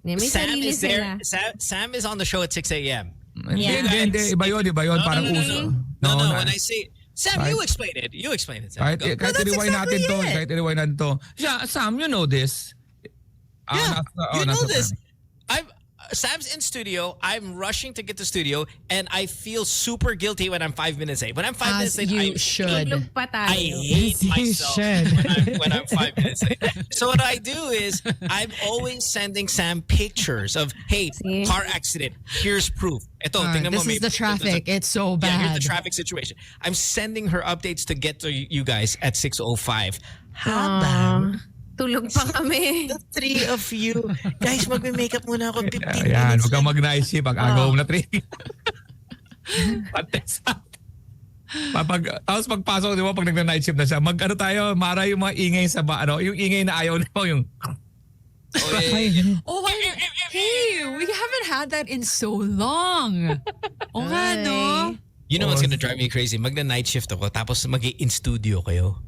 [SPEAKER 5] May
[SPEAKER 2] Sam
[SPEAKER 5] sarili
[SPEAKER 2] is there.
[SPEAKER 5] sila.
[SPEAKER 2] Sam is on the show at 6 a.m.
[SPEAKER 4] Hindi. Iba yun. Parang uso.
[SPEAKER 2] No, when I say, Sam, you explain it. Sam.
[SPEAKER 4] Kahit i-rewind natin to. Kahit i-rewind natin to. Sam, you know this.
[SPEAKER 2] Yeah, you know this. Sam's in studio. I'm rushing to get to studio, and I feel super guilty when I'm 5 minutes late. When I'm 5 minutes
[SPEAKER 3] As
[SPEAKER 2] late,
[SPEAKER 3] you should.
[SPEAKER 5] Tulog pa tayo.
[SPEAKER 2] I hate
[SPEAKER 6] You
[SPEAKER 2] myself
[SPEAKER 6] should.
[SPEAKER 2] when I'm 5 minutes late. So what I do is I'm always sending Sam pictures of, hey,
[SPEAKER 5] See?
[SPEAKER 2] car accident. Here's proof. Ito, tingnan mo,
[SPEAKER 3] This is
[SPEAKER 2] may-
[SPEAKER 3] the traffic. It's so
[SPEAKER 2] Yeah, here's
[SPEAKER 3] bad.
[SPEAKER 2] the traffic situation. I'm sending her updates to get to you guys at 6:05. Habang
[SPEAKER 5] Tulog pa kami.
[SPEAKER 2] the three of you, guys, magme-makeup muna ako 15
[SPEAKER 4] Ayan,
[SPEAKER 2] minutes.
[SPEAKER 4] huwag kang mag-night shift. Ang agaw na training. Pantesa. Tapos pagpasok, di ba, pag nag-night shift na siya, mag-ano tayo, Mara, yung mga ingay sa yung ingay na ayaw na yung...
[SPEAKER 2] Oh, yeah.
[SPEAKER 3] Oh, hey, we haven't had that in so long. Oh, nga, no?
[SPEAKER 2] You know what's gonna drive me crazy? Magna-night shift ako, tapos mag-in studio kayo.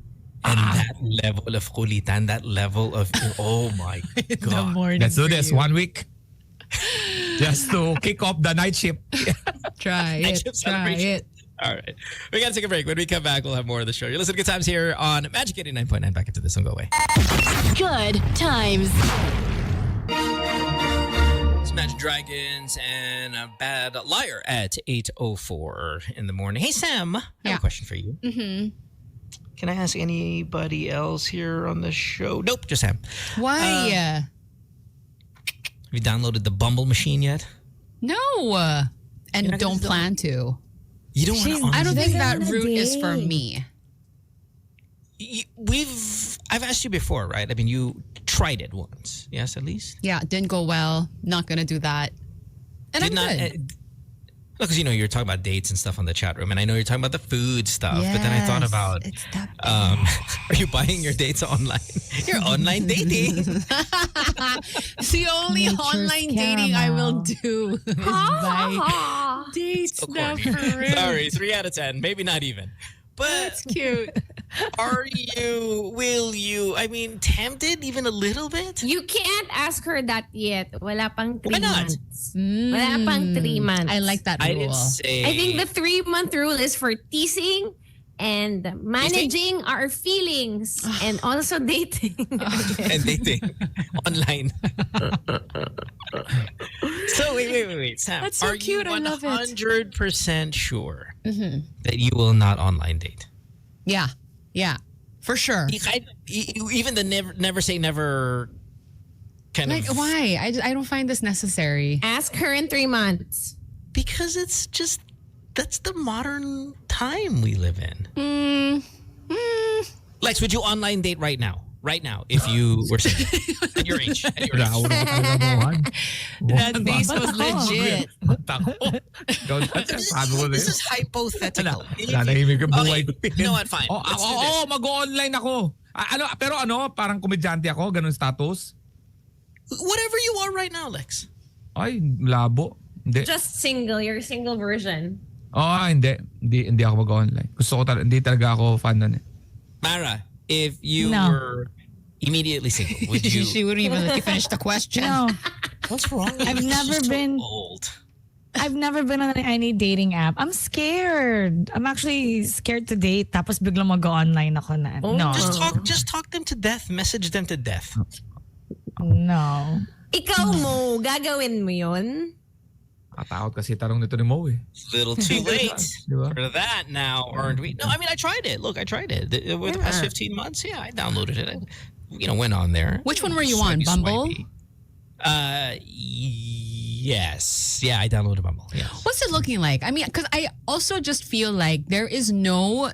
[SPEAKER 2] And that level of kulitan, that level of, oh my God.
[SPEAKER 4] Let's do this 1 week. Just to kick off the night shift.
[SPEAKER 3] Try
[SPEAKER 2] Night
[SPEAKER 3] it.
[SPEAKER 2] shift
[SPEAKER 3] Try
[SPEAKER 2] celebration.
[SPEAKER 3] it.
[SPEAKER 2] All right. We got to take a break. When we come back, we'll have more of the show. You're listening to Good Times here on Magic 89.9. Back into this. Don't go away.
[SPEAKER 1] Good times.
[SPEAKER 2] It's Magic Dragons and a Bad Liar at 8:04 in the morning. Hey, Sam, I have
[SPEAKER 3] Yeah.
[SPEAKER 2] a question for you.
[SPEAKER 3] Mm-hmm.
[SPEAKER 2] Can I ask anybody else here on the show? Nope, just Sam.
[SPEAKER 3] Why?
[SPEAKER 2] Have you downloaded the Bumble machine yet?
[SPEAKER 3] No. And
[SPEAKER 2] You're not
[SPEAKER 3] don't
[SPEAKER 2] gonna
[SPEAKER 3] plan to.
[SPEAKER 2] You don't
[SPEAKER 6] She's-
[SPEAKER 2] want to.
[SPEAKER 3] I don't think
[SPEAKER 6] They're
[SPEAKER 3] that
[SPEAKER 6] on a
[SPEAKER 3] route is for
[SPEAKER 6] date.
[SPEAKER 3] me.
[SPEAKER 2] I've asked you before, right? I mean, you tried it once, yes, at least.
[SPEAKER 3] Yeah, didn't go well. Not gonna do that. And I'm good.
[SPEAKER 2] Because you know you're talking about dates and stuff on the chat room, and I know you're talking about the food stuff. But then I thought
[SPEAKER 3] Yes,
[SPEAKER 2] about,
[SPEAKER 3] it's that
[SPEAKER 2] are you buying your dates online? You're online dating.
[SPEAKER 3] It's the only
[SPEAKER 6] Nature's
[SPEAKER 3] online dating I will
[SPEAKER 6] caramel.
[SPEAKER 3] do is buy dates
[SPEAKER 2] Of
[SPEAKER 3] now
[SPEAKER 2] course.
[SPEAKER 3] for real.
[SPEAKER 2] Sorry, 3 out of 10, maybe not even. But
[SPEAKER 3] That's cute.
[SPEAKER 2] will you, I mean, tempted even a little bit?
[SPEAKER 5] You can't ask her that yet. Wala pang 3
[SPEAKER 2] Why not?
[SPEAKER 5] months. Wala pang 3 months.
[SPEAKER 3] I like that rule.
[SPEAKER 2] I didn't say.
[SPEAKER 5] I think the 3-month rule is for teasing and managing our feelings and also dating.
[SPEAKER 2] and dating online. So wait, Sam.
[SPEAKER 3] That's so
[SPEAKER 2] are
[SPEAKER 3] cute.
[SPEAKER 2] you
[SPEAKER 3] I love it.
[SPEAKER 2] 100% sure that you will not online date?
[SPEAKER 3] Yeah, for sure.
[SPEAKER 2] Even the never say never kind
[SPEAKER 3] Like,
[SPEAKER 2] of.
[SPEAKER 3] why? I don't find this necessary.
[SPEAKER 5] Ask her in 3 months.
[SPEAKER 2] Because it's just that's the modern time we live in. Lex, would you online date right now? Right now, if you were single at your age. At your age.
[SPEAKER 3] That face was legit.
[SPEAKER 2] This is hypothetical.
[SPEAKER 4] Nanahimik yung buhay ko.
[SPEAKER 2] You know what? Fine.
[SPEAKER 4] Oh,
[SPEAKER 2] Let's do this.
[SPEAKER 4] mag-online ako. Pero parang komedyante ako, ganun status.
[SPEAKER 2] Whatever you are right now, Lex.
[SPEAKER 4] Ay, labo. Hindi.
[SPEAKER 5] Just single. Your single version.
[SPEAKER 4] Hindi ako mag-online. Hindi talaga ako fan nun eh.
[SPEAKER 2] Mara, if you
[SPEAKER 6] No.
[SPEAKER 2] were immediately single, would you?
[SPEAKER 3] She wouldn't even let you finish the question.
[SPEAKER 6] No,
[SPEAKER 2] What's wrong? with
[SPEAKER 6] I've
[SPEAKER 2] you?
[SPEAKER 6] never
[SPEAKER 2] She's so
[SPEAKER 6] been-
[SPEAKER 2] old.
[SPEAKER 6] I've never been on any dating app. I'm scared. I'm actually scared to date. Tapos biglang mag-online ako na. No.
[SPEAKER 2] Just talk them to death. Message them to death.
[SPEAKER 6] No.
[SPEAKER 5] Ikaw mo, gagawin mo yun?
[SPEAKER 4] Katakot kasi tanong nito ni Mo eh.
[SPEAKER 2] Little too late
[SPEAKER 4] Diba?
[SPEAKER 2] for that now, aren't we? No, I mean I tried it. Look, I tried it. Over the past 15 months, yeah, I downloaded it. Went on there.
[SPEAKER 3] Which one were you on?
[SPEAKER 2] Swipey,
[SPEAKER 3] Bumble?
[SPEAKER 2] swipey. Yes. Yeah, I downloaded Bumble. Yes.
[SPEAKER 3] What's it looking like? I mean, because I also just feel like there's no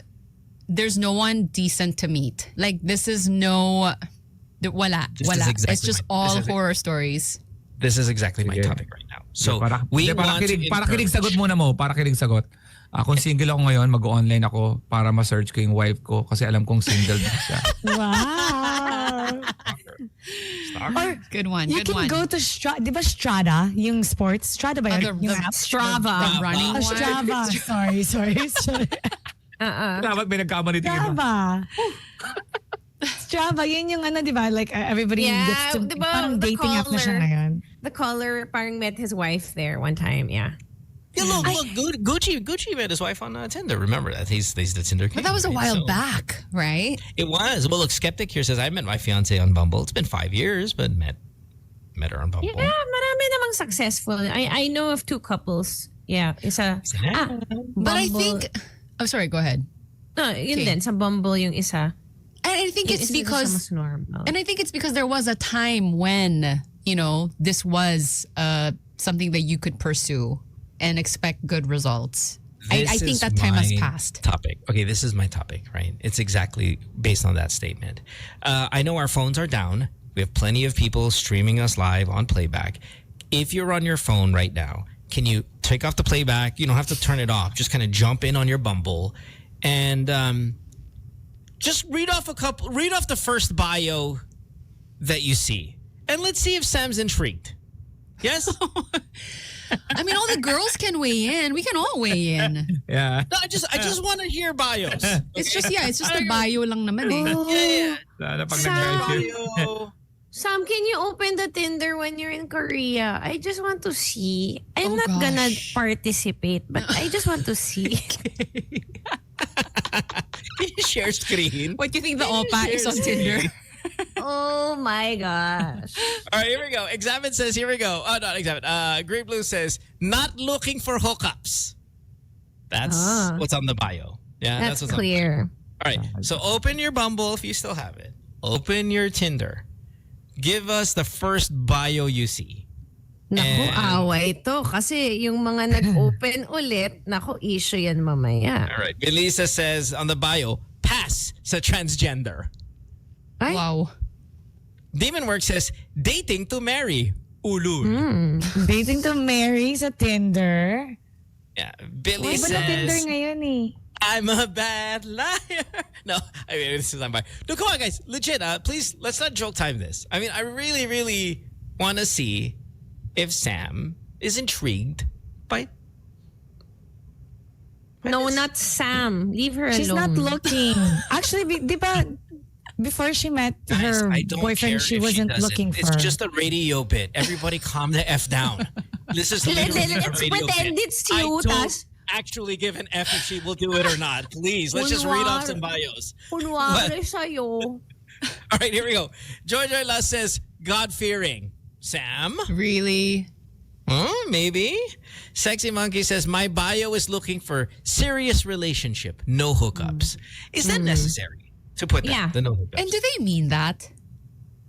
[SPEAKER 3] one decent to meet. Like this is wala.
[SPEAKER 2] This is exactly
[SPEAKER 3] It's just
[SPEAKER 2] my-
[SPEAKER 3] all
[SPEAKER 2] this is-
[SPEAKER 3] horror stories.
[SPEAKER 2] This is exactly my
[SPEAKER 4] Sige.
[SPEAKER 2] topic right now. So
[SPEAKER 4] para
[SPEAKER 2] we want to
[SPEAKER 4] kilig
[SPEAKER 2] encourage-
[SPEAKER 4] sagot muna mo. Para kilig sagot. Kung single ako ngayon, mag-online ako para ma-search ko yung wife ko kasi alam kong single na siya.
[SPEAKER 6] Wow. Or
[SPEAKER 3] Good one.
[SPEAKER 6] you
[SPEAKER 3] good
[SPEAKER 6] can
[SPEAKER 3] one.
[SPEAKER 6] go to Di ba Strada? Yung sports? Strada ba yun? Yung app?
[SPEAKER 3] Strava. The running
[SPEAKER 6] Oh,
[SPEAKER 3] one.
[SPEAKER 6] Strava. Sorry.
[SPEAKER 4] Dapat may nagkamali tingin mo.
[SPEAKER 6] Strava. Strava, yun yung di ba? Like everybody
[SPEAKER 5] Yeah,
[SPEAKER 6] gets to,
[SPEAKER 5] di ba,
[SPEAKER 6] parang
[SPEAKER 5] the
[SPEAKER 6] dating app na siya
[SPEAKER 5] caller.
[SPEAKER 6] ngayon.
[SPEAKER 5] The caller parang met his wife there one time, yeah.
[SPEAKER 2] Yeah, look, Gucci met his wife on Tinder. Remember that he's the Tinder king.
[SPEAKER 3] But that was a
[SPEAKER 2] right?
[SPEAKER 3] while
[SPEAKER 2] So-
[SPEAKER 3] back, right?
[SPEAKER 2] It was. Well, look, Skeptic here says I met my fiance on Bumble. It's been 5 years, but met met her on Bumble.
[SPEAKER 5] Yeah, marami namang successful. I know of 2 couples. Yeah, isa.
[SPEAKER 3] But I
[SPEAKER 5] Bumble.
[SPEAKER 3] think, I'm sorry, go ahead.
[SPEAKER 5] No, yun
[SPEAKER 3] Okay.
[SPEAKER 5] din, sa Bumble yung isa.
[SPEAKER 3] And I think
[SPEAKER 5] Yung
[SPEAKER 3] it's
[SPEAKER 5] isa sa
[SPEAKER 3] because,
[SPEAKER 5] mas normal.
[SPEAKER 3] and I think it's because there was a time when, this was something that you could pursue and expect good results. I
[SPEAKER 2] This
[SPEAKER 3] think
[SPEAKER 2] is
[SPEAKER 3] that time has
[SPEAKER 2] my
[SPEAKER 3] passed.
[SPEAKER 2] Topic. Okay, this is my topic, right? It's exactly based on that statement. I know our phones are down. We have plenty of people streaming us live on playback. If you're on your phone right now, can you take off the playback? You don't have to turn it off. Just kind of jump in on your Bumble and just read off the first bio that you see. And let's see if Sam's intrigued. Yes?
[SPEAKER 3] I mean, all the girls can weigh in. We can all weigh in.
[SPEAKER 4] Yeah.
[SPEAKER 2] No, I just want to hear bios.
[SPEAKER 3] It's just a bio lang naman eh.
[SPEAKER 4] Sana pag
[SPEAKER 5] Sam.
[SPEAKER 4] nag-message.
[SPEAKER 2] Bio.
[SPEAKER 5] Sam, can you open the Tinder when you're in Korea? I just want to see. I'm
[SPEAKER 3] Oh,
[SPEAKER 5] not gonna
[SPEAKER 3] gosh.
[SPEAKER 5] participate, but I just want to see.
[SPEAKER 2] Share screen.
[SPEAKER 3] What do you think the Opa is on Tinder?
[SPEAKER 5] Oh my gosh.
[SPEAKER 2] All right, here we go. Examine says, here we go. Oh, not Examine. Green Blue says, not looking for hookups. That's what's on the bio. Yeah,
[SPEAKER 5] That's
[SPEAKER 2] what's
[SPEAKER 5] clear.
[SPEAKER 2] on the bio. All right, so open your Bumble if you still have it. Open your Tinder. Give us the first bio you see.
[SPEAKER 5] Naku,
[SPEAKER 2] And-
[SPEAKER 5] away ito. Kasi yung mga nag-open ulit, naku, issue yan mamaya.
[SPEAKER 2] All right. Melissa says on the bio, pass sa transgender.
[SPEAKER 5] Ay,
[SPEAKER 3] Wow.
[SPEAKER 2] Demon Work says, dating to marry. Ulul.
[SPEAKER 6] Dating to marry sa Tinder.
[SPEAKER 2] Yeah. Billy
[SPEAKER 6] Iba na Tinder
[SPEAKER 2] says,
[SPEAKER 6] ngayon eh.
[SPEAKER 2] I'm a bad liar. No, I mean, this is on by. No, come on, guys. Legit, please, let's not joke time this. I mean, I really, really want to see if Sam is intrigued by.
[SPEAKER 5] no, not Sam. Leave her
[SPEAKER 6] She's
[SPEAKER 5] alone.
[SPEAKER 6] not looking. Actually, di ba, before she met
[SPEAKER 2] Guys,
[SPEAKER 6] her
[SPEAKER 2] I don't care
[SPEAKER 6] boyfriend, she
[SPEAKER 2] if
[SPEAKER 6] wasn't
[SPEAKER 2] doesn't.
[SPEAKER 6] looking for.
[SPEAKER 2] It's just a radio bit. Everybody calm the F down. This is literally a
[SPEAKER 5] Let's
[SPEAKER 2] radio
[SPEAKER 5] pretend
[SPEAKER 2] bit.
[SPEAKER 5] it's
[SPEAKER 2] I
[SPEAKER 5] you,
[SPEAKER 2] don't
[SPEAKER 5] tas
[SPEAKER 2] actually give an F if she will do it or not. Please, let's just read off some bios.
[SPEAKER 5] kunwari sa'yo.
[SPEAKER 2] All right, here we go. Joy Last says, God-fearing. Sam?
[SPEAKER 3] Really?
[SPEAKER 2] Maybe. Sexy Monkey says, my bio is looking for serious relationship, no hookups. Is that necessary to put that?
[SPEAKER 5] Yeah.
[SPEAKER 2] The no hookups.
[SPEAKER 3] And do they mean that?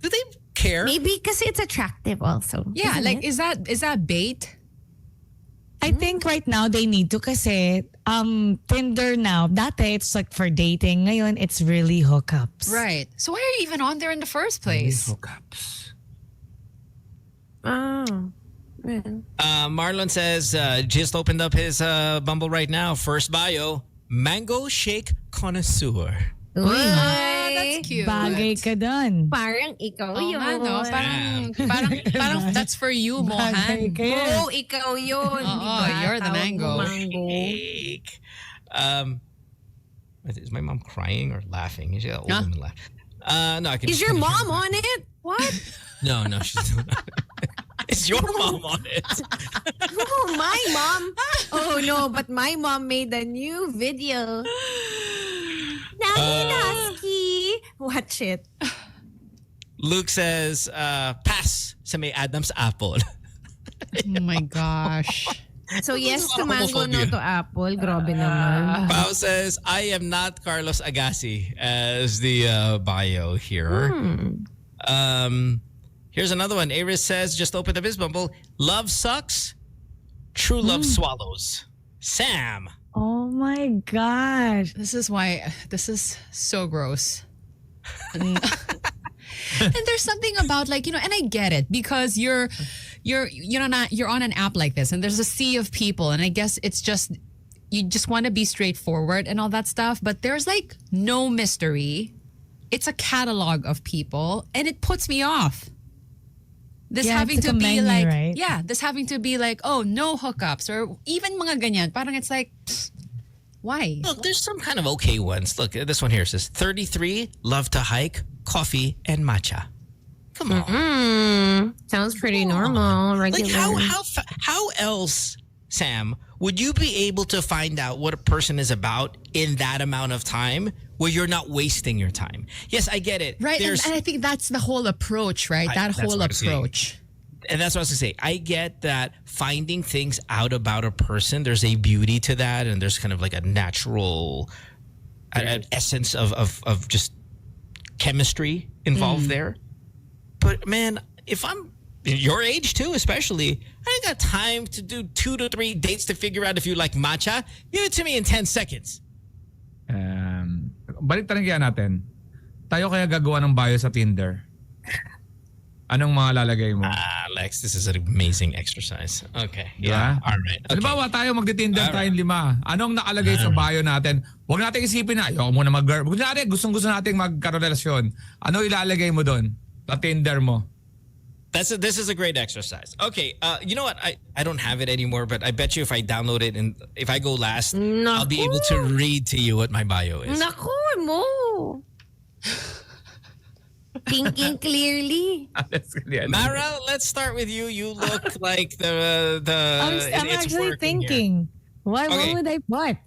[SPEAKER 2] Do they care?
[SPEAKER 5] Maybe kasi it's attractive also.
[SPEAKER 3] Yeah,
[SPEAKER 5] Isn't
[SPEAKER 3] like
[SPEAKER 5] it?
[SPEAKER 3] is that bait?
[SPEAKER 6] I think right now they need to kasi Tinder now, dati it's like for dating. Ngayon, it's really hookups.
[SPEAKER 3] Right. So why are you even on there in the first place?
[SPEAKER 4] Hookups.
[SPEAKER 5] Oh. Well.
[SPEAKER 2] Marlon says, just opened up his Bumble right now. First bio, mango shake connoisseur.
[SPEAKER 5] Uy,
[SPEAKER 3] That's cute.
[SPEAKER 6] Bagay ka dun.
[SPEAKER 5] parang ikaw
[SPEAKER 3] Oh,
[SPEAKER 5] yun.
[SPEAKER 3] nga, no? Parang that's for you,
[SPEAKER 6] Bagay
[SPEAKER 3] Mohan.
[SPEAKER 6] ka yan.
[SPEAKER 5] Oh, ikaw yun.
[SPEAKER 3] Oo, you're the
[SPEAKER 5] Tawag mo
[SPEAKER 3] mango.
[SPEAKER 2] Shake. Is my mom crying or laughing? Is she that old
[SPEAKER 3] Huh?
[SPEAKER 2] woman laugh? No, I can.
[SPEAKER 5] Is your mom on it? What?
[SPEAKER 2] No, she's not. Is your mom on it?
[SPEAKER 5] Oh, my mom. Oh, no, but my mom made a new video. Nani Husky. Watch it.
[SPEAKER 2] Luke says, pass sa may Adam's apple.
[SPEAKER 3] Oh my gosh.
[SPEAKER 5] So, yes
[SPEAKER 2] a
[SPEAKER 5] to
[SPEAKER 2] lot of
[SPEAKER 5] mango, no
[SPEAKER 2] homophobia.
[SPEAKER 5] to apple. Grabe naman.
[SPEAKER 2] Pao says, I am not Carlos Agassi as the bio here. Here's another one. Aris says, just opened up his Bumble. Love sucks. True love swallows. Sam.
[SPEAKER 6] Oh my gosh.
[SPEAKER 3] This is so gross. And there's something about like, and I get it because you're on an app like this and there's a sea of people and I guess it's just you just want to be straightforward and all that stuff, but there's like no mystery. It's a catalog of people and it puts me off. This
[SPEAKER 6] Yeah,
[SPEAKER 3] having
[SPEAKER 6] it's
[SPEAKER 3] to
[SPEAKER 6] like a
[SPEAKER 3] be
[SPEAKER 6] menu,
[SPEAKER 3] like,
[SPEAKER 6] right?
[SPEAKER 3] yeah, this having to be like, oh, no hookups or even mga ganyan. Parang it's like, why?
[SPEAKER 2] Look, there's some kind of okay ones. Look, this one here says 33, love to hike, coffee, and matcha. Come on.
[SPEAKER 5] Sounds pretty normal. Regular.
[SPEAKER 2] Like how else, Sam, would you be able to find out what a person is about in that amount of time where you're not wasting your time? Yes, I get it.
[SPEAKER 3] Right, and
[SPEAKER 2] There's
[SPEAKER 3] I think that's the whole approach, right? That
[SPEAKER 2] that's
[SPEAKER 3] whole
[SPEAKER 2] what I'm saying.
[SPEAKER 3] approach.
[SPEAKER 2] And that's what I was going to say. I get that finding things out about a person, there's a beauty to that, and there's kind of like a natural an essence of just chemistry involved there. But man, if I'm your age too, especially, I ain't got time to do 2 to 3 dates to figure out if you like matcha. Give it to me in 10 seconds.
[SPEAKER 4] Balik tayo kaya natin. Tayo kaya gagawa ng bio sa Tinder. Anong mga lalagay mo?
[SPEAKER 2] Lex, this is an amazing exercise. Okay.
[SPEAKER 4] Yeah.
[SPEAKER 2] All right. Okay.
[SPEAKER 4] Halimbawa tayo magti-Tinder
[SPEAKER 2] Alright.
[SPEAKER 4] tayong 5. Anong nakalagay sa bio natin? Huwag natin isipin na, ayoko muna mag-girl. Gustong-gusto natin magkarelasyon. Ano ilalagay mo doon? Sa Tinder mo?
[SPEAKER 2] This is a great exercise. Okay, you know what? I don't have it anymore, but I bet you if I download it and if I go last, I'll be able to read to you what my bio is.
[SPEAKER 5] Naku mo. Thinking clearly.
[SPEAKER 2] Mara, let's start with you. You look like the
[SPEAKER 6] I'm
[SPEAKER 2] it's
[SPEAKER 6] actually
[SPEAKER 2] working here.
[SPEAKER 6] thinking. What would I put?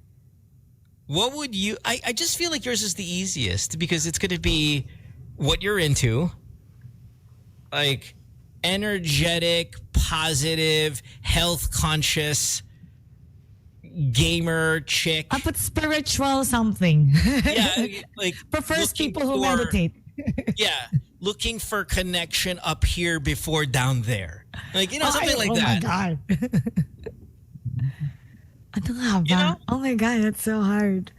[SPEAKER 2] What would you? I just feel like yours is the easiest because it's going to be what you're into, like energetic, positive, health conscious, gamer chick.
[SPEAKER 6] I put spiritual something.
[SPEAKER 2] Yeah, like
[SPEAKER 6] Prefers
[SPEAKER 2] looking
[SPEAKER 6] people who
[SPEAKER 2] for-
[SPEAKER 6] meditate.
[SPEAKER 2] Yeah, looking for connection up here before down there. Like, you know, something like
[SPEAKER 6] oh
[SPEAKER 2] that.
[SPEAKER 6] my God. Ano nga ba?
[SPEAKER 2] You know?
[SPEAKER 6] Oh my God, that's so hard.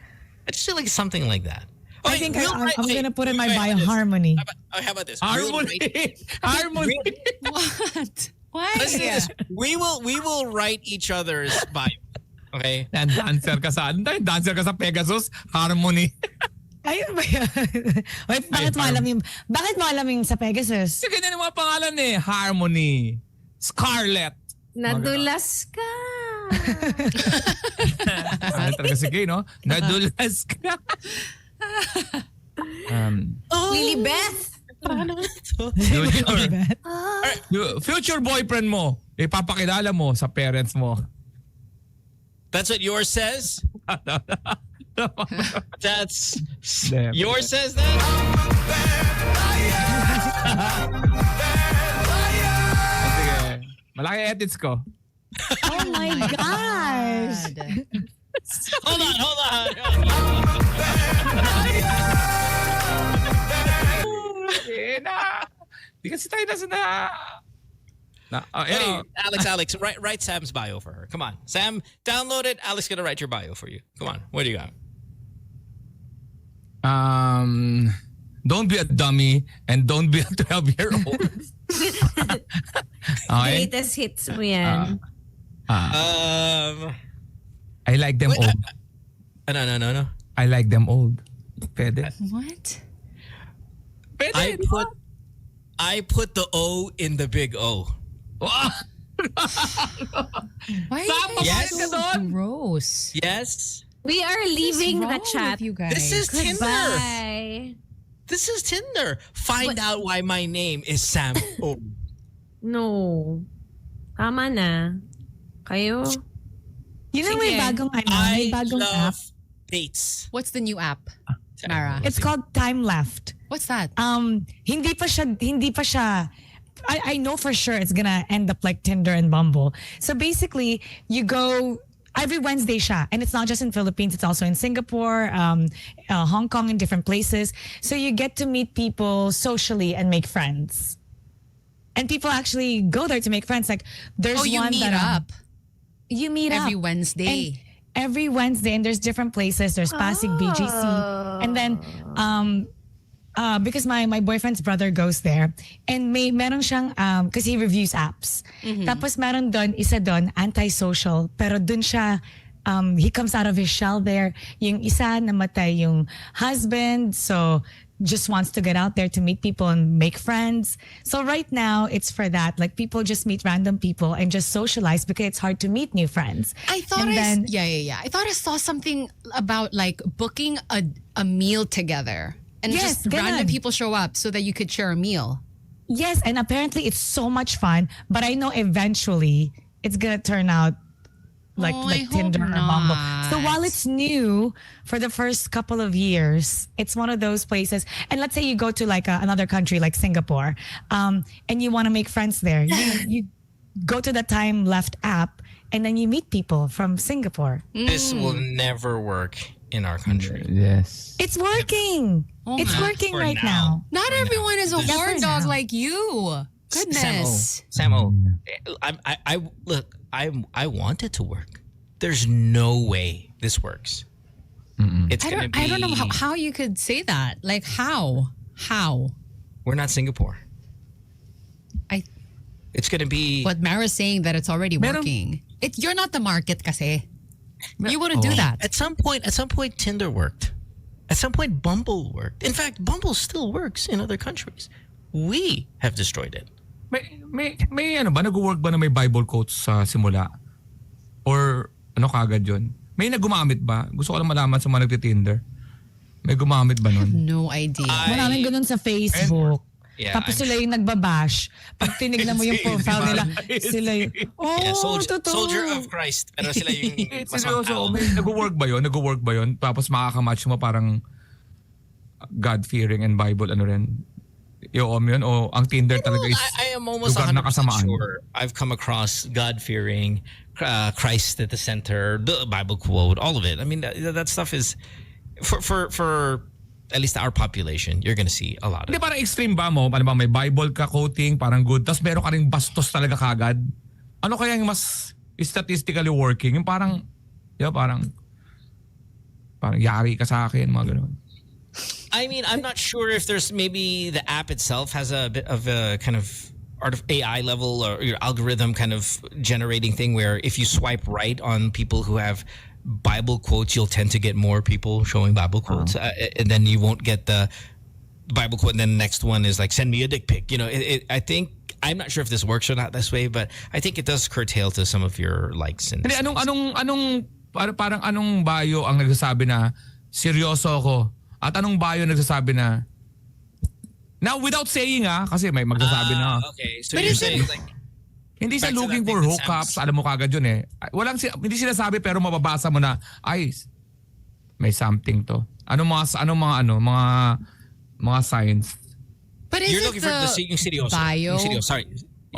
[SPEAKER 2] I just feel like something like that.
[SPEAKER 6] I
[SPEAKER 2] Okay,
[SPEAKER 6] think
[SPEAKER 2] we'll
[SPEAKER 6] I'm
[SPEAKER 2] write-
[SPEAKER 6] going to put in my
[SPEAKER 2] wait,
[SPEAKER 6] bio
[SPEAKER 2] how about this?
[SPEAKER 6] harmony.
[SPEAKER 2] How about this? We'll
[SPEAKER 4] Harmony!
[SPEAKER 2] write-
[SPEAKER 4] Harmony!
[SPEAKER 3] What? Why?
[SPEAKER 2] Let's do this. We will write each other's bio. Okay?
[SPEAKER 4] Yan, dancer ka sa, dancer ka sa Pegasus, Harmony.
[SPEAKER 6] Ayun ba yan? Wait, bakit mo alam yung sa Pegasus?
[SPEAKER 4] Kasi ganyan yung mga pangalan eh. Harmony. Scarlett.
[SPEAKER 5] Nadulas ka.
[SPEAKER 4] Ano talaga si Kay, no? Nadulas ka.
[SPEAKER 5] Lilibeth.
[SPEAKER 4] Future boyfriend mo, ipapakilala mo sa parents mo.
[SPEAKER 2] That's what yours says? That's
[SPEAKER 4] Damn.
[SPEAKER 2] yours says that?
[SPEAKER 4] Sige. Malaki edits ko.
[SPEAKER 6] Oh my gosh!
[SPEAKER 2] Hold on.
[SPEAKER 4] Di kasi tayo nasa
[SPEAKER 2] Hey, Alex, write Sam's bio for her. Come on. Sam, download it. Alex gonna write your bio for you. Come on. What do you got?
[SPEAKER 4] Don't be a dummy and don't be a 12-year-old. Okay?
[SPEAKER 5] Greatest hits mo yan.
[SPEAKER 4] I like them
[SPEAKER 2] Wait,
[SPEAKER 4] old.
[SPEAKER 2] No.
[SPEAKER 4] I like them old. Pwede.
[SPEAKER 3] What?
[SPEAKER 4] Pwede.
[SPEAKER 2] I put the O in the big O.
[SPEAKER 3] Why are you
[SPEAKER 4] Tama
[SPEAKER 3] guys
[SPEAKER 2] ba
[SPEAKER 3] so
[SPEAKER 4] doon?
[SPEAKER 3] gross?
[SPEAKER 2] Yes.
[SPEAKER 5] We are leaving the
[SPEAKER 3] What's wrong
[SPEAKER 5] chat.
[SPEAKER 3] with you guys?
[SPEAKER 2] This is Tinder.
[SPEAKER 5] Bye.
[SPEAKER 2] This is Tinder. Find out why my name is Sam O.
[SPEAKER 5] No. Tama na. Kayo?
[SPEAKER 6] You know may
[SPEAKER 3] Sige.
[SPEAKER 6] bagong
[SPEAKER 2] I
[SPEAKER 6] may bagong app.
[SPEAKER 2] love dates.
[SPEAKER 3] What's the new app, Mara?
[SPEAKER 6] It's called Time Left.
[SPEAKER 3] What's that?
[SPEAKER 6] Hindi pa siya I know for sure it's gonna end up like Tinder and Bumble. So basically, you go every Wednesday siya, and it's not just in Philippines, it's also in Singapore, Hong Kong, and different places. So you get to meet people socially and make friends. And people actually go there to make friends. Like there's
[SPEAKER 3] you
[SPEAKER 6] one
[SPEAKER 3] meet
[SPEAKER 6] that
[SPEAKER 3] up
[SPEAKER 6] you meet
[SPEAKER 3] every
[SPEAKER 6] up.
[SPEAKER 3] Wednesday.
[SPEAKER 6] Every Wednesday, and there's different places. There's Pasig, BGC, and then because my boyfriend's brother goes there, and meron siyang because he reviews apps. Tapos meron isa doon antisocial, pero dun siya he comes out of his shell there. Yung isa namatay yung husband, so just wants to get out there to meet people and make friends. So right now it's for that. Like people just meet random people and just socialize because it's hard to meet new friends.
[SPEAKER 3] I thought yeah. I thought I saw something about like booking a meal together. And
[SPEAKER 6] Yes,
[SPEAKER 3] just random
[SPEAKER 6] ganun.
[SPEAKER 3] people show up so that you could share a meal.
[SPEAKER 6] Yes, and apparently it's so much fun, but I know eventually it's gonna turn out like
[SPEAKER 3] Oh, I
[SPEAKER 6] like Tinder
[SPEAKER 3] hope
[SPEAKER 6] or Bumble. So
[SPEAKER 3] not.
[SPEAKER 6] while it's new for the first couple of years, it's one of those places. And let's say you go to like another country like Singapore, and you want to make friends there. You go to the Time Left app, and then you meet people from Singapore.
[SPEAKER 2] This will never work in our country.
[SPEAKER 4] Yes.
[SPEAKER 6] It's working. It's
[SPEAKER 3] my.
[SPEAKER 6] working
[SPEAKER 2] For
[SPEAKER 6] right
[SPEAKER 2] now.
[SPEAKER 6] now.
[SPEAKER 3] Not everyone is a
[SPEAKER 2] Yeah,
[SPEAKER 3] war
[SPEAKER 6] for
[SPEAKER 3] dog
[SPEAKER 6] now.
[SPEAKER 3] like you. Goodness.
[SPEAKER 2] Samo, I look. I want it to work. There's no way this works. It's
[SPEAKER 3] I
[SPEAKER 2] gonna
[SPEAKER 3] don't,
[SPEAKER 2] be.
[SPEAKER 3] I don't know how you could say that. Like how? How?
[SPEAKER 2] We're not Singapore.
[SPEAKER 3] I
[SPEAKER 2] It's gonna be.
[SPEAKER 3] But Mara's saying that it's already
[SPEAKER 4] Meron-
[SPEAKER 3] working. You're not the market kasi. You wouldn't do that.
[SPEAKER 2] At some point, Tinder worked. At some point, Bumble worked. In fact, Bumble still works in other countries. We have destroyed it.
[SPEAKER 4] May ano ba, nag-work ba na may Bible quotes sa simula? Or ano kagad yun? May nagumamit ba? Gusto ko lang malaman sa mga nagtitinda. May gumamit ba nun?
[SPEAKER 3] No idea.
[SPEAKER 6] Maraming ganun sa Facebook.
[SPEAKER 2] Yeah,
[SPEAKER 6] Tapos
[SPEAKER 2] I'm
[SPEAKER 6] sila yung nagbabbash. Pag tinignan mo yung profile nila, sila yung,
[SPEAKER 2] Yeah,
[SPEAKER 6] totoo.
[SPEAKER 2] soldier of Christ. Pero sila yung mas
[SPEAKER 4] Seryoso,
[SPEAKER 2] matao.
[SPEAKER 4] may nag-work ba yun? Nag-work ba yun? Tapos makakamatch mo parang God-fearing and Bible ano rin? Yung yun? O ang Tinder talaga is
[SPEAKER 2] I am almost
[SPEAKER 4] lugar na
[SPEAKER 2] 100%
[SPEAKER 4] kasamaan?
[SPEAKER 2] sure I've come across God-fearing, Christ at the center, the Bible quote, all of it. I mean, that stuff is for at least our population. You're gonna see a lot of
[SPEAKER 4] Hindi
[SPEAKER 2] it.
[SPEAKER 4] parang extreme ba mo? Ano ba, may Bible ka quoting, parang good. Tapos meron ka rin bastos talaga kagad. Ano kaya yung mas statistically working? Yung parang, parang yari ka sa akin, mga ganun.
[SPEAKER 2] I mean, I'm not sure if there's maybe the app itself has a bit of a kind of art of AI level or your algorithm kind of generating thing where if you swipe right on people who have Bible quotes, you'll tend to get more people showing Bible quotes, and then you won't get the Bible quote. And then the next one is like, send me a dick pic. You know, I think I'm not sure if this works or not this way, but I think it does curtail to some of your likes and.
[SPEAKER 4] Hindi, parang anong bio ang nagsasabi na seryoso ako? At anong bio nagsasabi na now without saying kasi may magsasabi na.
[SPEAKER 2] Okay, so
[SPEAKER 3] But
[SPEAKER 2] you're
[SPEAKER 3] is it-
[SPEAKER 2] saying like.
[SPEAKER 4] Hindi sa
[SPEAKER 2] Back to
[SPEAKER 4] looking
[SPEAKER 2] that
[SPEAKER 4] for
[SPEAKER 2] thing that
[SPEAKER 4] hookups,
[SPEAKER 2] Sam's-
[SPEAKER 4] alam mo kagad yun eh. Hindi sila sabi pero mababasa mo na, ay, may something to. Mga signs.
[SPEAKER 3] But is
[SPEAKER 2] You're
[SPEAKER 3] it
[SPEAKER 2] looking for
[SPEAKER 3] the
[SPEAKER 2] yung seryoso.
[SPEAKER 3] bio?
[SPEAKER 2] Yung seryoso. Sorry.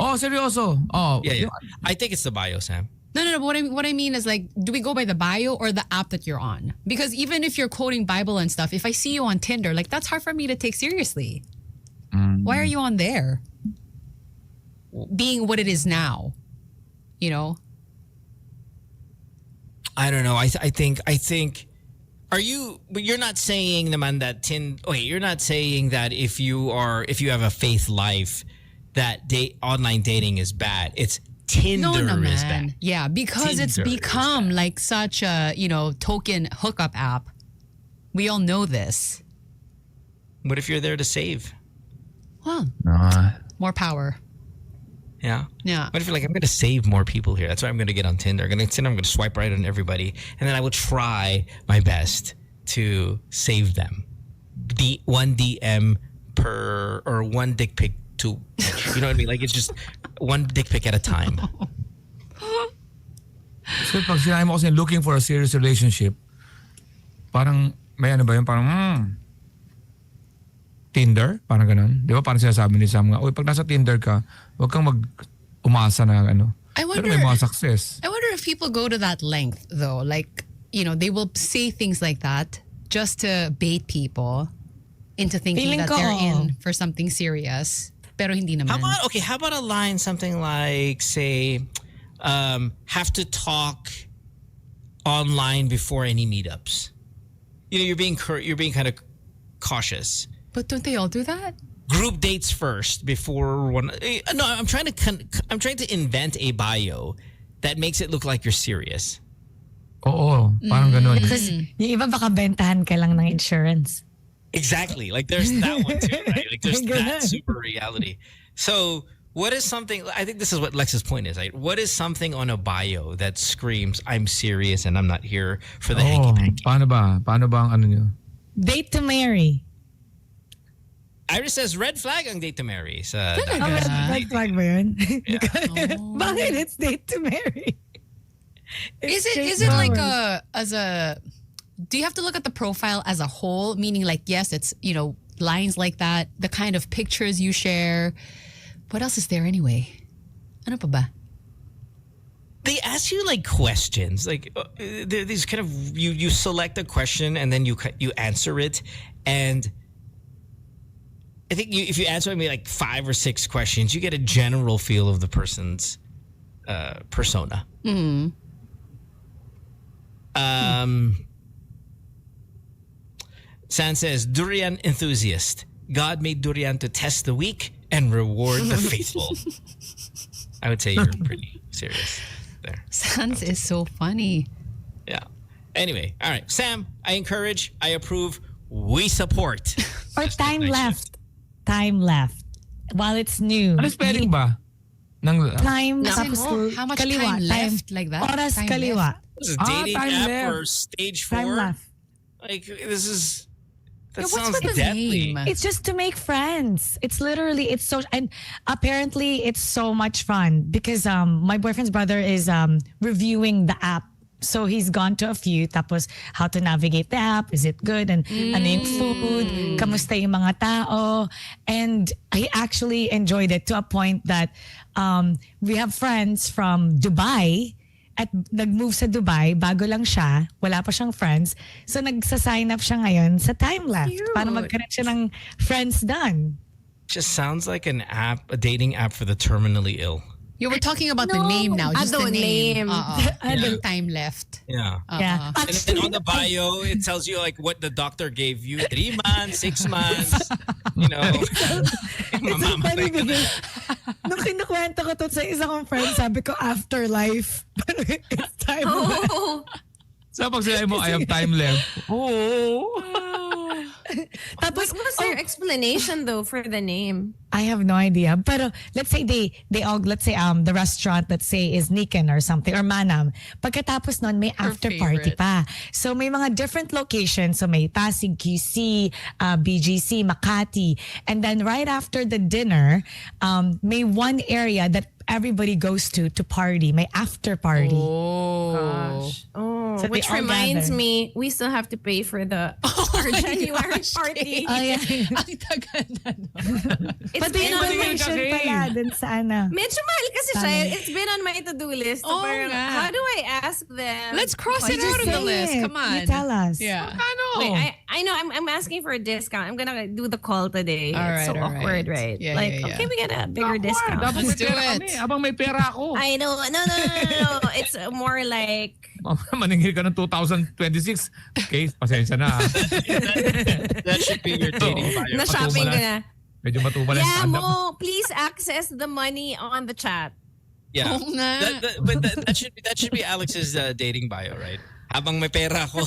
[SPEAKER 4] Oh, seryoso. Oh,
[SPEAKER 2] Yeah. I think it's the bio, Sam.
[SPEAKER 3] No. But what I mean is like, do we go by the bio or the app that you're on? Because even if you're quoting Bible and stuff, if I see you on Tinder, like that's hard for me to take seriously. Why are you on there? Being what it is now, you know.
[SPEAKER 2] I don't know. I think. Are you? But you're not saying, naman, that you're not saying that if you have a faith life, that online dating is bad. It's Tinder is bad.
[SPEAKER 3] Yeah, because it's
[SPEAKER 2] Tinder is
[SPEAKER 3] become like such a, token hookup app. We all know this.
[SPEAKER 2] What if you're there to save?
[SPEAKER 3] Well, more power.
[SPEAKER 2] Yeah.
[SPEAKER 3] Yeah.
[SPEAKER 2] What if you're like, I'm going to save more people here? That's why I'm going to get on Tinder. I'm going to swipe right on everybody, and then I will try my best to save them. One DM per or one dick pic to, you know what I mean? Like it's just one dick pic at a time.
[SPEAKER 4] So pag sinabi mo kasi looking for a serious relationship, parang may ano ba yun? Parang Tinder? Parang ganun. Di ba parang sinasabi ni Sam nga, pag nasa Tinder ka, huwag kang umasa na ano.
[SPEAKER 3] I
[SPEAKER 4] Pero
[SPEAKER 3] wonder.
[SPEAKER 4] may mga success.
[SPEAKER 3] I wonder if people go to that length though. Like, they will say things like that just to bait people into thinking
[SPEAKER 6] Feeling
[SPEAKER 3] that
[SPEAKER 6] ko,
[SPEAKER 3] they're
[SPEAKER 6] oo.
[SPEAKER 3] in for something serious. Pero hindi naman.
[SPEAKER 2] How about a line something like, say, have to talk online before any meetups. You're being kind of cautious.
[SPEAKER 3] But don't they all do that?
[SPEAKER 2] Group dates first before one. No, I'm trying to invent a bio that makes it look like you're serious.
[SPEAKER 4] Oo, parang ganun.
[SPEAKER 6] Because yung iba baka bentahan ka lang ng insurance.
[SPEAKER 2] Exactly. Like there's that one too, right? Like there's that
[SPEAKER 6] Ganun.
[SPEAKER 2] super reality. So what is something? I think this is what Lex's point is. Right? What is something on a bio that screams, "I'm serious and I'm not here for the hanky panky"?
[SPEAKER 4] Paano ba? Paano ba ang ano nyo?
[SPEAKER 6] Date to marry.
[SPEAKER 2] Iris says red flag ang date to marry.
[SPEAKER 6] Red flag ba yun? Bakit? It's date to marry.
[SPEAKER 3] Is it like do you have to look at the profile as a whole? Meaning like, yes, it's, lines like that, the kind of pictures you share. What else is there anyway? Ano pa ba?
[SPEAKER 2] They ask you like questions, like these kind of you select a question and then you answer it, and I think if you answer maybe like 5 or 6 questions, you get a general feel of the person's persona. San says, durian enthusiast. God made durian to test the weak and reward the faithful. I would say you're pretty serious there.
[SPEAKER 3] Sans is so funny.
[SPEAKER 2] Yeah. Anyway, all right. Sam, I encourage, I approve, we support.
[SPEAKER 6] Or
[SPEAKER 2] Just a
[SPEAKER 6] time
[SPEAKER 2] nice
[SPEAKER 6] left.
[SPEAKER 2] shift.
[SPEAKER 6] Time left. While it's new.
[SPEAKER 4] Ano spelling ba?
[SPEAKER 6] Time,
[SPEAKER 3] As in,
[SPEAKER 6] tapos
[SPEAKER 3] how much
[SPEAKER 6] kaliwa,
[SPEAKER 3] time left like that?
[SPEAKER 6] Oras
[SPEAKER 3] Time
[SPEAKER 6] kaliwa.
[SPEAKER 3] left.
[SPEAKER 2] This is a
[SPEAKER 4] Ah,
[SPEAKER 2] dating
[SPEAKER 4] time
[SPEAKER 2] app
[SPEAKER 4] left.
[SPEAKER 2] for stage 4.
[SPEAKER 6] Time left.
[SPEAKER 2] Like, this is... That
[SPEAKER 3] Yeah, what's
[SPEAKER 2] sounds
[SPEAKER 3] with the
[SPEAKER 2] deadly.
[SPEAKER 3] name?
[SPEAKER 6] It's just to make friends. It's literally, it's so, and apparently it's so much fun because my boyfriend's brother is reviewing the app. So he's gone to a few, tapos how to navigate the app, is it good, and ano yung food, kamusta yung mga tao. And he actually enjoyed it to a point that we have friends from Dubai at nag-move sa Dubai, bago lang siya, wala pa siyang friends. So nagsa-sign up siya ngayon sa Time Left para magkaroon siya ng friends done.
[SPEAKER 2] Just sounds like an app, a dating app for the terminally ill.
[SPEAKER 3] You were talking about the name now. Just the
[SPEAKER 5] the
[SPEAKER 3] name.
[SPEAKER 5] name.
[SPEAKER 3] The time left.
[SPEAKER 2] Yeah.
[SPEAKER 6] Yeah.
[SPEAKER 2] And then on the bio, it tells you like what the doctor gave you. 3 months, 6 months, you know.
[SPEAKER 6] Funny because nung kinukwento ko to sa isa kong friend, sabi ko afterlife. Pero it's time left.
[SPEAKER 5] Oh,
[SPEAKER 4] So pag sinabi mo, I have time left. Oh.
[SPEAKER 6] Tapos,
[SPEAKER 5] what's their explanation though for the name?
[SPEAKER 6] I have no idea. Pero let's say they all, let's say the restaurant, let's say is Niken or something or Manam. Pagkatapos nun, may
[SPEAKER 3] Her
[SPEAKER 6] after party
[SPEAKER 3] favorite.
[SPEAKER 6] pa. So may mga different locations. So may Pasig, QC, BGC, Makati. And then right after the dinner, may one area that everybody goes to party. May after party.
[SPEAKER 3] Oh.
[SPEAKER 5] Oh,
[SPEAKER 6] So they
[SPEAKER 5] which
[SPEAKER 6] all
[SPEAKER 5] reminds
[SPEAKER 6] gather.
[SPEAKER 5] me, we still have to pay for the our January party.
[SPEAKER 6] Oh, yeah.
[SPEAKER 3] Ang tagal na, no?
[SPEAKER 5] It's
[SPEAKER 6] But may
[SPEAKER 5] been on my
[SPEAKER 6] information pala dun sa ano.
[SPEAKER 5] medyo mahal kasi siya. It's been on my to-do list. So
[SPEAKER 3] Oo
[SPEAKER 5] parang,
[SPEAKER 3] nga.
[SPEAKER 5] how do I ask them?
[SPEAKER 3] Let's cross
[SPEAKER 5] Why
[SPEAKER 3] it
[SPEAKER 5] just
[SPEAKER 3] out of the
[SPEAKER 5] say
[SPEAKER 3] list.
[SPEAKER 6] it.
[SPEAKER 3] Come on.
[SPEAKER 6] You tell us.
[SPEAKER 3] Yeah.
[SPEAKER 5] Wait, I know I'm asking for a discount. I'm gonna do the call today.
[SPEAKER 3] All
[SPEAKER 5] It's so
[SPEAKER 3] right, all
[SPEAKER 5] awkward,
[SPEAKER 3] right.
[SPEAKER 5] right?
[SPEAKER 3] Yeah,
[SPEAKER 5] like,
[SPEAKER 3] yeah, yeah.
[SPEAKER 5] okay, we get a bigger discount.
[SPEAKER 4] Dapat may
[SPEAKER 3] Let's do
[SPEAKER 4] pera
[SPEAKER 3] it.
[SPEAKER 4] kami. Habang may pera ako.
[SPEAKER 5] I know. No. It's more like
[SPEAKER 4] Maningil ka ng 2026. Okay, pasensya na.
[SPEAKER 2] That should be your dating bio.
[SPEAKER 5] na-shopping ko na.
[SPEAKER 4] Medyo matubal yung
[SPEAKER 5] Yeah,
[SPEAKER 4] stand-up.
[SPEAKER 5] Mo, please access the money on the chat.
[SPEAKER 2] Yeah.
[SPEAKER 3] Oo nga.
[SPEAKER 2] That should be Alex's dating bio, right? Habang may pera ako.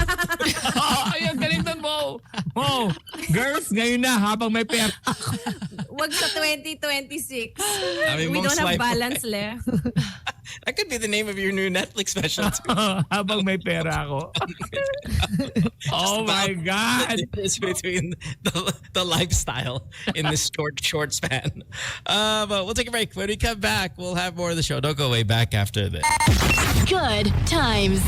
[SPEAKER 4] Ay, ang galing nun, Mo. Mo, girls, ngayon na, habang may pera.
[SPEAKER 5] Wag sa 2026.
[SPEAKER 2] I mean,
[SPEAKER 5] We
[SPEAKER 2] most
[SPEAKER 5] don't have
[SPEAKER 2] likely.
[SPEAKER 5] balance left.
[SPEAKER 2] That could be the name of your new Netflix special. too.
[SPEAKER 4] Habang may pera ako. Oh my God.
[SPEAKER 2] The difference between the lifestyle in this short span. But we'll take a break. When we come back, we'll have more of the show. Don't go way back after this.
[SPEAKER 1] Good times.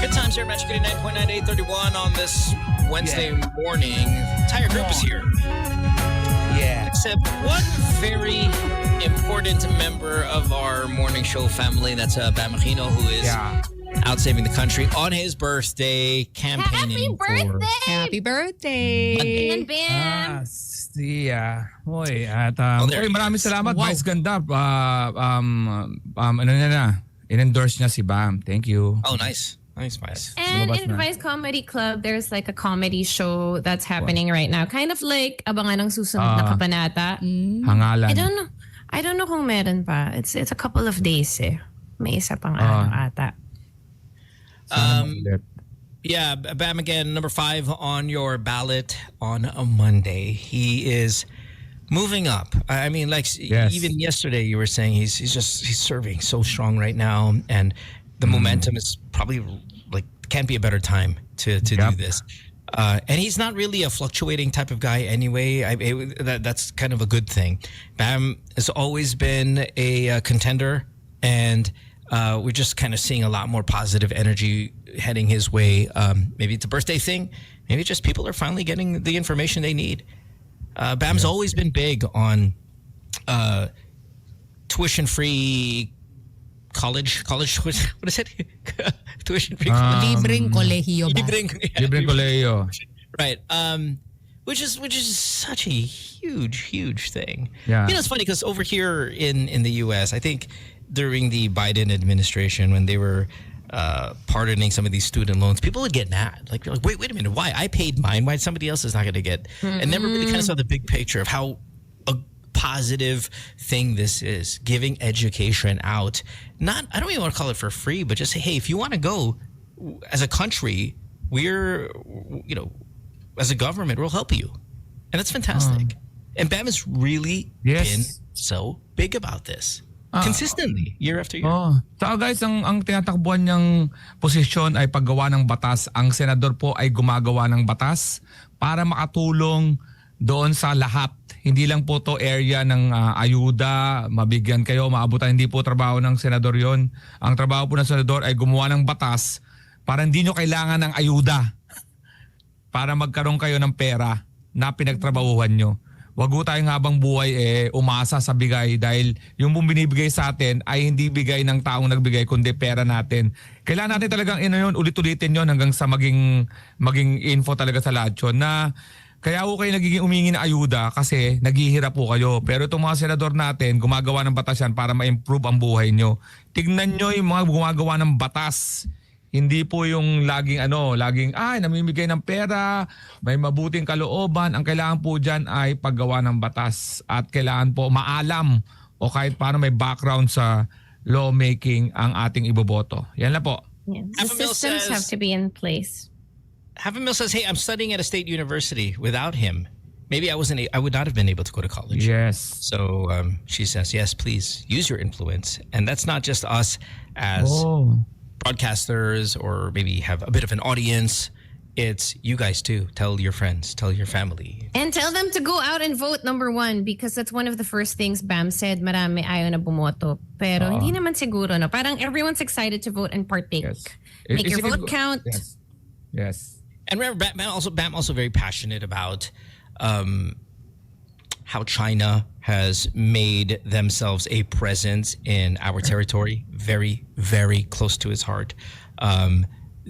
[SPEAKER 2] Good times here, Metro 99.9 831 on this Wednesday morning. Entire group is here.
[SPEAKER 4] Yeah.
[SPEAKER 2] Except one very important member of our morning show family. That's Aquino, who is out saving the country on his birthday, campaigning
[SPEAKER 5] Happy
[SPEAKER 2] for...
[SPEAKER 5] birthday!
[SPEAKER 3] Happy birthday.
[SPEAKER 5] And Ben.
[SPEAKER 4] Hoy, at
[SPEAKER 2] there
[SPEAKER 4] hoy,
[SPEAKER 2] he
[SPEAKER 4] maraming
[SPEAKER 2] is.
[SPEAKER 4] salamat.
[SPEAKER 3] Wow.
[SPEAKER 4] Vice ganda. Ano na. In-endorse niya si Bam. Thank you.
[SPEAKER 2] Oh, nice. Nice.
[SPEAKER 5] And
[SPEAKER 4] Lumabas
[SPEAKER 5] in
[SPEAKER 4] na.
[SPEAKER 5] Vice Comedy Club, there's like a comedy show that's happening right now. Kind of like abangan ng susunod na kabanata.
[SPEAKER 4] Hangalan.
[SPEAKER 5] I don't know kung meron pa. It's a couple of days eh. May isa pang ano ata.
[SPEAKER 4] Sana maulit.
[SPEAKER 2] Yeah, Bam again, number 5 on your ballot on a Monday. He is moving up. I mean, like
[SPEAKER 4] Yes.
[SPEAKER 2] even yesterday, you were saying he's serving so strong right now, and the momentum is probably like can't be a better time to do this. And he's not really a fluctuating type of guy anyway. That's kind of a good thing. Bam has always been a contender, and we're just kind of seeing a lot more positive energy heading his way. Maybe it's a birthday thing. Maybe just people are finally getting the information they need. Bam's always been big on tuition-free college. What is it? Tuition-free college.
[SPEAKER 3] Libreng kolehiyo ba?
[SPEAKER 4] Libreng kolehiyo.
[SPEAKER 2] Right. Which is such a huge thing.
[SPEAKER 4] Yeah.
[SPEAKER 2] You know, it's funny because over here in the U.S., I think during the Biden administration, when they were pardoning some of these student loans, people would get mad. Like, wait a minute, why? I paid mine. Why somebody else is not going to get? And never really kind of saw the big picture of how a positive thing this is. Giving education out. I don't even want to call it for free, but just say, hey, if you want to go as a country, as a government, we'll help you. And that's fantastic. And Bam has really been so big about this. Consistently, year after year.
[SPEAKER 4] Saka guys, ang tinatakbuhan niyang posisyon ay paggawa ng batas. Ang senador po ay gumagawa ng batas para makatulong doon sa lahat. Hindi lang po to area ng ayuda, mabigyan kayo, maabutan. Hindi po trabaho ng senador yon. Ang trabaho po ng senador ay gumawa ng batas para hindi nyo kailangan ng ayuda. Para magkaroon kayo ng pera na pinagtrabahuhan nyo. Wag po tayong habang buhay umasa sa bigay dahil yung binibigay sa atin ay hindi bigay ng taong nagbigay kundi pera natin. Kailangan natin talagang ulit-ulitin yon hanggang sa maging info talaga sa lahat yun na kaya po kayo nagiging umingi ng ayuda kasi naghihirap po kayo. Pero itong mga senador natin gumagawa ng batas yan para ma-improve ang buhay nyo. Tignan nyo yung mga gumagawa ng batas. Hindi po yung laging namimigay ng pera, may mabuting kalooban. Ang kailangan po dyan ay paggawa ng batas at kailangan po maalam o kahit paano may background sa lawmaking ang ating iboboto. Yan lang po.
[SPEAKER 5] Yeah. The systems have to be in place.
[SPEAKER 2] Havamil says, hey, I'm studying at a state university. Without him, maybe I would not have been able to go to college.
[SPEAKER 4] Yes.
[SPEAKER 2] So she says, yes, please use your influence. And that's not just us as broadcasters or maybe have a bit of an audience. It's you guys too. Tell your friends, tell your family.
[SPEAKER 5] And tell them to go out and vote, number one, because that's one of the first things Bam said, marami ayaw na bumoto. Pero hindi naman siguro, no? Parang everyone's excited to vote and partake.
[SPEAKER 4] Yes.
[SPEAKER 5] Make your vote count.
[SPEAKER 4] Yes.
[SPEAKER 2] And remember, Bam also very passionate about how China has made themselves a presence in our territory, very, very close to his heart.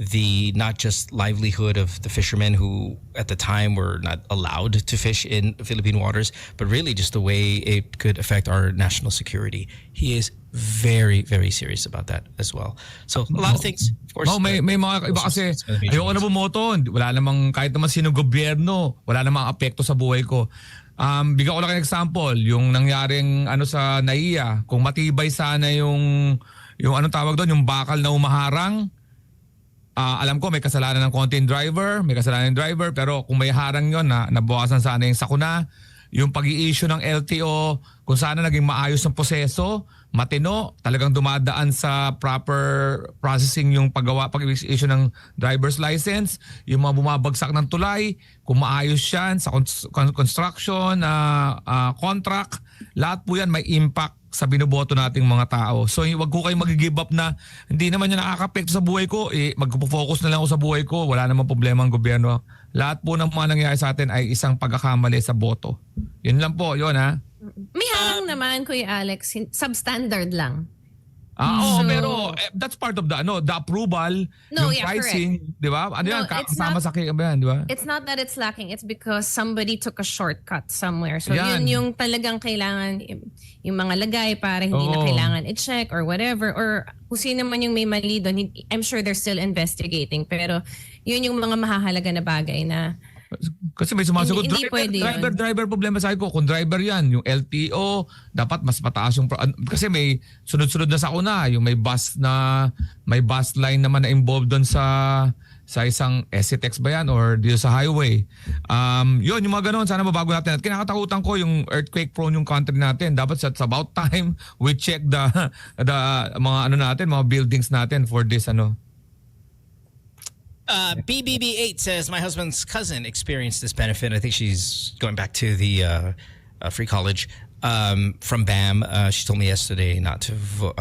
[SPEAKER 2] The not just livelihood of the fishermen who at the time were not allowed to fish in Philippine waters, but really just the way it could affect our national security. He is very, very serious about that as well. So a lot of things, of course.
[SPEAKER 4] May mga iba kasi ayoko na bumoto. Wala namang kahit naman sino gobyerno, wala namang apekto sa buhay ko. Bigyan ko lang ng example, yung nangyaring sa NAIA, kung matibay sana yung anong tawag doon, yung bakal na umaharang. Alam ko may kasalanan ng konting driver, pero kung may harang yon nabawasan sana yung sakuna, yung pag-i-issue ng LTO, kung sana naging maayos ang proseso, matino, talagang dumadaan sa proper processing yung pag-issue ng driver's license, yung mga bumabagsak ng tulay, kung maayos yan sa construction, contract, lahat po yan may impact sa binoboto nating mga tao. So wag ko kayong mag-give up na hindi naman yan nakaka-apekto sa buhay ko, magpo-focus na lang ako sa buhay ko, wala namang problema ang gobyerno. Lahat po ng mga nangyayari sa atin ay isang pagkakamali sa boto. Yun lang po, yun ha.
[SPEAKER 5] May harang naman, Kuya Alex, substandard lang.
[SPEAKER 4] Pero that's part of the approval, yung pricing, di ba? Kasama sa di ba?
[SPEAKER 5] It's not that it's lacking, it's because somebody took a shortcut somewhere. So yun yung talagang kailangan, yung mga lagay para hindi na kailangan i-check or whatever. Or kung sino man yung may mali doon, I'm sure they're still investigating. Pero yun yung mga mahahalaga na bagay na
[SPEAKER 4] kasi may sumasagot, driver problema sa ko. Kung driver yan, yung LTO, dapat mas mataas yung... Kasi may sunod-sunod na sakuna, yung may bus line naman na involved doon sa isang SCTEX ba yan or dito sa highway. Yun, yung mga ganun, sana mabago natin. At kinakatakutan ko yung earthquake prone yung country natin. Dapat it's about time we check the mga mga buildings natin for this
[SPEAKER 2] BBB8 says, my husband's cousin experienced this benefit. I think she's going back to the free college. from BAM. She told me yesterday not to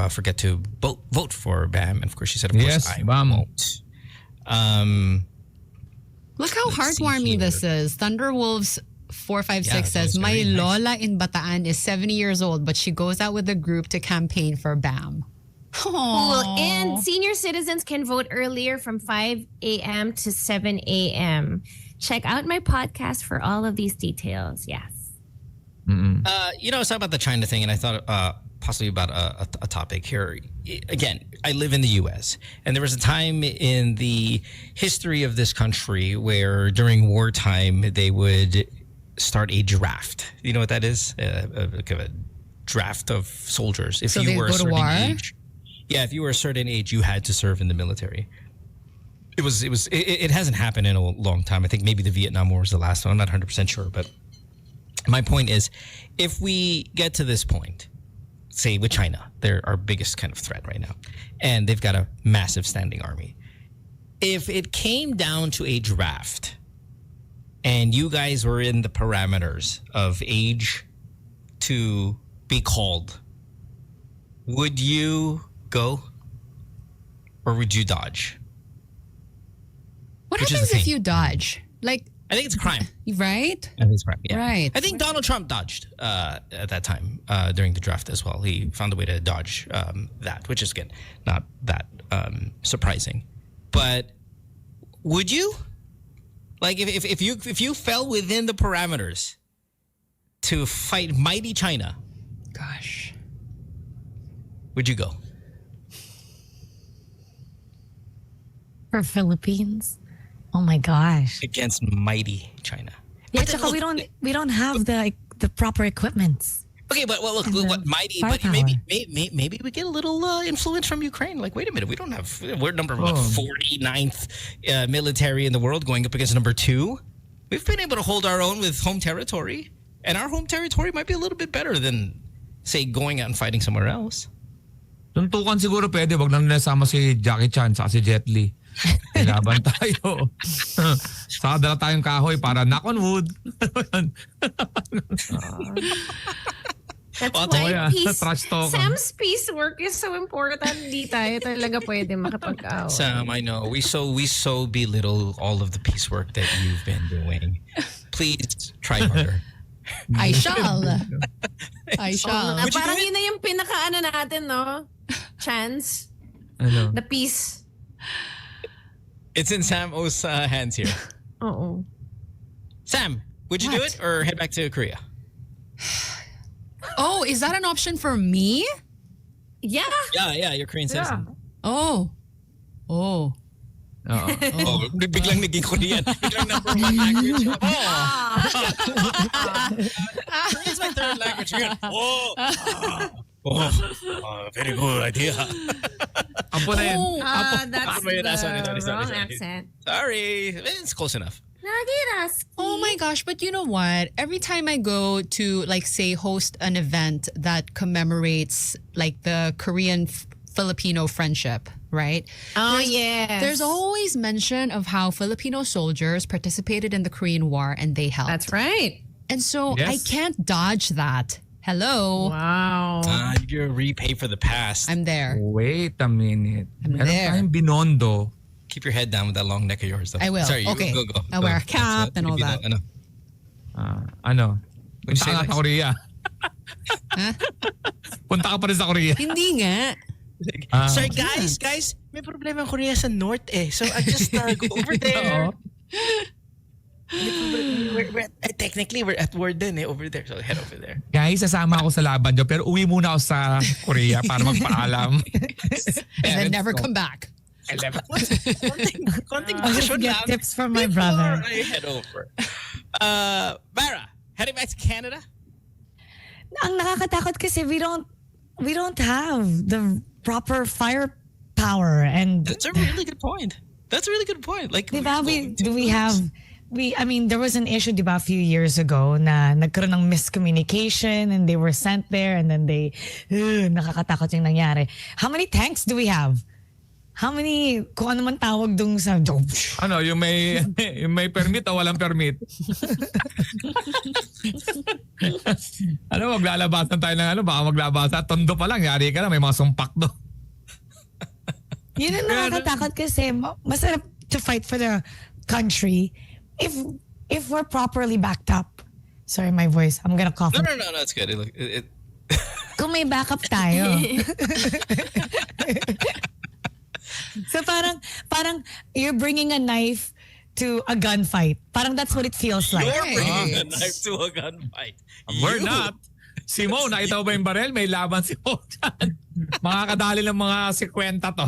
[SPEAKER 2] forget to vote for BAM. And of course, she said, of course,
[SPEAKER 4] Yes,
[SPEAKER 2] I
[SPEAKER 4] BAM.
[SPEAKER 2] won't.
[SPEAKER 3] Look how
[SPEAKER 2] Let's see
[SPEAKER 3] heartwarming
[SPEAKER 2] here.
[SPEAKER 3] this is. Thunderwolves 456
[SPEAKER 2] Yeah,
[SPEAKER 3] says,
[SPEAKER 2] that's
[SPEAKER 3] my
[SPEAKER 2] very nice.
[SPEAKER 3] lola in Bataan is 70 years old, but she goes out with a group to campaign for BAM.
[SPEAKER 5] Cool. And senior citizens can vote earlier from 5 a.m. to 7 a.m. Check out my podcast for all of these details. Yes.
[SPEAKER 2] It's not about the China thing, and I thought possibly about a topic here. Again, I live in the U.S., and there was a time in the history of this country where during wartime they would start a draft. You know what that is? Like a draft of soldiers. If
[SPEAKER 3] So
[SPEAKER 2] you
[SPEAKER 3] they
[SPEAKER 2] were a
[SPEAKER 3] go to
[SPEAKER 2] certain
[SPEAKER 3] war?
[SPEAKER 2] age, yeah, if you were a certain age, you had to serve in the military. It hasn't happened in a long time. I think maybe the Vietnam War was the last one. I'm not 100% sure, but my point is, if we get to this point, say with China, they're our biggest kind of threat right now, and they've got a massive standing army. If it came down to a draft and you guys were in the parameters of age to be called, would you go or would you dodge?
[SPEAKER 3] What
[SPEAKER 2] Which is
[SPEAKER 3] happens
[SPEAKER 2] the
[SPEAKER 3] if
[SPEAKER 2] thing.
[SPEAKER 3] you dodge? Like,
[SPEAKER 2] I think it's a crime.
[SPEAKER 3] right?
[SPEAKER 2] I think it's a crime. Yeah.
[SPEAKER 3] Right.
[SPEAKER 2] I think Donald Trump dodged at that time during the draft as well. He found a way to dodge that, which is, again, not that surprising. But would you? Like, if you fell within the parameters to fight mighty China,
[SPEAKER 3] Gosh.
[SPEAKER 2] would you go?
[SPEAKER 6] For Philippines? Oh my gosh.
[SPEAKER 2] Against mighty China.
[SPEAKER 6] Yeah,
[SPEAKER 2] But then
[SPEAKER 6] tsaka
[SPEAKER 2] look-
[SPEAKER 6] we don't have the proper equipments.
[SPEAKER 2] Okay, but look, what mighty? But
[SPEAKER 6] firepower.
[SPEAKER 2] maybe we get a little influence from Ukraine. Like, wait a minute, we're number 49th military in the world, going up against number 2. We've been able to hold our own with home territory, and our home territory might be a little bit better than, say, going out and fighting somewhere else.
[SPEAKER 4] Tuntukan siguro pwede. Wag lang nasama si Jackie Chan sa si Jet Li. Laban tayo. Saka dala tayong kahoy para knock on wood.
[SPEAKER 5] That's
[SPEAKER 2] Oh,
[SPEAKER 5] why
[SPEAKER 4] yeah.
[SPEAKER 5] peace,
[SPEAKER 4] Trash talk.
[SPEAKER 5] Sam's peace work is so important. Hindi tayo talaga pwede makapag-away.
[SPEAKER 2] Sam, I know we so belittle all of the piecework that you've been doing. Please try harder.
[SPEAKER 3] I shall. I shall.
[SPEAKER 2] Would you
[SPEAKER 5] Parang
[SPEAKER 2] do it?
[SPEAKER 5] yun na yung pinaka-ano natin, no? Chance.
[SPEAKER 4] Ano?
[SPEAKER 5] The peace.
[SPEAKER 2] It's in Sam O's hands here.
[SPEAKER 5] Oo.
[SPEAKER 2] Sam, would you do
[SPEAKER 3] What?
[SPEAKER 2] it or head back to Korea?
[SPEAKER 3] Oh, is that an option for me?
[SPEAKER 5] Yeah.
[SPEAKER 2] Yeah, you're Korean citizen.
[SPEAKER 3] Oh. Oh.
[SPEAKER 4] Oo.
[SPEAKER 2] Oh, biglang naging Korean. Biglang number 1 language. Korean's my 3rd language. Very good idea.
[SPEAKER 4] Apo na yan.
[SPEAKER 3] Oh.
[SPEAKER 5] That's
[SPEAKER 2] Sorry,
[SPEAKER 5] the
[SPEAKER 2] sorry.
[SPEAKER 5] wrong accent.
[SPEAKER 2] Sorry, it's close enough.
[SPEAKER 3] Oh my gosh, but you know what? Every time I go to, like, say, host an event that commemorates, like, the Korean Filipino friendship, right?
[SPEAKER 5] Oh, yes.
[SPEAKER 3] There's always mention of how Filipino soldiers participated in the Korean War and they helped.
[SPEAKER 5] That's right.
[SPEAKER 3] And so
[SPEAKER 4] Yes.
[SPEAKER 3] I can't dodge that. Hello.
[SPEAKER 5] Wow.
[SPEAKER 2] You repay for the past.
[SPEAKER 3] I'm there.
[SPEAKER 4] Wait a minute.
[SPEAKER 3] I'm
[SPEAKER 4] Meron
[SPEAKER 3] there.
[SPEAKER 4] tayong binondo.
[SPEAKER 2] Keep your head down with that long neck of yours. Though.
[SPEAKER 3] I will.
[SPEAKER 2] Sorry, you
[SPEAKER 3] Okay.
[SPEAKER 2] go.
[SPEAKER 3] I'll wear a cap and all that.
[SPEAKER 2] Ano.
[SPEAKER 4] Ano?
[SPEAKER 2] What'd you
[SPEAKER 4] Punta
[SPEAKER 2] say,
[SPEAKER 4] ka na
[SPEAKER 2] Lex?
[SPEAKER 4] sa Korea.
[SPEAKER 3] Huh?
[SPEAKER 4] Punta ka pa rin sa Korea.
[SPEAKER 3] Hindi nga.
[SPEAKER 2] Sorry, guys, may problema ang Korea sa North eh. So I just go over there. Technically, we're at war din eh, over there. So head over there.
[SPEAKER 4] Guys, sasama ako sa laban nyo pero uwi muna ako sa Korea para magpaalam.
[SPEAKER 3] And then never come back.
[SPEAKER 2] Konting
[SPEAKER 6] I'll just
[SPEAKER 2] passion
[SPEAKER 6] get
[SPEAKER 2] lang
[SPEAKER 6] tips from my
[SPEAKER 2] before
[SPEAKER 6] brother.
[SPEAKER 2] I head over. Bara, heading back to Canada?
[SPEAKER 6] Ang nakakatakot kasi we don't have the proper firepower and
[SPEAKER 2] That's a really good point. Like,
[SPEAKER 6] diba, I mean, there was an issue, diba, a few years ago na nagkaroon ng miscommunication and they were sent there and then nakakatakot yung nangyari. How many tanks do we have? How many, kung ano man tawag dung sa...
[SPEAKER 4] Ano, yung may, yung may permit o walang permit? Ano, maglalabasan tayo ng ano, baka maglabasan. Tondo pa lang, yari ka na, may mga sumpak do.
[SPEAKER 6] Yun ang nakakatakot kasi masarap to fight for the country if we're properly backed up. Sorry, my voice. I'm gonna cough.
[SPEAKER 2] No, it's good.
[SPEAKER 6] Kung may backup tayo. So parang you're bringing a knife to a gunfight. Parang that's what it feels like.
[SPEAKER 2] You're bringing a knife to a gunfight.
[SPEAKER 4] We're not. Si Mo, nakita mo ba yung barel? May laban si Mo dyan. Makakadali ng mga 50 to.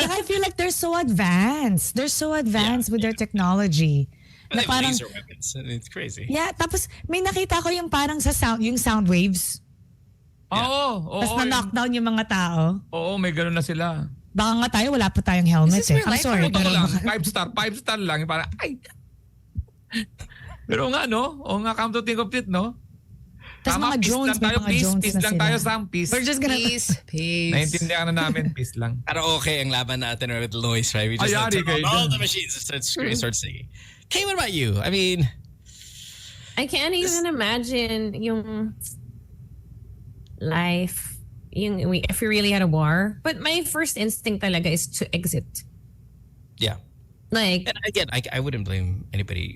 [SPEAKER 6] Saka I feel like they're so advanced. They're so advanced with their technology.
[SPEAKER 2] They
[SPEAKER 6] Na
[SPEAKER 2] have
[SPEAKER 6] parang,
[SPEAKER 2] laser weapons. It's crazy.
[SPEAKER 6] yeah, tapos may nakita ko yung parang sa yung sound waves.
[SPEAKER 4] Oo.
[SPEAKER 6] Tapos na-knockdown yung mga tao.
[SPEAKER 4] Oo, may gano'n na sila.
[SPEAKER 6] Baka nga tayo, wala pa tayong helmet
[SPEAKER 3] Is this
[SPEAKER 6] eh.
[SPEAKER 3] real
[SPEAKER 6] I'm
[SPEAKER 3] life
[SPEAKER 6] sorry.
[SPEAKER 3] or
[SPEAKER 4] Totoo
[SPEAKER 6] Pero
[SPEAKER 4] lang, 5 star lang. Para, ay. Pero nga, no? O nga, come to think of it, no?
[SPEAKER 6] tas
[SPEAKER 4] Tama,
[SPEAKER 6] mga
[SPEAKER 4] peace
[SPEAKER 6] drones,
[SPEAKER 4] lang tayo,
[SPEAKER 6] may mga
[SPEAKER 4] peace.
[SPEAKER 6] drones
[SPEAKER 4] Peace
[SPEAKER 6] na
[SPEAKER 4] lang
[SPEAKER 6] sila.
[SPEAKER 4] tayo, Sam. Peace.
[SPEAKER 6] We're just gonna...
[SPEAKER 3] Peace.
[SPEAKER 4] Naintindihan na namin, peace lang.
[SPEAKER 2] Pero okay ang laban natin with noise, right? We just
[SPEAKER 4] Ayari
[SPEAKER 2] turn on
[SPEAKER 4] kayo
[SPEAKER 2] all
[SPEAKER 4] dyan.
[SPEAKER 2] the machines and start singing. Hey, what about you? I mean,
[SPEAKER 5] I can't even imagine yung life if we really had a war. But my first instinct talaga is to exit.
[SPEAKER 2] yeah.
[SPEAKER 5] Like,
[SPEAKER 2] And again, I wouldn't blame anybody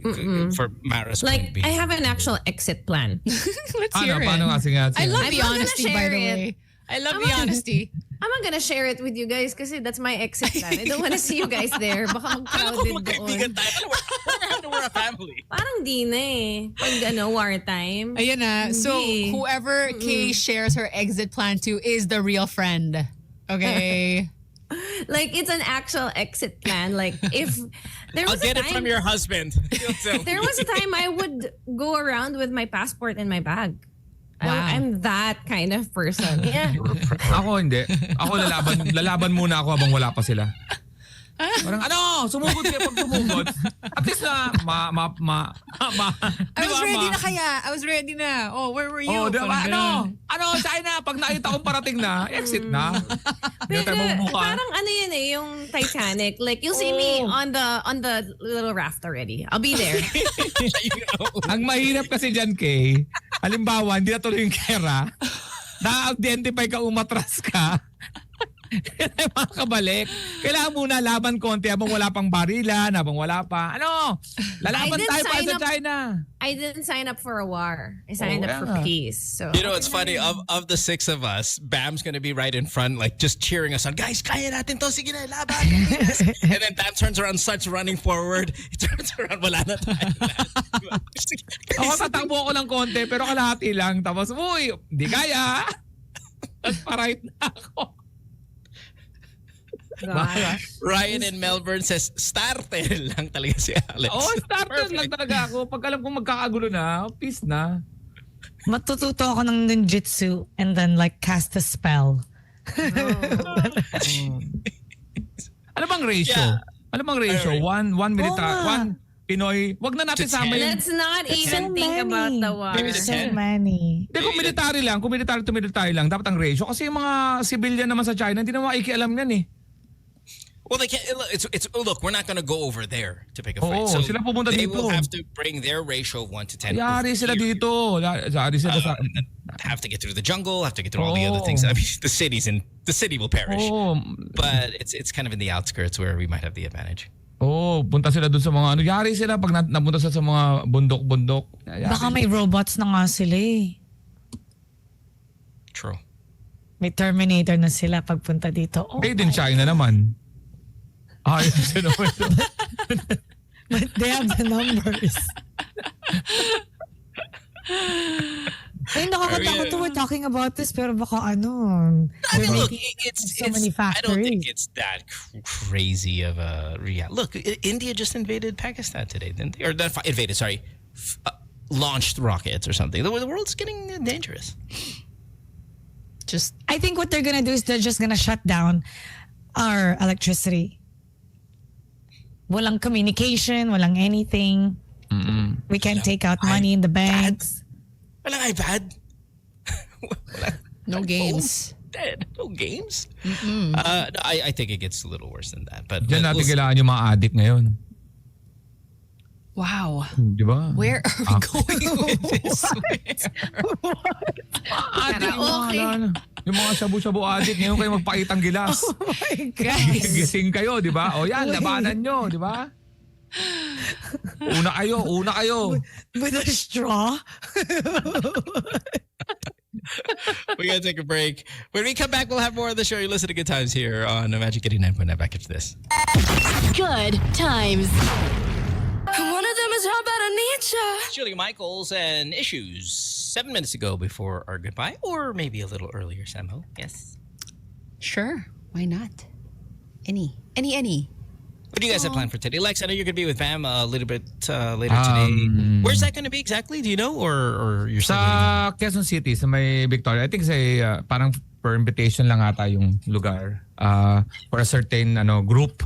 [SPEAKER 2] for Mara's
[SPEAKER 5] like
[SPEAKER 2] point being.
[SPEAKER 5] I have an actual exit plan.
[SPEAKER 3] Let's
[SPEAKER 4] Ano,
[SPEAKER 3] hear it.
[SPEAKER 4] paano nga sige?
[SPEAKER 3] I love
[SPEAKER 5] I'm
[SPEAKER 3] the
[SPEAKER 5] not gonna
[SPEAKER 3] honesty, by
[SPEAKER 5] share
[SPEAKER 3] the
[SPEAKER 5] it.
[SPEAKER 3] way. I love
[SPEAKER 5] I'm
[SPEAKER 3] the
[SPEAKER 5] not gonna-
[SPEAKER 3] honesty.
[SPEAKER 5] I'm not gonna share it with you guys kasi that's my exit plan. I don't wanna see you guys there. Baka
[SPEAKER 2] Alam ko
[SPEAKER 5] mag-crowded
[SPEAKER 2] magkaibigan
[SPEAKER 5] doon.
[SPEAKER 2] tayo. We're a family.
[SPEAKER 5] Parang di na eh. Pag wartime.
[SPEAKER 3] Ayan na. So,
[SPEAKER 5] Hindi.
[SPEAKER 3] whoever Kay shares her exit plan to is the real friend. Okay?
[SPEAKER 5] Like, it's an actual exit plan. Like, if there
[SPEAKER 2] I'll
[SPEAKER 5] was
[SPEAKER 2] get
[SPEAKER 5] a
[SPEAKER 2] it from
[SPEAKER 5] time,
[SPEAKER 2] your husband.
[SPEAKER 5] there was a time I would go around with my passport in my bag.
[SPEAKER 3] Wow.
[SPEAKER 5] I'm that kind of person. Yeah.
[SPEAKER 4] Ako hindi. Ako lalaban muna ako habang wala pa sila. Parang ano, sumugod kayo pag sumugod. At least na
[SPEAKER 3] I was ready na kaya. I was ready na. Oh, where were you?
[SPEAKER 4] Oh, diba?
[SPEAKER 3] Parang ganun.
[SPEAKER 4] Ano, China, pag nakita kong parating na, exit na. Hindi
[SPEAKER 5] Pero
[SPEAKER 4] tayo mabubuka.
[SPEAKER 5] parang ano yun eh, yung Titanic. Like, you'll see me on the little raft already. I'll be there.
[SPEAKER 4] Ang mahirap kasi dyan, Kay, halimbawa, hindi na tuloy yung kera, na-identify ka, umatras ka, kailangan makakabalik. Kailangan muna laban konti habang wala pang barilan, habang wala pa. Ano? Lalaban
[SPEAKER 5] I did
[SPEAKER 4] tayo para
[SPEAKER 5] sign
[SPEAKER 4] sa
[SPEAKER 5] up-
[SPEAKER 4] China.
[SPEAKER 5] I didn't sign up for a war. I signed up for
[SPEAKER 4] yeah.
[SPEAKER 5] peace. So
[SPEAKER 2] You know, it's funny. Of the 6 of us, Bam's gonna be right in front, like just cheering us on. Guys, kaya natin to. Sige na, laban. And then Bam turns around, starts running forward. He turns around, wala na tayo.
[SPEAKER 4] Ako tatakbo ako ng konti, pero kalahati lang. Tapos, uy, hindi kaya. Tapos pa-right na ako.
[SPEAKER 2] Ryan in Melbourne says, starter lang talaga si Alex.
[SPEAKER 4] Starter lang talaga ako. Pag alam kong magkakagulo na, peace na.
[SPEAKER 6] Matututo ako ng ninjutsu and then like cast a spell.
[SPEAKER 4] Ano bang ratio?
[SPEAKER 2] Yeah.
[SPEAKER 4] Ano bang ratio?
[SPEAKER 2] Alright.
[SPEAKER 4] One military,
[SPEAKER 6] Oo nga.
[SPEAKER 4] one Pinoy. Wag na natin
[SPEAKER 2] To
[SPEAKER 4] sama yung...
[SPEAKER 5] let's not even
[SPEAKER 6] So
[SPEAKER 5] think about
[SPEAKER 6] many.
[SPEAKER 5] the war.
[SPEAKER 2] Maybe the
[SPEAKER 6] There's so
[SPEAKER 2] 10.
[SPEAKER 6] many.
[SPEAKER 4] Hindi, kung military lang, kung military to military lang, dapat ang ratio. Kasi yung mga civilian naman sa China, hindi na makikialam yan eh.
[SPEAKER 2] Well, they can't. Look, we're not going to go over there to pick a fight.
[SPEAKER 4] Oo, sila pupunta
[SPEAKER 2] they
[SPEAKER 4] dito.
[SPEAKER 2] will have to bring their ratio of 1 to 10.
[SPEAKER 4] Yari
[SPEAKER 2] over
[SPEAKER 4] sila
[SPEAKER 2] here.
[SPEAKER 4] dito. Yari sila sa...
[SPEAKER 2] Have to get through the jungle. Have to get through all the other things. I mean, the city will perish.
[SPEAKER 4] Oo.
[SPEAKER 2] But it's kind of in the outskirts where we might have the advantage.
[SPEAKER 4] Oo, punta sila dun sa mga ano. Yari sila pag napunta sa mga bundok-bundok. Yari.
[SPEAKER 6] Baka may robots na nga sila eh.
[SPEAKER 2] True.
[SPEAKER 6] May Terminator na sila pagpunta dito. Oh,
[SPEAKER 4] Made in China naman. Ayun sila naman.
[SPEAKER 6] but they have the numbers. Ay, nakakatakot to we're talking about this pero baka ano.
[SPEAKER 2] I mean, look,
[SPEAKER 6] making
[SPEAKER 2] it's
[SPEAKER 6] so many
[SPEAKER 2] I don't think
[SPEAKER 6] factories.
[SPEAKER 2] it's that crazy of a reality. Look, India just invaded Pakistan today, didn't they? Or not invaded, sorry, launched rockets or something. The world's getting dangerous.
[SPEAKER 3] Just
[SPEAKER 6] I think what they're gonna do is they're just gonna shut down our electricity. Walang communication, walang anything. We can't take out money in the banks.
[SPEAKER 2] Walang iPad.
[SPEAKER 3] no games.
[SPEAKER 2] dead. No games. No, I think it gets a little worse than that. But
[SPEAKER 4] Diyan natin
[SPEAKER 2] we'll see.
[SPEAKER 4] kailangan yung mga addict ngayon.
[SPEAKER 3] Wow.
[SPEAKER 4] Di ba?
[SPEAKER 3] Where are we going with this?
[SPEAKER 4] Yung mga shabu-shabu addict ngayon kayo magpakitang gilas.
[SPEAKER 3] Guys.
[SPEAKER 4] Gising kayo, di ba? O yan, labanan nyo, di ba? Una kayo.
[SPEAKER 6] With a straw?
[SPEAKER 2] We gotta take a break. When we come back, we'll have more of the show. You listen to Good Times here on Magic 89.9. Back after this.
[SPEAKER 1] Good times. One of them is how bad I need you.
[SPEAKER 2] Julia Michaels and Issues. 7 minutes ago before our goodbye, or maybe a little earlier, Samho. Yes.
[SPEAKER 3] Sure. Why not? Any.
[SPEAKER 2] What do you guys have planned for today? Lex, I know you're going to be with Vam a little bit later today. Where's that going to be exactly? Do you know? Or you're still
[SPEAKER 4] Sa Quezon City, sa may Victoria. I think parang per invitation lang ata yung lugar. For a certain group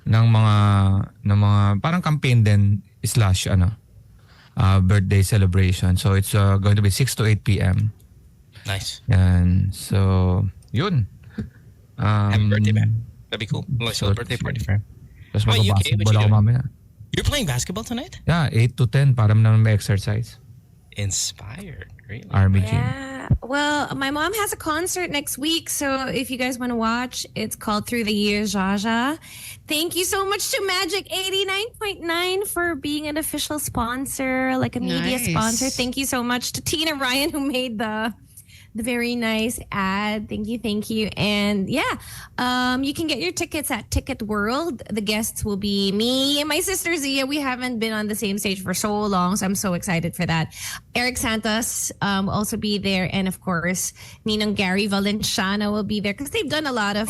[SPEAKER 4] ng mga parang campaign din / birthday celebration. So it's going to be 6 to 8 p.m.
[SPEAKER 2] Nice.
[SPEAKER 4] Yan. So, yun.
[SPEAKER 2] Happy birthday, man. That'd be cool. Let's have a birthday party for him.
[SPEAKER 4] Tapos
[SPEAKER 2] What, you okay? What
[SPEAKER 4] magbabasketball
[SPEAKER 2] you
[SPEAKER 4] ako
[SPEAKER 2] doing?
[SPEAKER 4] mamaya.
[SPEAKER 2] You're playing basketball tonight?
[SPEAKER 4] Yeah, 8 to 10 para naman may exercise.
[SPEAKER 2] Inspired. Great.
[SPEAKER 4] Army gym.
[SPEAKER 5] Yeah. Well, my mom has a concert next week, so if you guys want to watch, it's called Through the Years, Jaja. Thank you so much to Magic 89.9 for being an official sponsor, like a media
[SPEAKER 3] Nice.
[SPEAKER 5] sponsor. Thank you so much to Tina Ryan who made the very nice ad. Thank you. And yeah, you can get your tickets at Ticket World. The guests will be me and my sister Zia. We haven't been on the same stage for so long, so I'm so excited for that. Eric Santos will also be there, and of course, Ninong Gary Valenciano will be there because they've done a lot of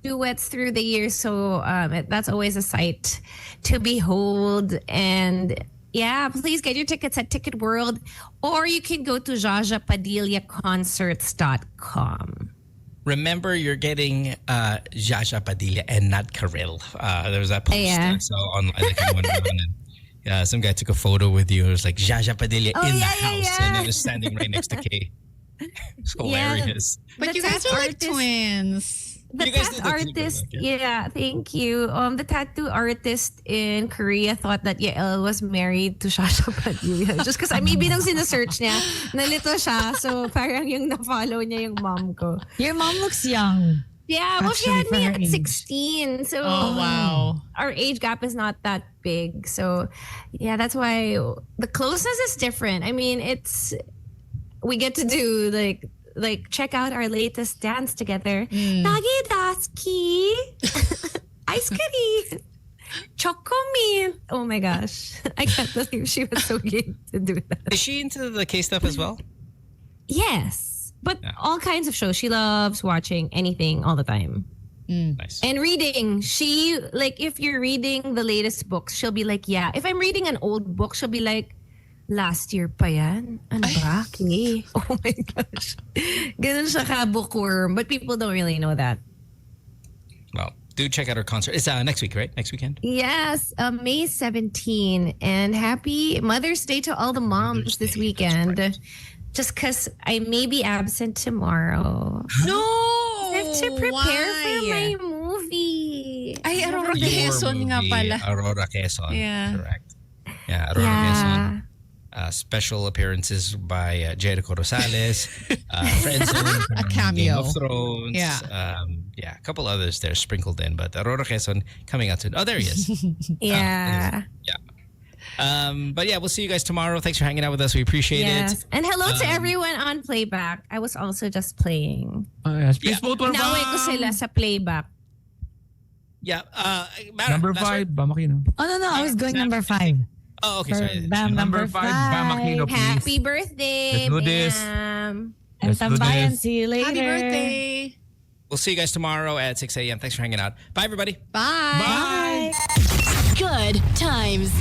[SPEAKER 5] duets through the years. So that's always a sight to behold. And yeah, please get your tickets at Ticket World, or you can go to jajapadillaconcerts.com.
[SPEAKER 2] Remember, you're getting Jaja Padilla and not Karylle. There was that post I saw online. Like, I went around and, some guy took a photo with you. It was like Jaja Padilla in the house, and it was standing right next to Kay. It's hilarious.
[SPEAKER 3] But you guys are like twins.
[SPEAKER 5] The
[SPEAKER 2] You guys
[SPEAKER 5] tattoo
[SPEAKER 2] did the
[SPEAKER 5] artist,
[SPEAKER 2] look,
[SPEAKER 5] yeah, thank you. The tattoo artist in Korea thought that Yael was married to Shasha Padilla. Just because maybe nang sinesearch niya, nalito siya. So parang yung na-follow niya yung mom ko.
[SPEAKER 6] Your mom looks young.
[SPEAKER 5] Yeah, well, she
[SPEAKER 6] Actually,
[SPEAKER 5] had
[SPEAKER 6] for
[SPEAKER 5] me
[SPEAKER 6] her
[SPEAKER 5] at
[SPEAKER 6] age.
[SPEAKER 5] 16. So
[SPEAKER 3] Oh, wow.
[SPEAKER 5] our age gap is not that big. So yeah, that's why the closeness is different. I mean, we get to do like check out our latest dance together. Nagi daski. Ice cream. Chocomilk. Oh my gosh. I can't believe she was so game to do that.
[SPEAKER 2] Is she into the K stuff as well?
[SPEAKER 5] Yes. But all kinds of shows. She loves watching anything all the time.
[SPEAKER 2] Nice.
[SPEAKER 5] And reading. She, like, if you're reading the latest books, she'll be like, yeah. If I'm reading an old book, she'll be like, last year pa yan? Ano ba? Okay. Oh my gosh. Ganun siya ka bookworm. But people don't really know that.
[SPEAKER 2] Well, do check out her concert. It's next week, right? Next weekend?
[SPEAKER 5] Yes, May 17. And happy Mother's Day to all the moms this weekend.
[SPEAKER 2] Right.
[SPEAKER 5] Just because I may be absent tomorrow.
[SPEAKER 3] No!
[SPEAKER 5] I have to prepare for
[SPEAKER 3] Why?
[SPEAKER 5] my movie.
[SPEAKER 3] Ay, Aurora
[SPEAKER 2] Your
[SPEAKER 3] Quezon nga
[SPEAKER 2] movie,
[SPEAKER 3] pala.
[SPEAKER 2] Aurora Quezon.
[SPEAKER 3] Yeah.
[SPEAKER 2] Correct. Yeah, Aurora Quezon. Special appearances by Jericho Rosales, Friendzone,
[SPEAKER 3] A cameo.
[SPEAKER 2] Game of Thrones.
[SPEAKER 3] Yeah.
[SPEAKER 2] A couple others there sprinkled in, but Aurora Quezon coming out soon. Oh, there he is.
[SPEAKER 5] Yeah.
[SPEAKER 2] But yeah, we'll see you guys tomorrow. Thanks for hanging out with us. We appreciate
[SPEAKER 5] Yes.
[SPEAKER 2] it.
[SPEAKER 5] And hello to everyone on playback. I was also just playing.
[SPEAKER 4] Yes, please vote for
[SPEAKER 5] Naway ko
[SPEAKER 4] Bam!
[SPEAKER 5] sila sa playback.
[SPEAKER 2] Yeah.
[SPEAKER 4] Number 5, Bam Aquino.
[SPEAKER 6] Oh, no. I was going number 5.
[SPEAKER 2] Oh, okay. Sorry.
[SPEAKER 6] Bam,
[SPEAKER 4] Number 5, Bam Aquino, please.
[SPEAKER 5] Happy birthday,
[SPEAKER 4] Let's do this.
[SPEAKER 5] Bam.
[SPEAKER 6] And
[SPEAKER 4] Let's do
[SPEAKER 6] Tambayan,
[SPEAKER 4] this.
[SPEAKER 6] see you later.
[SPEAKER 3] Happy birthday.
[SPEAKER 2] We'll see you guys tomorrow at 6 a.m. Thanks for hanging out. Bye, everybody.
[SPEAKER 3] Bye.
[SPEAKER 6] Bye.
[SPEAKER 1] Good times.